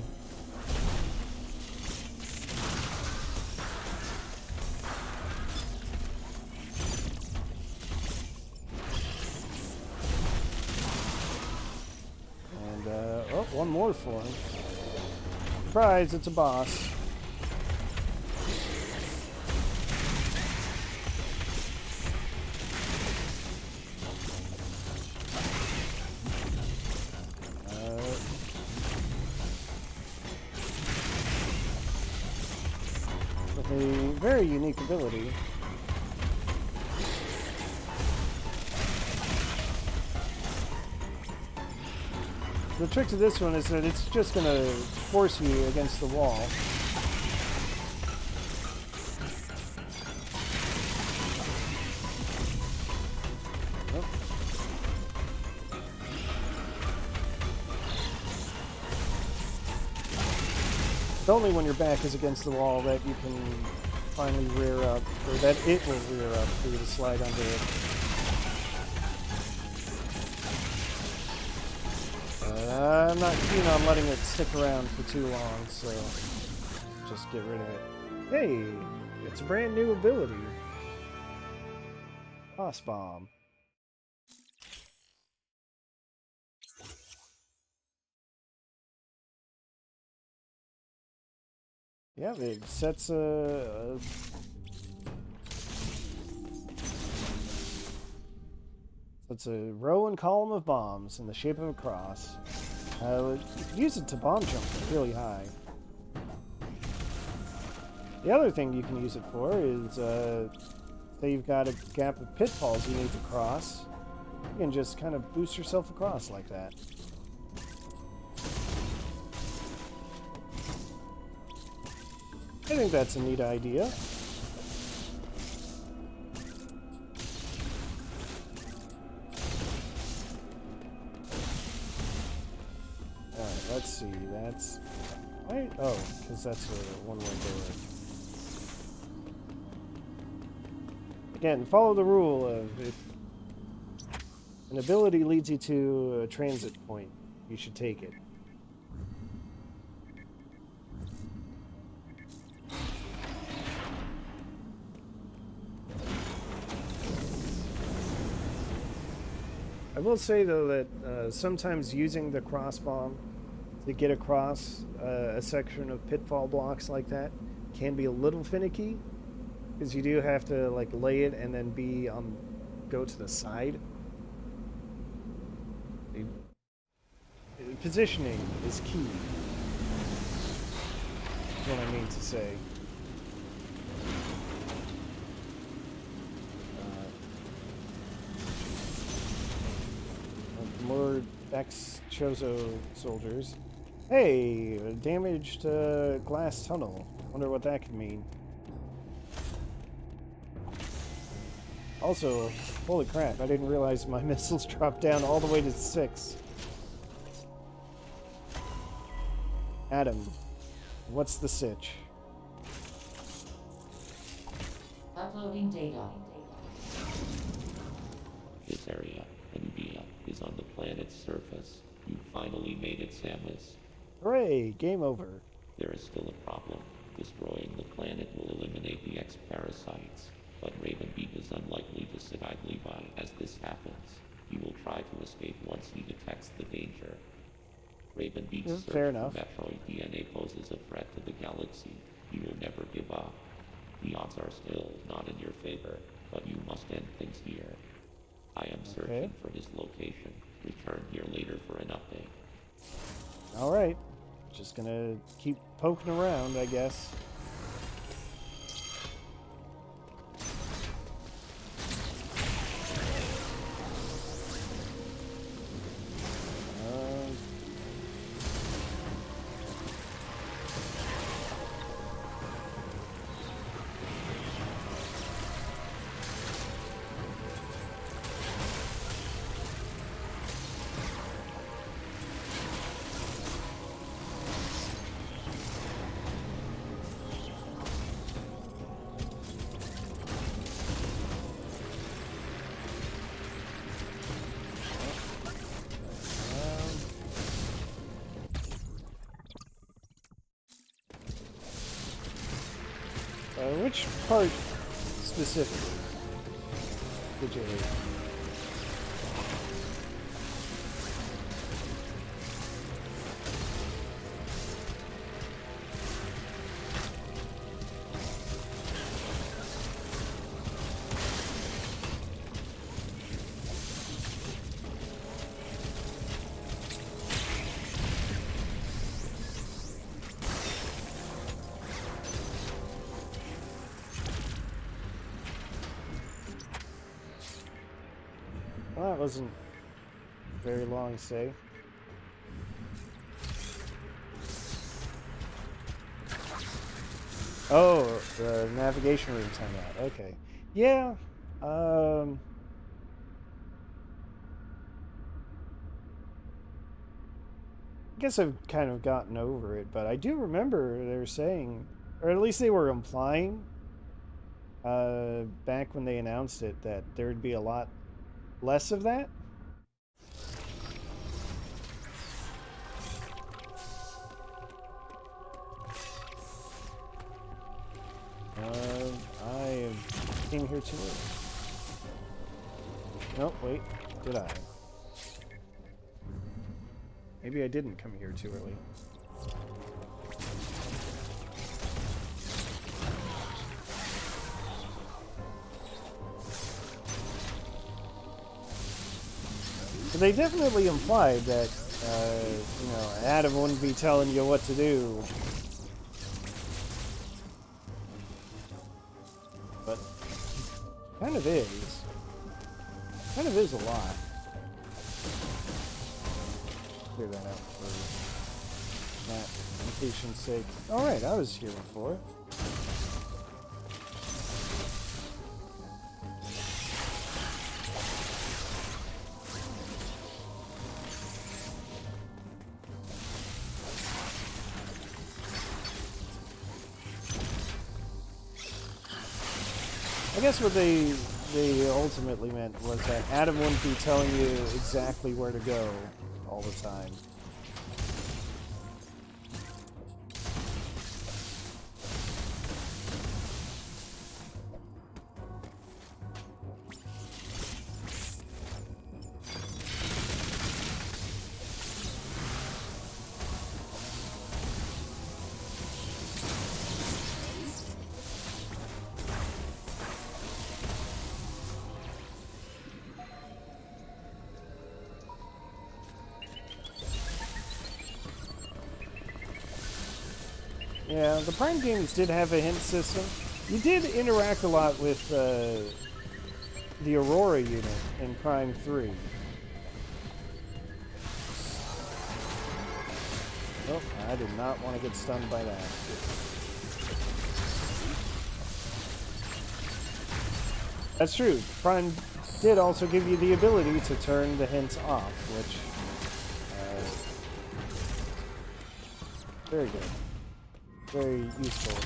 One more form. Surprise, it's a boss. With a very unique ability. The trick to this one is that it's just going to force you against the wall. Oh. It's only when your back is against the wall that you can finally rear up, or that it will rear up for you to slide under it. I'm not keen on letting it stick around for too long, so just get rid of it. Hey, it's a brand new ability. Boss Bomb. Yeah, it sets it's a row and column of bombs in the shape of a cross. Use it to bomb jump really high. The other thing you can use it for is, say you've got a gap of pitfalls you need to cross, you can just kind of boost yourself across like that. I think that's a neat idea. Let's see, that's... Wait, oh, because that's a one-way door. Again, follow the rule of if an ability leads you to a transit point, you should take it. I will say, though, that sometimes using the cross bomb to get across a section of pitfall blocks like that can be a little finicky, because you do have to like lay it and then go to the side. Positioning is key, is what I mean to say. More ex-Chozo soldiers. Hey, a damaged glass tunnel. Wonder what that could mean. Also, holy crap, I didn't realize my missiles dropped down all the way to 6. Adam, what's the sitch? Uploading data. This area, India, is on the planet's surface. You finally made it, Samus. Hooray, game over. There is still a problem. Destroying the planet will eliminate the X-parasites, but Raven Beak is unlikely to sit idly by as this happens. He will try to escape once he detects the danger. Raven Beak's search fair for enough. Metroid DNA poses a threat to the galaxy. He will never give up. The odds are still not in your favor, but you must end things here. I am searching for his location. Return here later for an update. Alright. Just gonna keep poking around, I guess. Which part specifically did you hate? Well, that wasn't very long, say. Oh, the navigation room timeout. Okay. Yeah. I guess I've kind of gotten over it, but I do remember they were saying, or at least they were implying, back when they announced it, that there would be a lot less of that. I came here too early. No, wait, did I? Maybe I didn't come here too early. But they definitely implied that, you know, Adam wouldn't be telling you what to do. But kind of is. Kind of is a lot. Clear that out for that patient's sake. Alright, I was here before. I guess what they ultimately meant was that Adam wouldn't be telling you exactly where to go all the time. Yeah, the Prime games did have a hint system. You did interact a lot with the Aurora unit in Prime 3. Oh, I did not want to get stunned by that. That's true. Prime did also give you the ability to turn the hints off, which... very good. Very useful.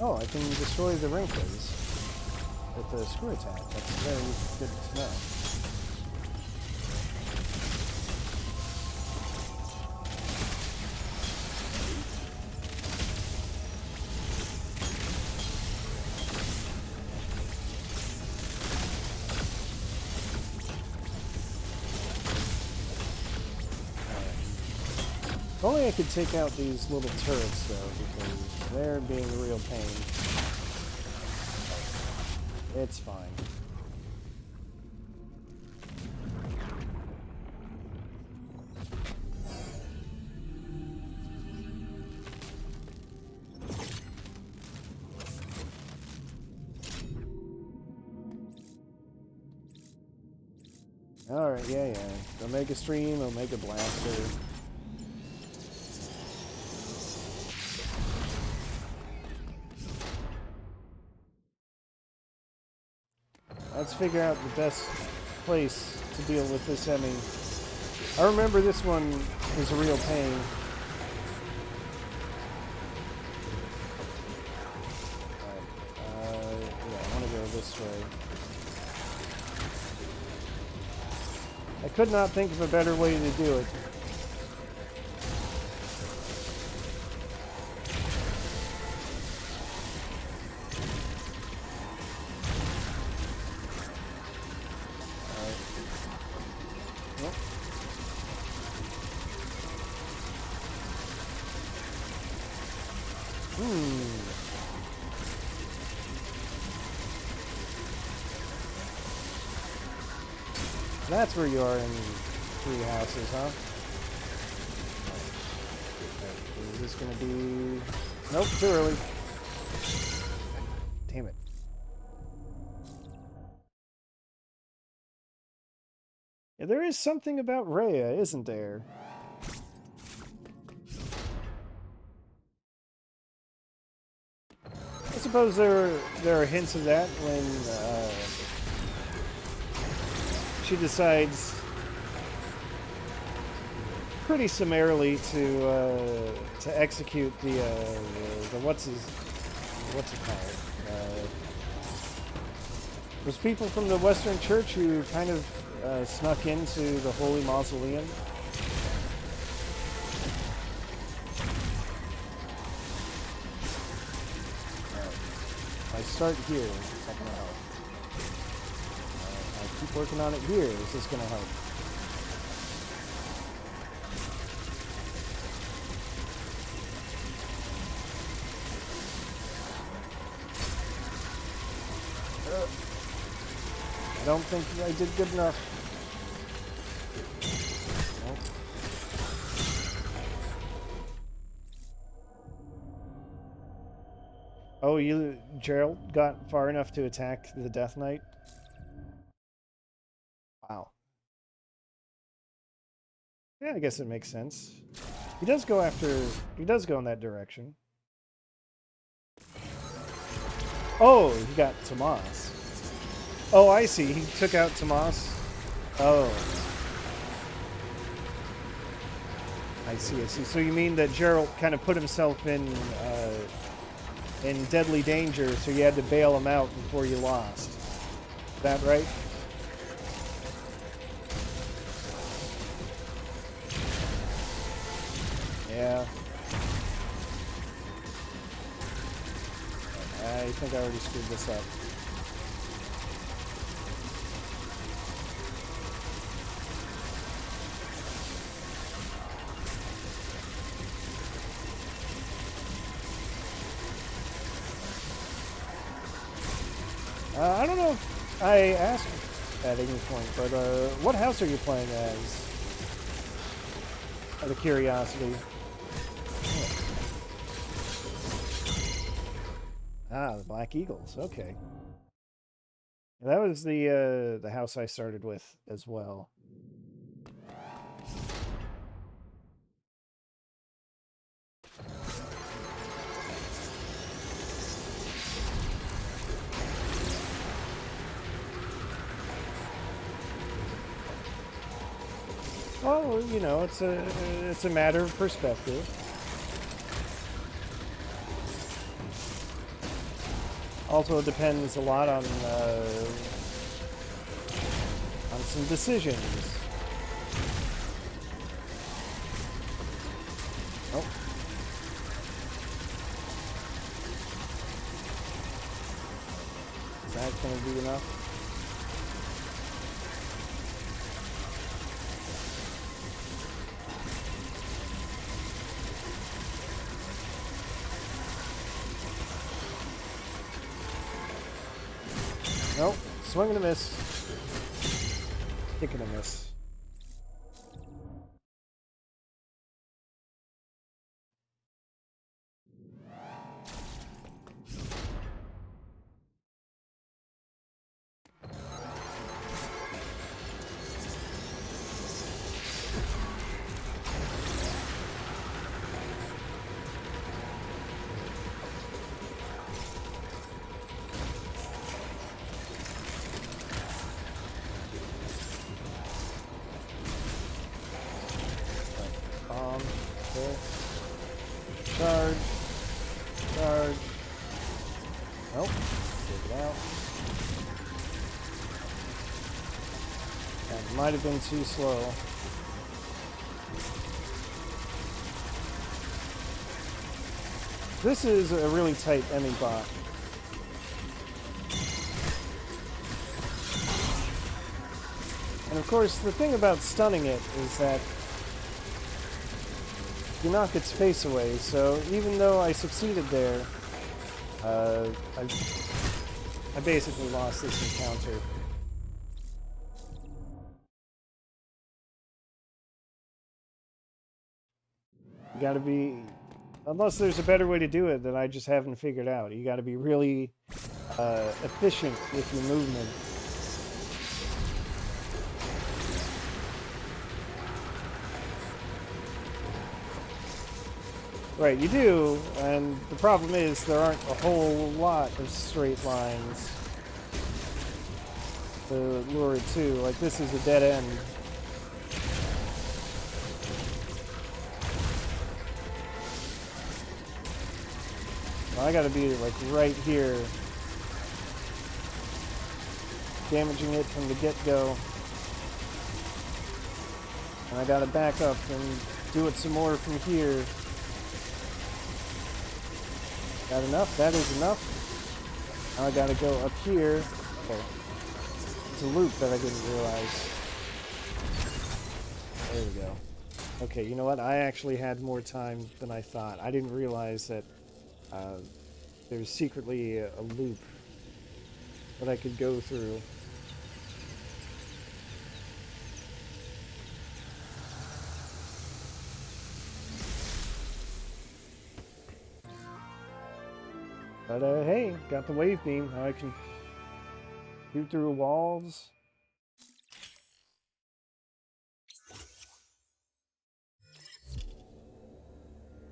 Oh, I can destroy the wrinkles with the screw attack. That's very good to know. If only I could take out these little turrets, though, because they're being a real pain. It's fine. Alright, yeah. Omega Stream, Omega Blaster. Let's figure out the best place to deal with this enemy. I remember this one was a real pain. Alright, yeah, I want to go this way. I could not think of a better way to do it. That's where you are in 3 houses, huh? Is this gonna be... Nope, too early. Damn it. Yeah, there is something about Rhea, isn't there? I suppose there are hints of that when she decides pretty summarily to execute the what's it called? Those people from the Western Church who kind of snuck into the Holy Mausoleum. If I start here, it's not gonna help. I keep working on it here. Is this gonna help? I don't think I did good enough. Nope. Oh, Gerald got far enough to attack the Death Knight? Wow. Yeah, I guess it makes sense. He does go in that direction. Oh, he got Tomas. Oh, I see. He took out Tomas. Oh. I see. So you mean that Gerald kind of put himself in deadly danger, so you had to bail him out before you lost. Is that right? Yeah. I think I already screwed this up. I don't know if I asked at any point, but what house are you playing as? Out of curiosity. Ah, the Black Eagles. Okay. That was the house I started with as well. Well, you know, it's a matter of perspective. Also, it depends a lot on some decisions. Oh. Is that going to be enough? Nope. Swing and a miss. Kick and a miss. Okay. Charge. Charge. Nope. Take it out. That might have been too slow. This is a really tight enemy bot. And of course, the thing about stunning it is that you knock its face away, so even though I succeeded there, I basically lost this encounter. You gotta be... Unless there's a better way to do it that I just haven't figured out. You gotta be really efficient with your movement. Right, you do, and the problem is there aren't a whole lot of straight lines to lure it to. Like, this is a dead end. Well, I gotta be, like, right here, damaging it from the get-go. And I gotta back up and do it some more from here. That enough? That is enough. Now I gotta go up here. Okay. It's a loop that I didn't realize. There we go. Okay, you know what? I actually had more time than I thought. I didn't realize that there's secretly a loop that I could go through. But hey, got the wave beam. Now I can shoot through walls.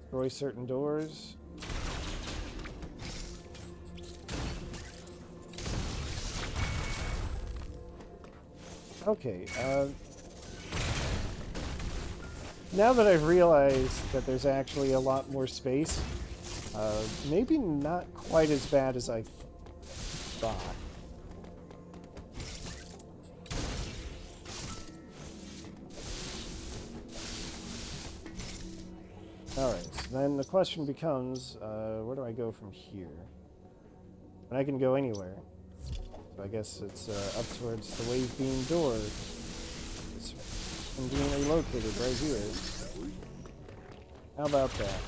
Destroy certain doors. Okay, now that I've realized that there's actually a lot more space, maybe not quite as bad as I thought. Alright, so then the question becomes, where do I go from here? And I can go anywhere. I guess it's up towards the wave beam door. It's conveniently located right here. How about that?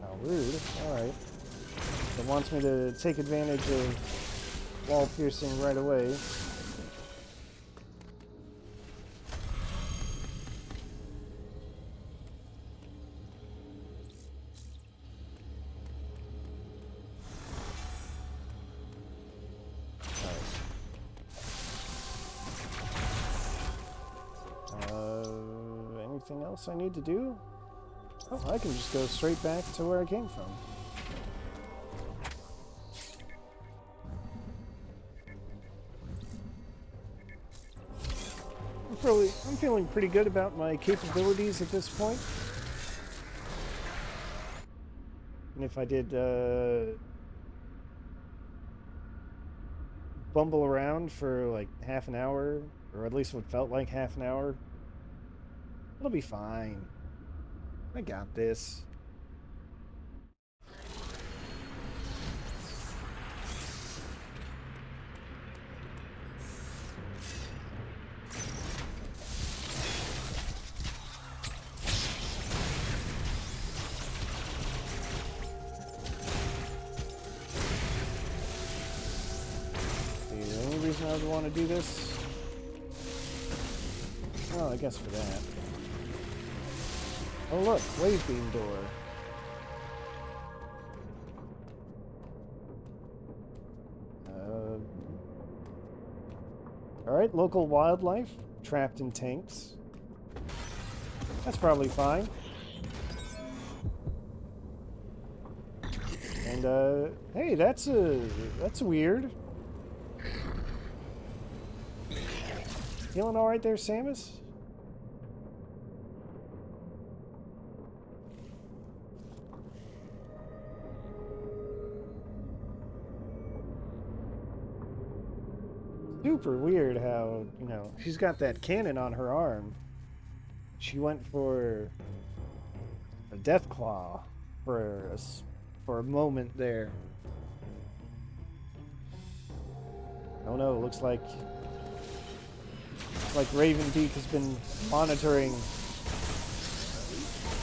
How rude. Alright. It wants me to take advantage of wall piercing right away. Anything else I need to do? Oh, I can just go straight back to where I came from. I'm feeling pretty good about my capabilities at this point. if I did bumble around for like half an hour, or at least what felt like half an hour, it'll be fine. I got this. I would want to do this. Well, I guess for that. Oh look, wave beam door. Alright, local wildlife trapped in tanks. That's probably fine. And hey, that's weird. Feeling all right there, Samus? Super weird how, you know, she's got that cannon on her arm. She went for a death claw for a moment there. Oh no, looks like Raven Beak has been monitoring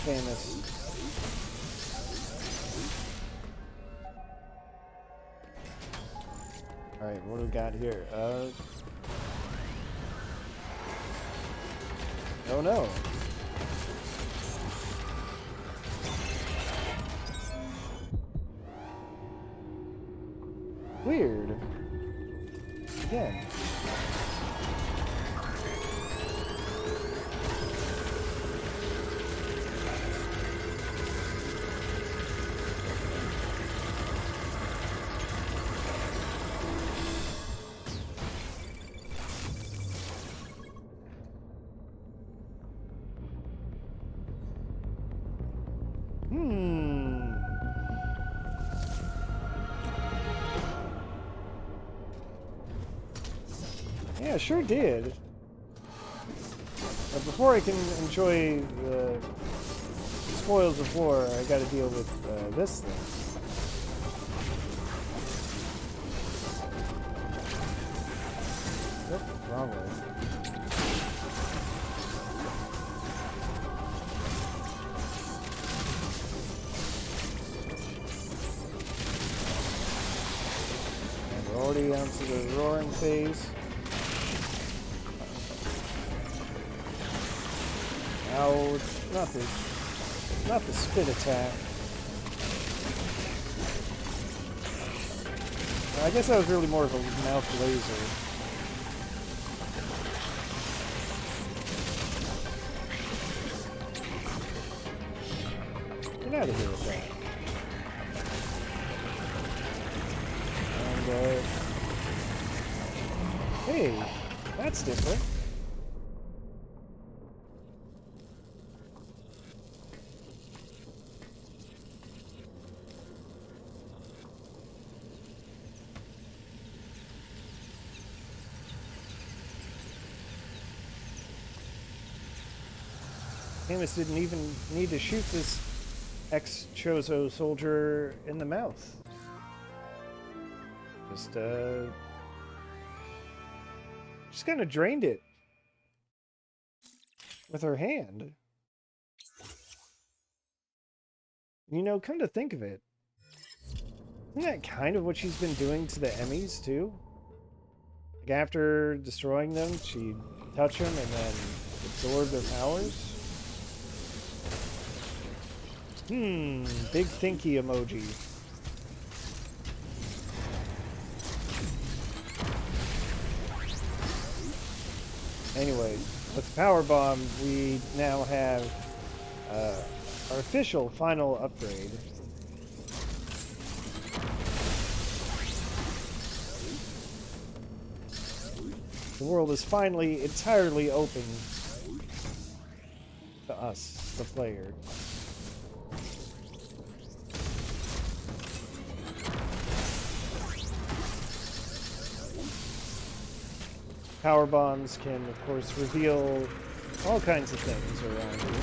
Samus. Alright, what do we got here? Oh no. Weird. Again. Yeah, sure did. But before I can enjoy the spoils of war, I gotta deal with this thing. Nope, wrong way. And we're already onto the roaring phase. No, it's not the spit attack. I guess that was really more of a mouth laser. Get out of here with that. And, hey, that's different. Samus didn't even need to shoot this ex-Chozo soldier in the mouth. Just kind of drained it with her hand. You know, come to think of it, isn't that kind of what she's been doing to the Emmys, too? Like, after destroying them, she'd touch them and then absorb their powers? Big thinky emoji. Anyway, with the power bomb, we now have our official final upgrade. The world is finally entirely open to us, the player. Power bombs can, of course, reveal all kinds of things around you.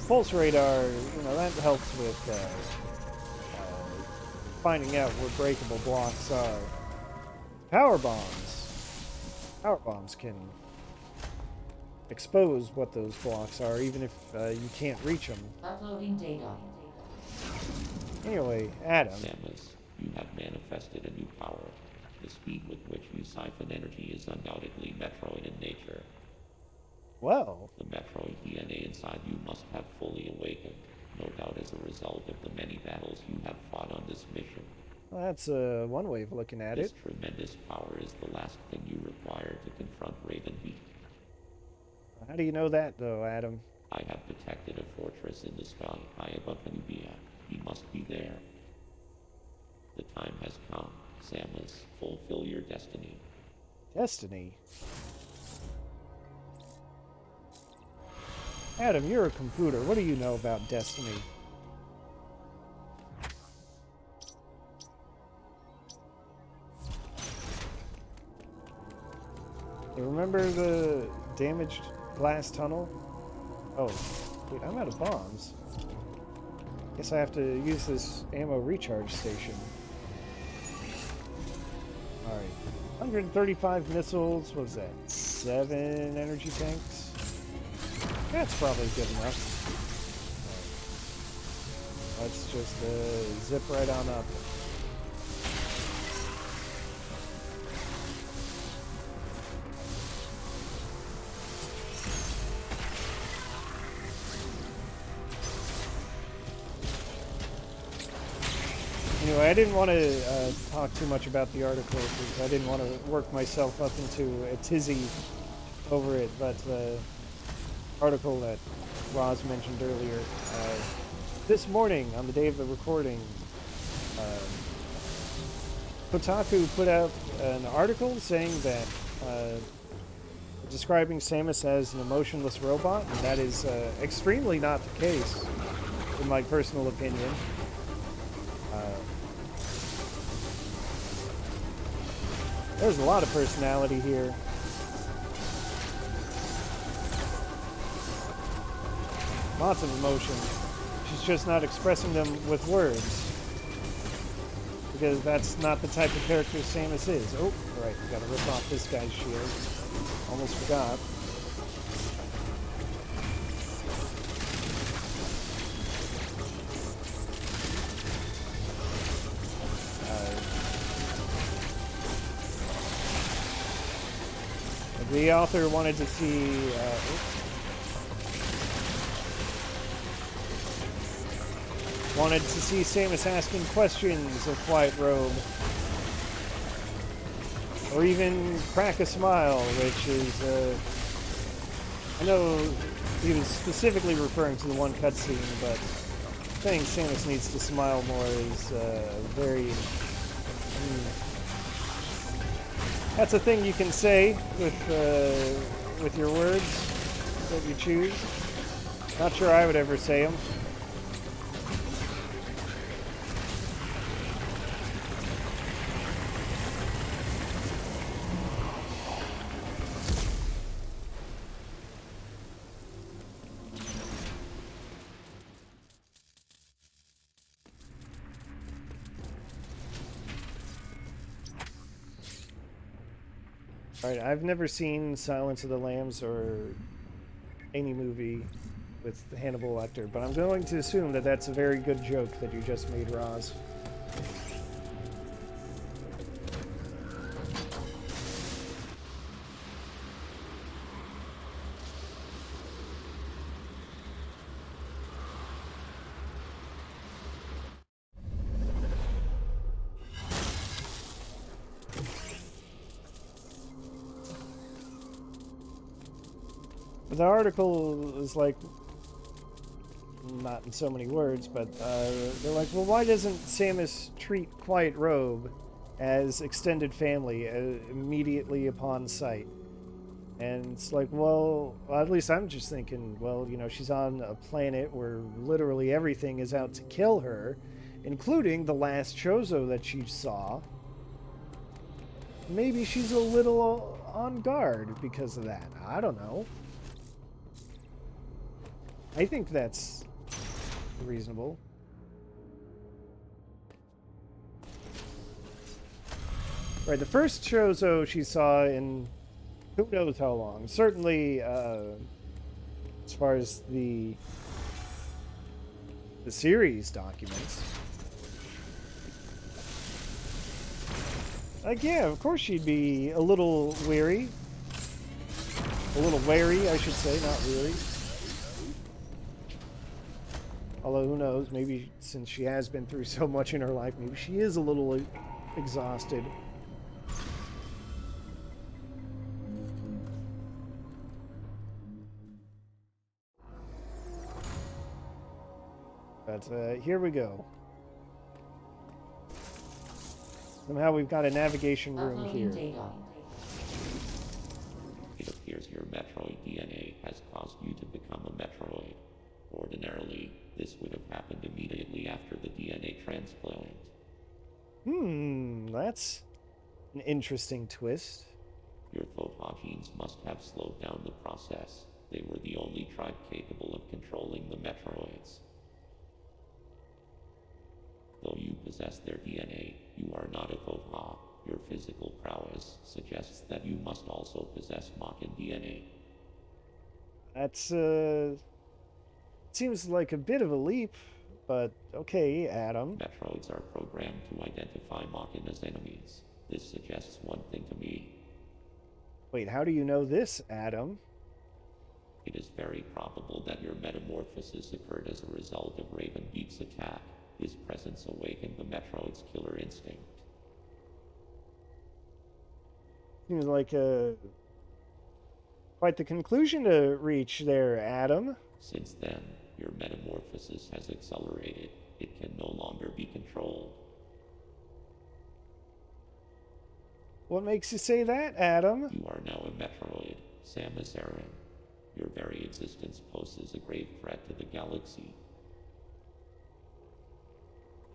Pulse radar, that helps with finding out where breakable blocks are. Power bombs can expose what those blocks are, even if you can't reach them. Uploading data. Anyway, Adam. Samus, you have manifested a new power. The speed with which you siphon energy is undoubtedly Metroid in nature. Well. The Metroid DNA inside you must have fully awakened, no doubt as a result of the many battles you have fought on this mission. Well, that's one way of looking at This it. tremendous power is the last thing you require to confront Raven Beak. How do you know that, though, Adam? I have detected a fortress in the sky high above Nubia. He must be there. The time has come. Samus, fulfill your destiny. Destiny? Adam, you're a computer. What do you know about destiny? You remember the damaged glass tunnel? Oh, wait, I'm out of bombs. Guess I have to use this ammo recharge station. Alright. 135 missiles. What was that? 7 energy tanks? That's probably good enough. Right. Let's just zip right on up. Anyway, I didn't want to talk too much about the article because I didn't want to work myself up into a tizzy over it, but the article that Roz mentioned earlier, this morning, on the day of the recording, Kotaku put out an article saying that, describing Samus as an emotionless robot, and that is extremely not the case, in my personal opinion. There's a lot of personality here. Lots of emotion. She's just not expressing them with words. Because that's not the type of character Samus is. Oh, right, we gotta rip off this guy's shield. Almost forgot. The author wanted to see, wanted to see Samus asking questions of Quiet Robe, or even crack a smile, which is, I know he was specifically referring to the one cutscene, but saying Samus needs to smile more is very... That's a thing you can say with your words that you choose. Not sure I would ever say them. Alright, I've never seen Silence of the Lambs or any movie with Hannibal Lecter, but I'm going to assume that that's a very good joke that you just made, Roz. The article is like, not in so many words, but they're like, well, why doesn't Samus treat Quiet Robe as extended family immediately upon sight? And it's like, well, at least I'm just thinking, well, you know, she's on a planet where literally everything is out to kill her, including the last Chozo that she saw. maybe she's a little on guard because of that. I don't know. I think that's reasonable. Right, the first Chozo she saw in who knows how long. Certainly, as far as the series documents. Like, yeah, of course she'd be a little weary. A little wary, I should say, not weary. Although, who knows, maybe since she has been through so much in her life, maybe she is a little exhausted. But here we go. Somehow we've got a navigation room here. It appears your Metroid DNA has caused you to become a Metroid. Ordinarily, this would have happened immediately after the DNA transplant. That's an interesting twist. Your Thoha genes must have slowed down the process. They were the only tribe capable of controlling the Metroids. Though you possess their DNA, you are not a Thoha. Your physical prowess suggests that you must also possess Mawkin DNA. That's, seems like a bit of a leap, but okay, Adam. Metroids are programmed to identify Mawkin as enemies. This suggests one thing to me. Wait, how do you know this, Adam? It is very probable that your metamorphosis occurred as a result of Raven Beak's attack. His presence awakened the Metroid's killer instinct. Seems like quite the conclusion to reach there, Adam. Since then, your metamorphosis has accelerated. It can no longer be controlled. What makes you say that, Adam? You are now a Metroid, Samus Aran. Your very existence poses a grave threat to the galaxy.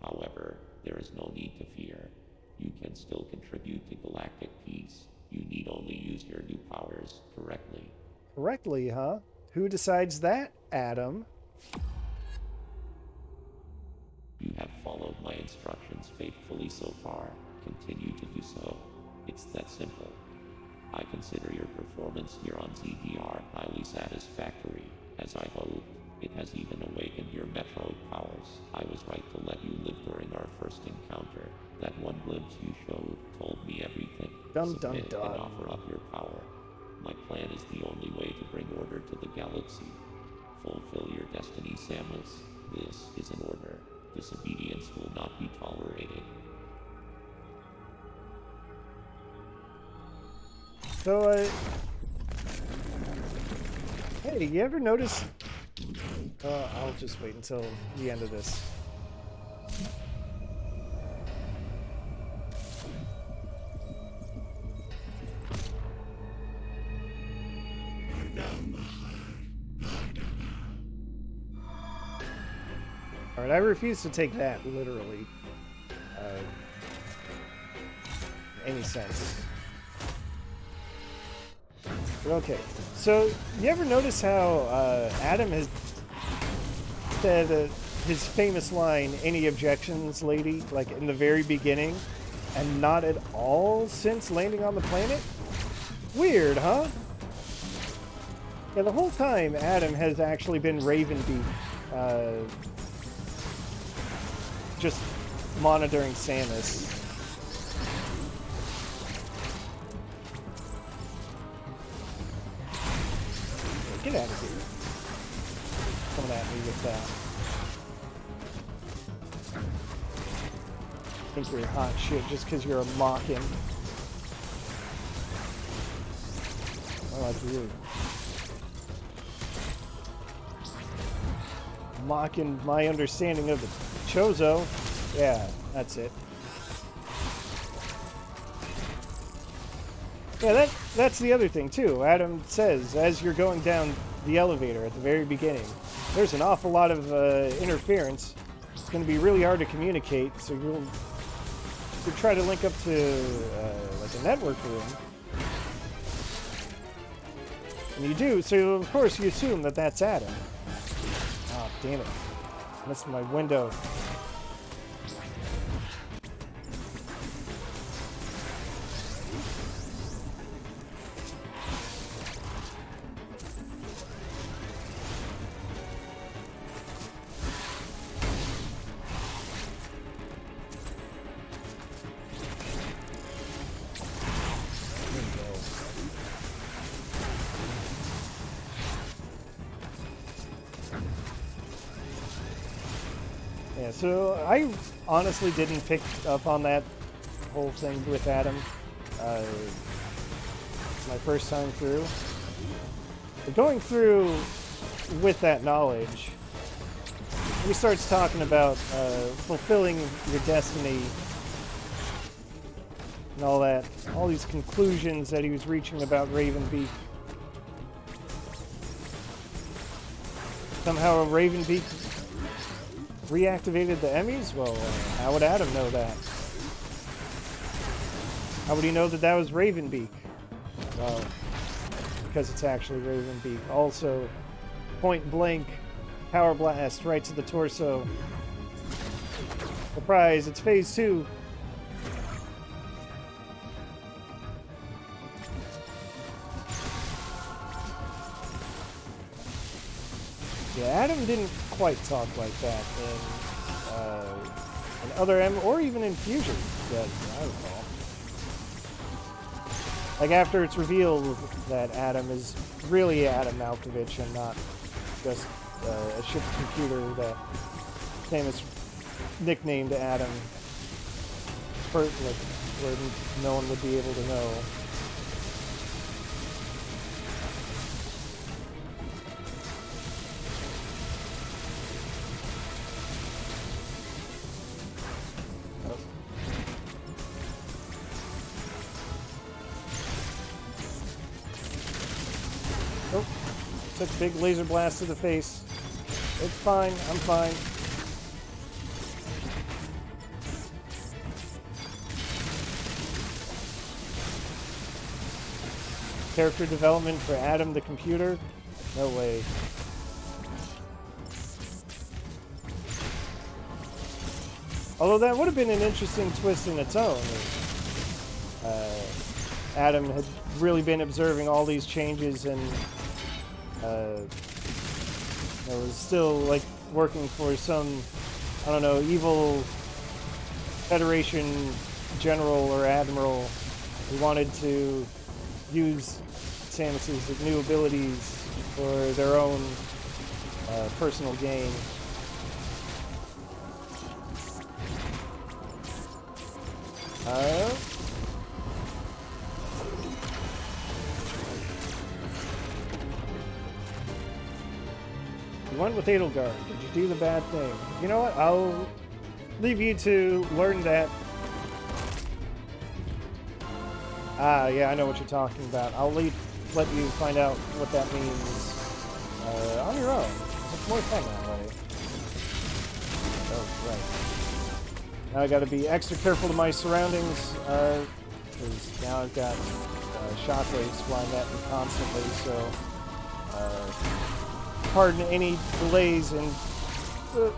However, there is no need to fear. You can still contribute to galactic peace. You need only use your new powers correctly. Correctly, huh? Who decides that, Adam? You have followed my instructions faithfully so far. Continue to do so. It's that simple. I consider your performance here on ZDR highly satisfactory. As I hoped, it has even awakened your Metroid powers. I was right to let you live during our first encounter. That one glimpse you showed told me everything. Dun dun Submit dun. and offer up your power. My plan is the only way to bring order to the galaxy. Fulfill your destiny, Samus. This is an order. Disobedience will not be tolerated. So, hey, you ever notice... I'll just wait until the end of this. Alright, I refuse to take that literally. In any sense. But okay, so you ever notice how Adam has said his famous line, "Any objections, lady?" like in the very beginning, and not at all since landing on the planet? Weird, huh? Yeah, the whole time Adam has actually been Raven Beak, just monitoring Samus. Get out of here. Coming at me with that. Think you're hot shit just because you're a Mawkin. I like you. Mawkin my understanding of the Chozo. Yeah, that's it. Yeah, that's the other thing too. Adam says, as you're going down the elevator at the very beginning, there's an awful lot of interference. It's going to be really hard to communicate, so you'll to try to link up to like a network room. And you do, so of course you assume that that's Adam. Oh, damn it. Missed my window. Yeah, so I honestly didn't pick up on that whole thing with Adam. It's my first time through. But going through with that knowledge, he starts talking about fulfilling your destiny and all that, all these conclusions that he was reaching about Raven Beak. Somehow Raven Beak reactivated the Emmys? Well, how would Adam know that? How would he know that that was Raven Beak? Well, because it's actually Raven Beak. Also, point blank, power blast right to the torso. Surprise, it's phase 2. Yeah, Adam didn't quite talk like that in other M, or even in Fusion, that I recall. Like after it's revealed that Adam is really Adam Malkovich and not just a ship computer that Samus nicknamed Adam, where no one would be able to know. Oh, took a big laser blast to the face. It's fine, I'm fine. Character development for Adam the computer? No way. Although that would have been an interesting twist in its own. Adam had really been observing all these changes and was still like working for some, I don't know, evil Federation general or admiral who wanted to use Samus's new abilities for their own personal gain. You went with Edelgard. Did you do the bad thing? You know what? I'll leave you to learn that. Ah, yeah, I know what you're talking about. I'll let you find out what that means on your own. It's more fun that way. Oh, right. Now I gotta be extra careful to my surroundings, because now I've got shockwaves flying at me constantly, so pardon any delays and so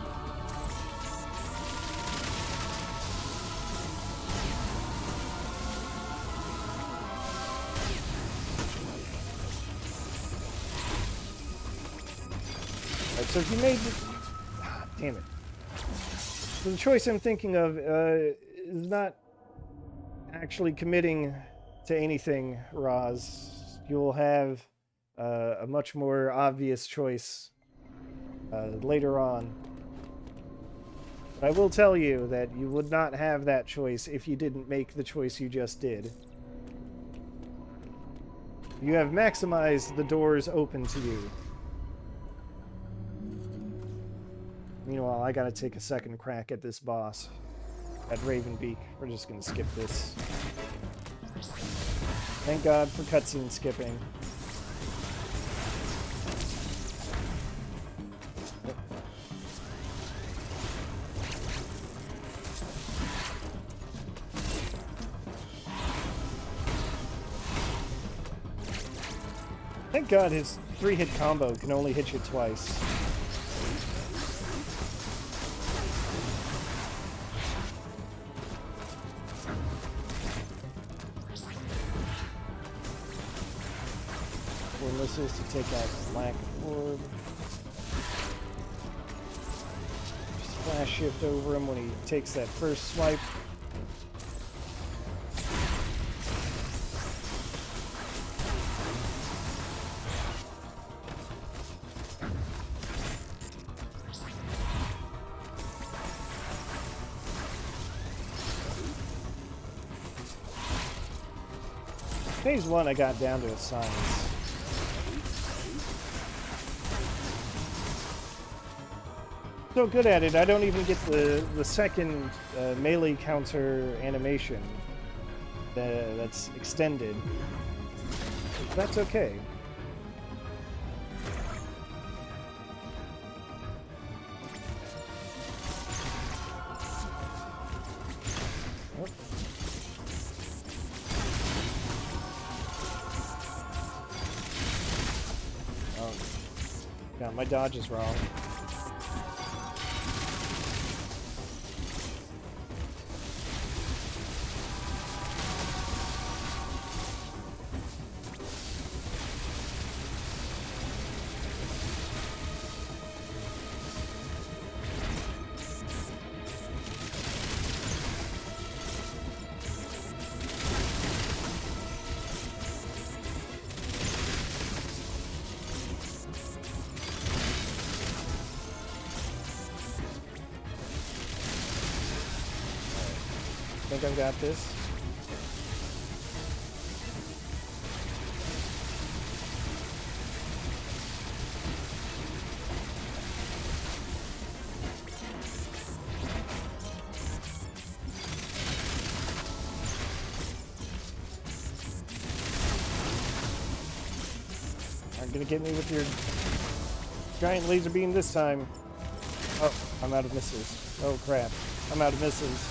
if you made damn it. So the choice I'm thinking of is not actually committing to anything, Roz. You'll have a much more obvious choice later on. But I will tell you that you would not have that choice if you didn't make the choice you just did. You have maximized the doors open to you. Meanwhile, I gotta take a second crack at this boss, at Raven Beak. We're just gonna skip this. Thank God for cutscene skipping. Thank God his 3-hit combo can only hit you twice. Four missiles to take out Black Orb. Splash shift over him when he takes that first swipe. Phase 1 I got down to a science. So good at it, I don't even get the second melee counter animation that's extended. That's okay. My dodge is wrong. I think I've got this. Aren't gonna get me with your giant laser beam this time. Oh, I'm out of missiles. Oh crap, I'm out of missiles.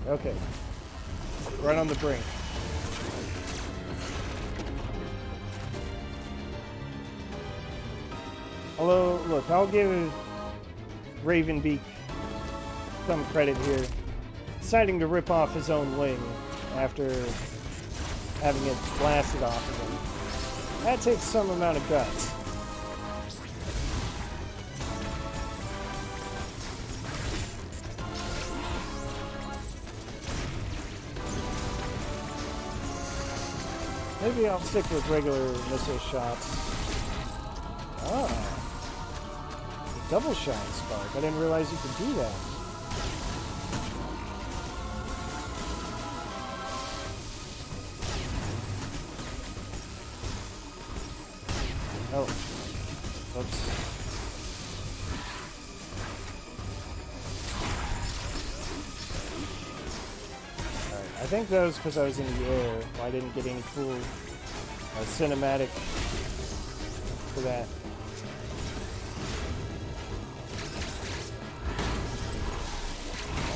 Okay. Right on the brink. Although, look, I'll give Raven Beak some credit here. Deciding to rip off his own wing after having it blasted off of him. That takes some amount of guts. Maybe I'll stick with regular missile shots. Ah. The double shine spark. I didn't realize you could do that. Oh. Oops. I think that was because I was in the air. I didn't get any cool cinematic for that.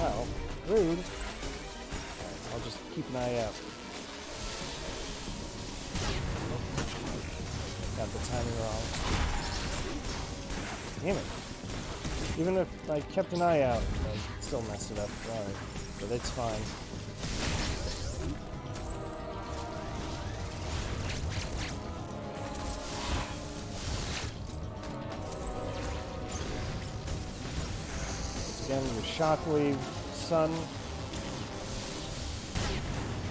Wow, rude. Alright, I'll just keep an eye out. Got the timing wrong. Damn it. Even if I kept an eye out, I still messed it up. Alright, but it's fine. Again, the shockwave sun.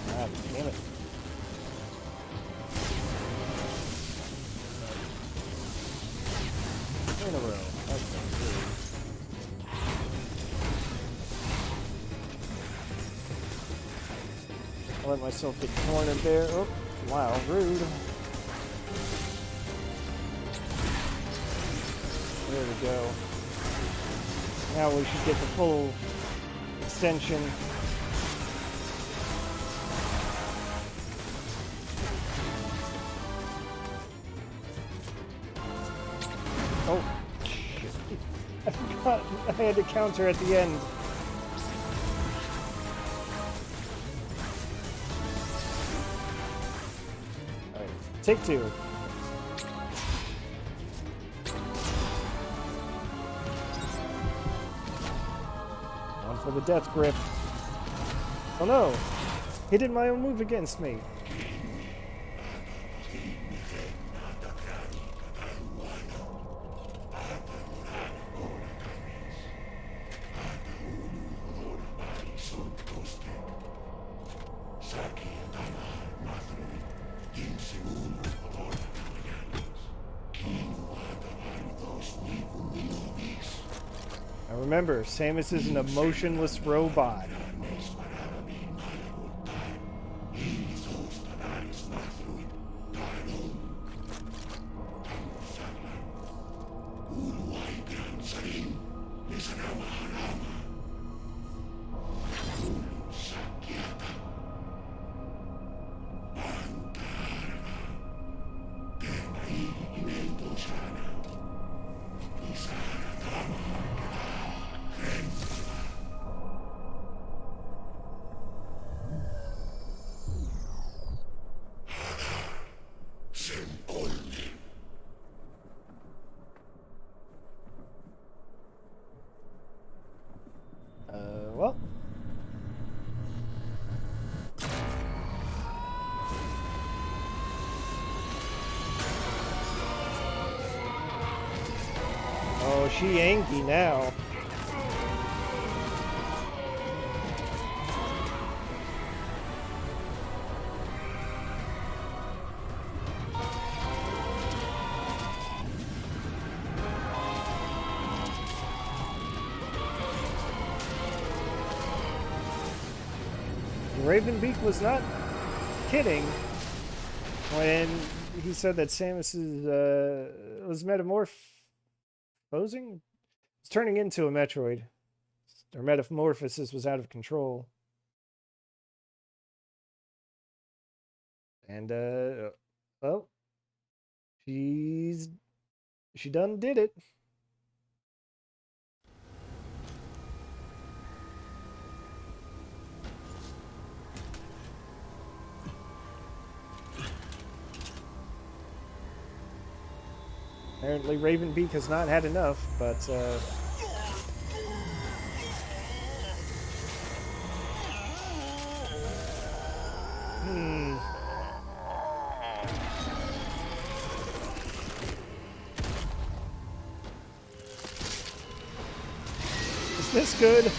Ah, damn it. In a row. Okay, good. I'll let myself get cornered there. Oh, wow, rude. There we go. Now we should get the full extension. Oh, shit. I forgot I had to counter at the end. Take two. On for the death grip. Oh no! He did my own move against me. Now remember, Samus is an emotionless robot. Well. Oh, she angry now. Raven Beak was not kidding when he said that Samus was metamorphosing? It's turning into a Metroid. Her metamorphosis was out of control. And, well, she done did it. Apparently Raven Beak has not had enough, but is this good?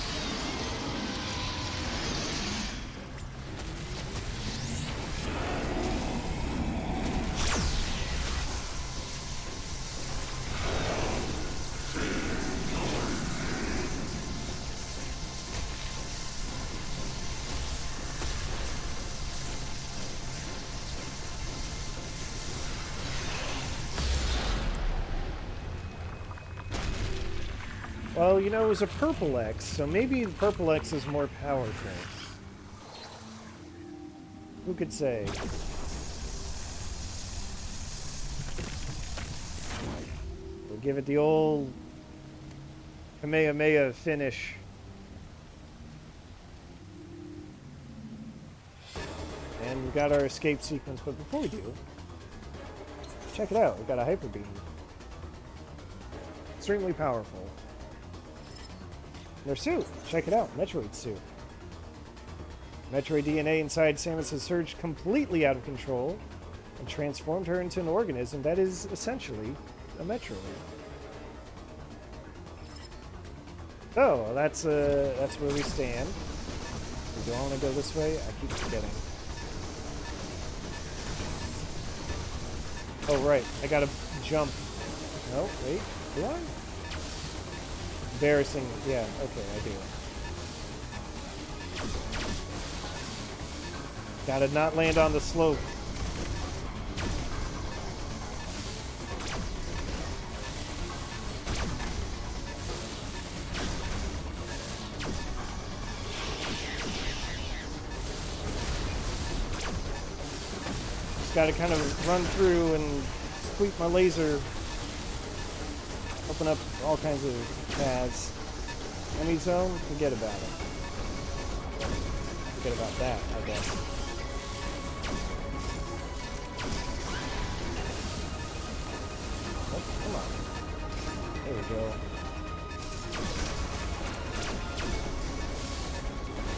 Well, you know, it was a purple X, so maybe the purple X is more powerful. Who could say? We'll give it the old Kamehameha finish. And we've got our escape sequence, but before we do, check it out. We've got a hyper beam. Extremely powerful. Their suit. Check it out. Metroid suit. Metroid DNA inside Samus has surged completely out of control and transformed her into an organism that is essentially a Metroid. Oh, that's where we stand. Do I want to go this way? I keep forgetting. Oh, right. I gotta jump. No, wait. Do I? Embarrassing. Yeah, okay, I do. Gotta not land on the slope. Just gotta kind of run through and sweep my laser. Open up all kinds of paths. Enemy zone? Forget about it. Forget about that, I guess. Come on. There we go.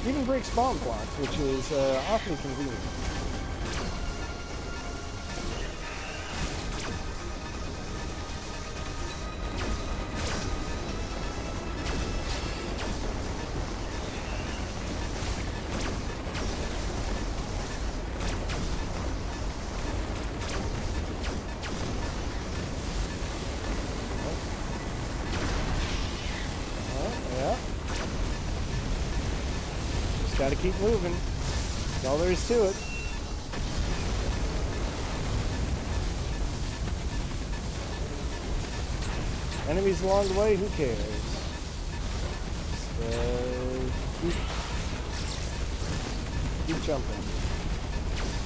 Even breaks bomb blocks, which is awfully convenient. Gotta keep moving. That's all there is to it. Enemies along the way, who cares? Just, keep jumping.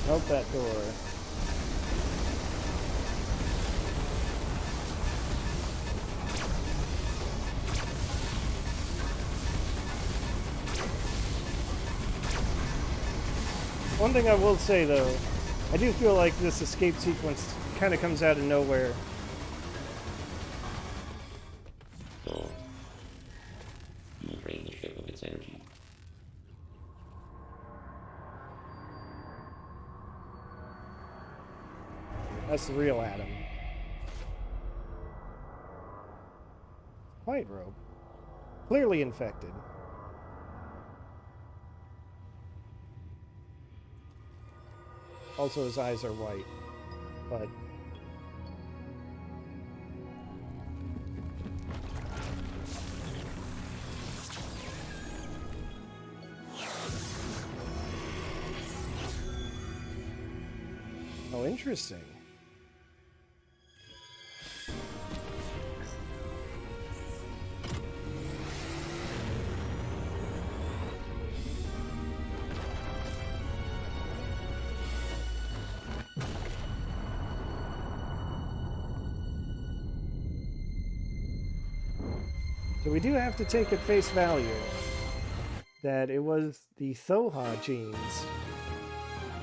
Melt that door. One thing I will say, though, I do feel like this escape sequence kind of comes out of nowhere. So, you will drain the ship of its energy. That's the real Adam. White robe. Clearly infected. Also, his eyes are white, but oh, interesting. So we do have to take at face value that it was the Thoha genes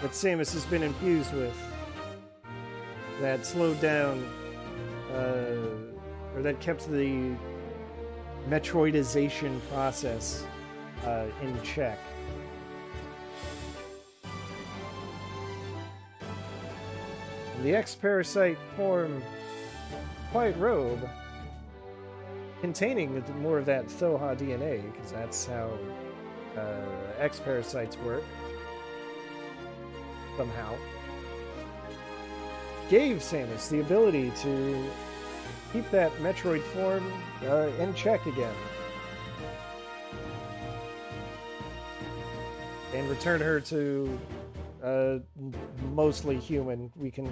that Samus has been infused with that slowed down, or that kept the Metroidization process in check. The X-Parasite form White Robe containing more of that Thoha DNA, because that's how X-Parasites work, somehow, gave Samus the ability to keep that Metroid form in check again. And return her to mostly human, we can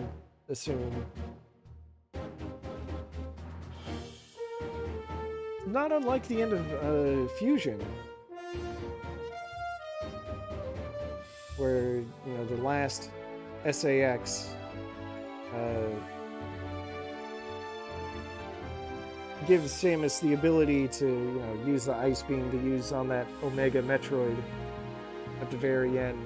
assume. Not unlike the end of Fusion, where, you know, the last SAX gives Samus the ability to, you know, use the Ice Beam to use on that Omega Metroid at the very end.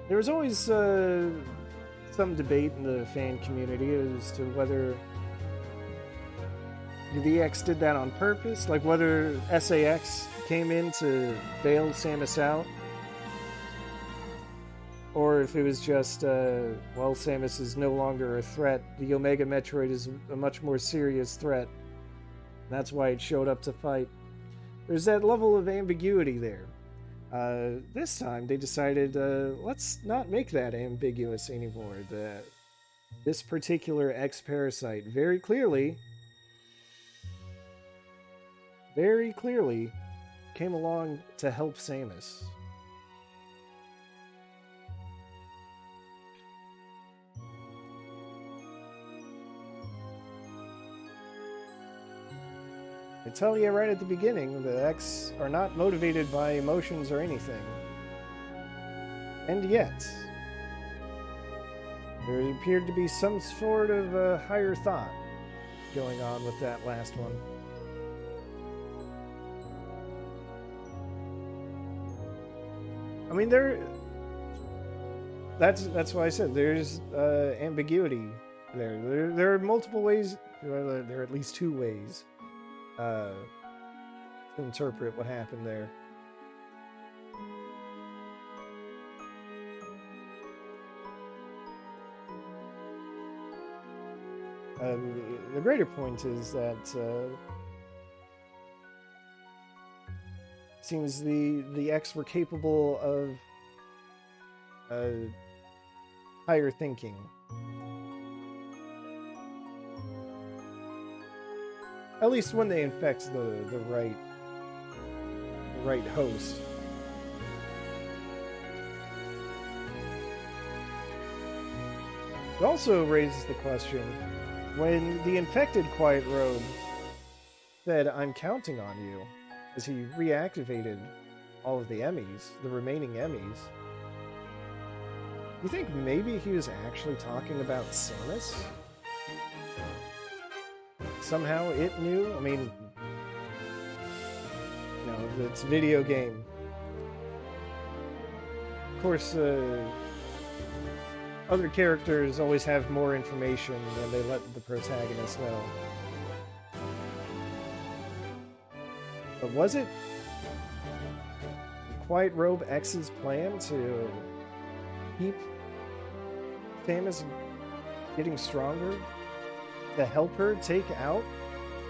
There was always some debate in the fan community as to whether the EX did that on purpose, like whether SAX came in to bail Samus out, or if it was just, well, Samus is no longer a threat. The Omega Metroid is a much more serious threat. That's why it showed up to fight. There's that level of ambiguity there. This time they decided, let's not make that ambiguous anymore. This particular X-Parasite very clearly came along to help Samus. I tell you right at the beginning, the X are not motivated by emotions or anything. And yet, there appeared to be some sort of higher thought going on with that last one. I mean, That's why I said there's ambiguity there. There are multiple ways. There are at least two ways to interpret what happened there. The greater point is that seems the X were capable of higher thinking. At least when they infect the right host. It also raises the question, when the infected Quiet Robe said, "I'm counting on you," as he reactivated all of the Emmys, the remaining Emmys, you think maybe he was actually talking about Samus? Somehow it knew? I mean, you know, it's a video game. Of course, other characters always have more information than they let the protagonist know. But was it Quiet Robe X's plan to keep Samus getting stronger? To help her take out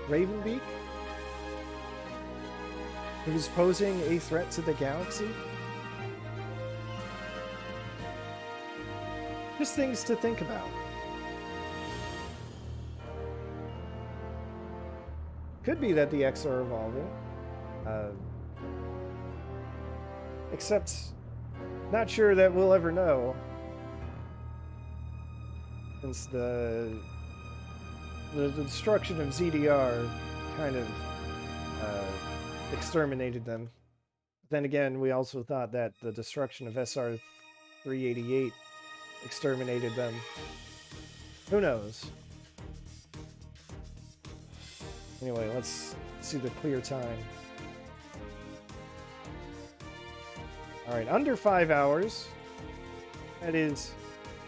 Raven Beak? Who was posing a threat to the galaxy? Just things to think about. Could be that the X are evolving. Except, not sure that we'll ever know. Since the destruction of ZDR kind of exterminated them. Then again, we also thought that the destruction of SR-388 exterminated them. Who knows? Anyway, let's see the clear time. Alright, under 5 hours. That is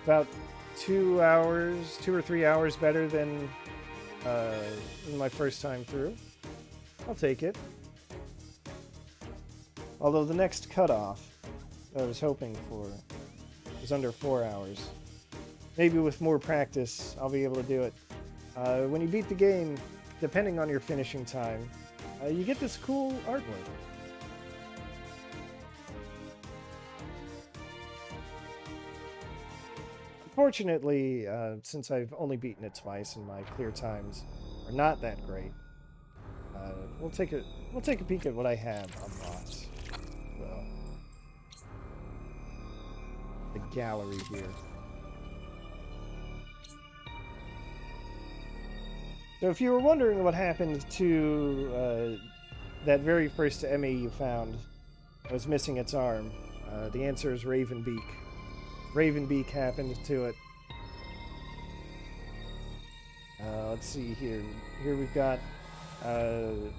about 2 hours, 2 or 3 hours better than my first time through. I'll take it. Although the next cutoff that I was hoping for was under 4 hours. Maybe with more practice, I'll be able to do it. When you beat the game, depending on your finishing time, you get this cool artwork. Unfortunately, since I've only beaten it twice and my clear times are not that great, we'll take a peek at what I have unlocked. So, the gallery here. So if you were wondering what happened to that very first Emmy you found that was missing its arm, the answer is Raven Beak. Raven Beak happened to it. Let's see here. Here we've got the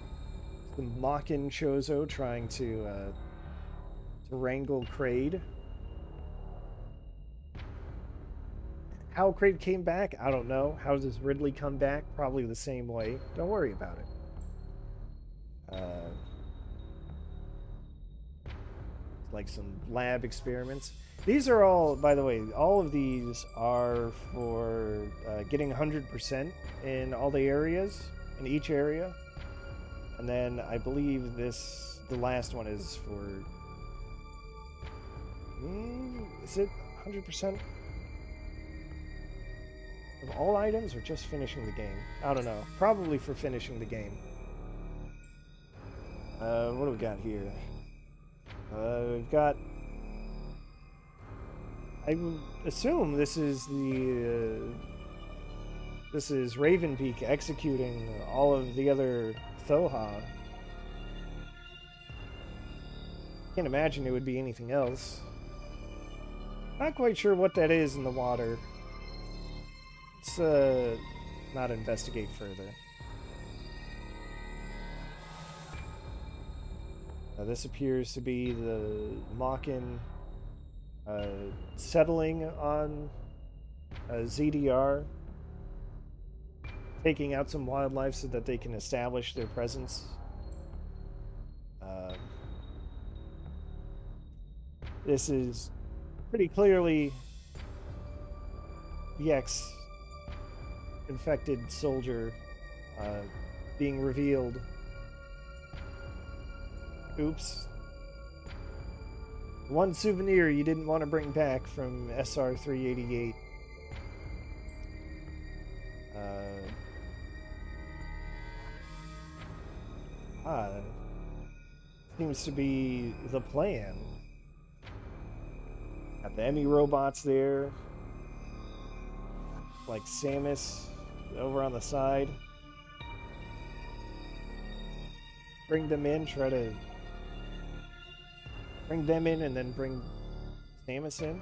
Mawkin Chozo trying to wrangle Kraid. How Kraid came back, I don't know. How does Ridley come back? Probably the same way. Don't worry about it. Like some lab experiments. These are all, by the way, all of these are for getting 100% in all the areas, in each area. And then I believe the last one is for, is it 100% of all items or just finishing the game? I don't know. Probably for finishing the game. What do we got here? We've got, I would assume this is Raven Beak executing all of the other Thoha. Can't imagine it would be anything else. Not quite sure what that is in the water. Let's not investigate further. This appears to be the Mawkin settling on ZDR, taking out some wildlife so that they can establish their presence. This is pretty clearly the ex-infected soldier being revealed. Oops. One souvenir you didn't want to bring back from SR-388. Seems to be the plan. Got the Emmy robots there. Like Samus over on the side. Bring them in, try to bring them in and then bring Samus in.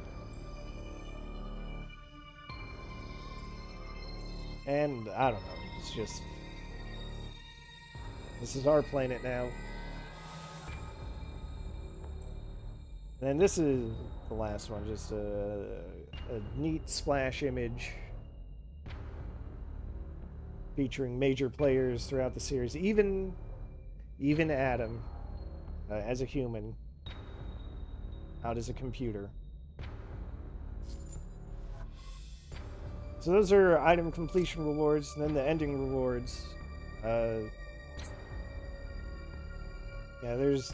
And I don't know, it's just, this is our planet now. And then this is the last one, just a neat splash image featuring major players throughout the series, even Adam as a human, out as a computer. So those are item completion rewards, and then the ending rewards. Yeah, there's,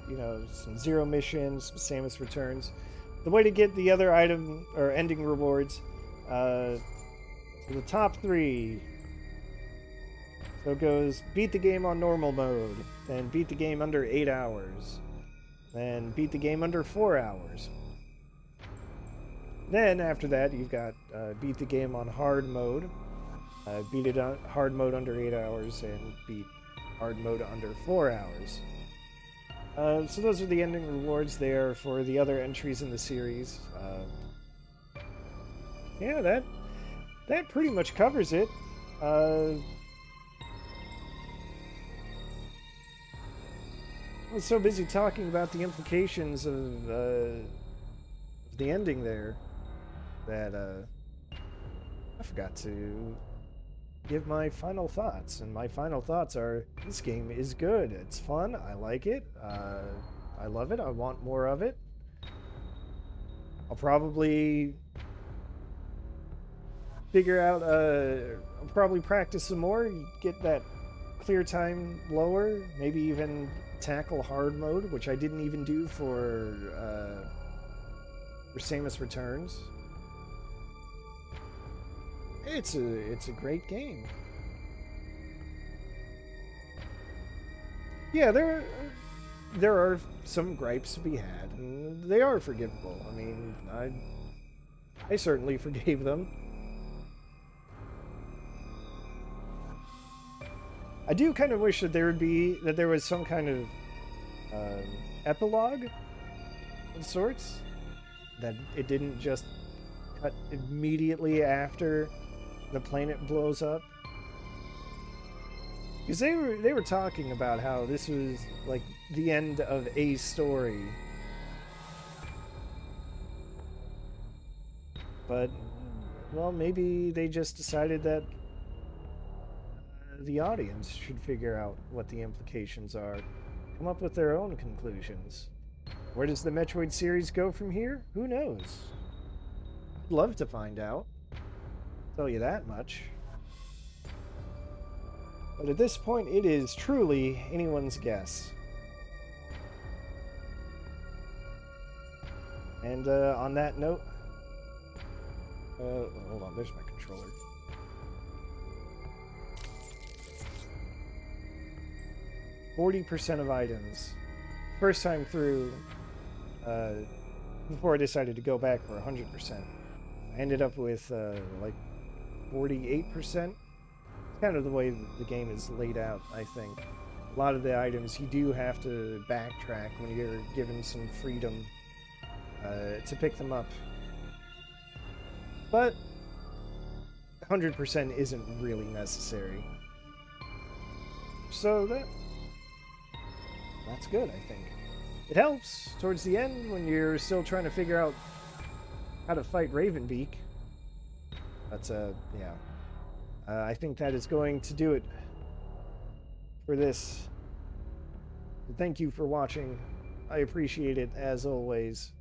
you know, some zero missions, Samus returns. The way to get the other item or ending rewards, so the top 3. So it goes beat the game on normal mode, then beat the game under 8 hours, then beat the game under 4 hours. Then after that, you've got beat the game on hard mode, beat it on hard mode under 8 hours, and beat hard mode under 4 hours. So those are the ending rewards there for the other entries in the series. Yeah, that pretty much covers it. I was so busy talking about the implications of the ending there that I forgot to give my final thoughts. And my final thoughts are, this game is good. It's fun. I like it. I love it. I want more of it. I'll probably figure out, I'll probably practice some more, get that clear time lower, maybe even tackle hard mode, which I didn't even do for Samus Returns. It's a great game. Yeah, there are some gripes to be had, and they are forgivable. I mean, I certainly forgave them. I do kind of wish that there was some kind of epilogue of sorts, that it didn't just cut immediately after the planet blows up. Because they were talking about how this was like the end of a story. But, well, maybe they just decided that the audience should figure out what the implications are, come up with their own conclusions. Where does the Metroid series go from here? Who knows? I'd love to find out. Tell you that much. But at this point, it is truly anyone's guess. And on that note, hold on, there's my controller. %40 of items. First time through, before I decided to go back for 100%. I ended up with like 48%. Kind of the way the game is laid out, I think. A lot of the items you do have to backtrack when you're given some freedom to pick them up. But 100% isn't really necessary. So that's good, I think. It helps towards the end when you're still trying to figure out how to fight Raven Beak. But, yeah. I think that is going to do it for this. Thank you for watching. I appreciate it, as always.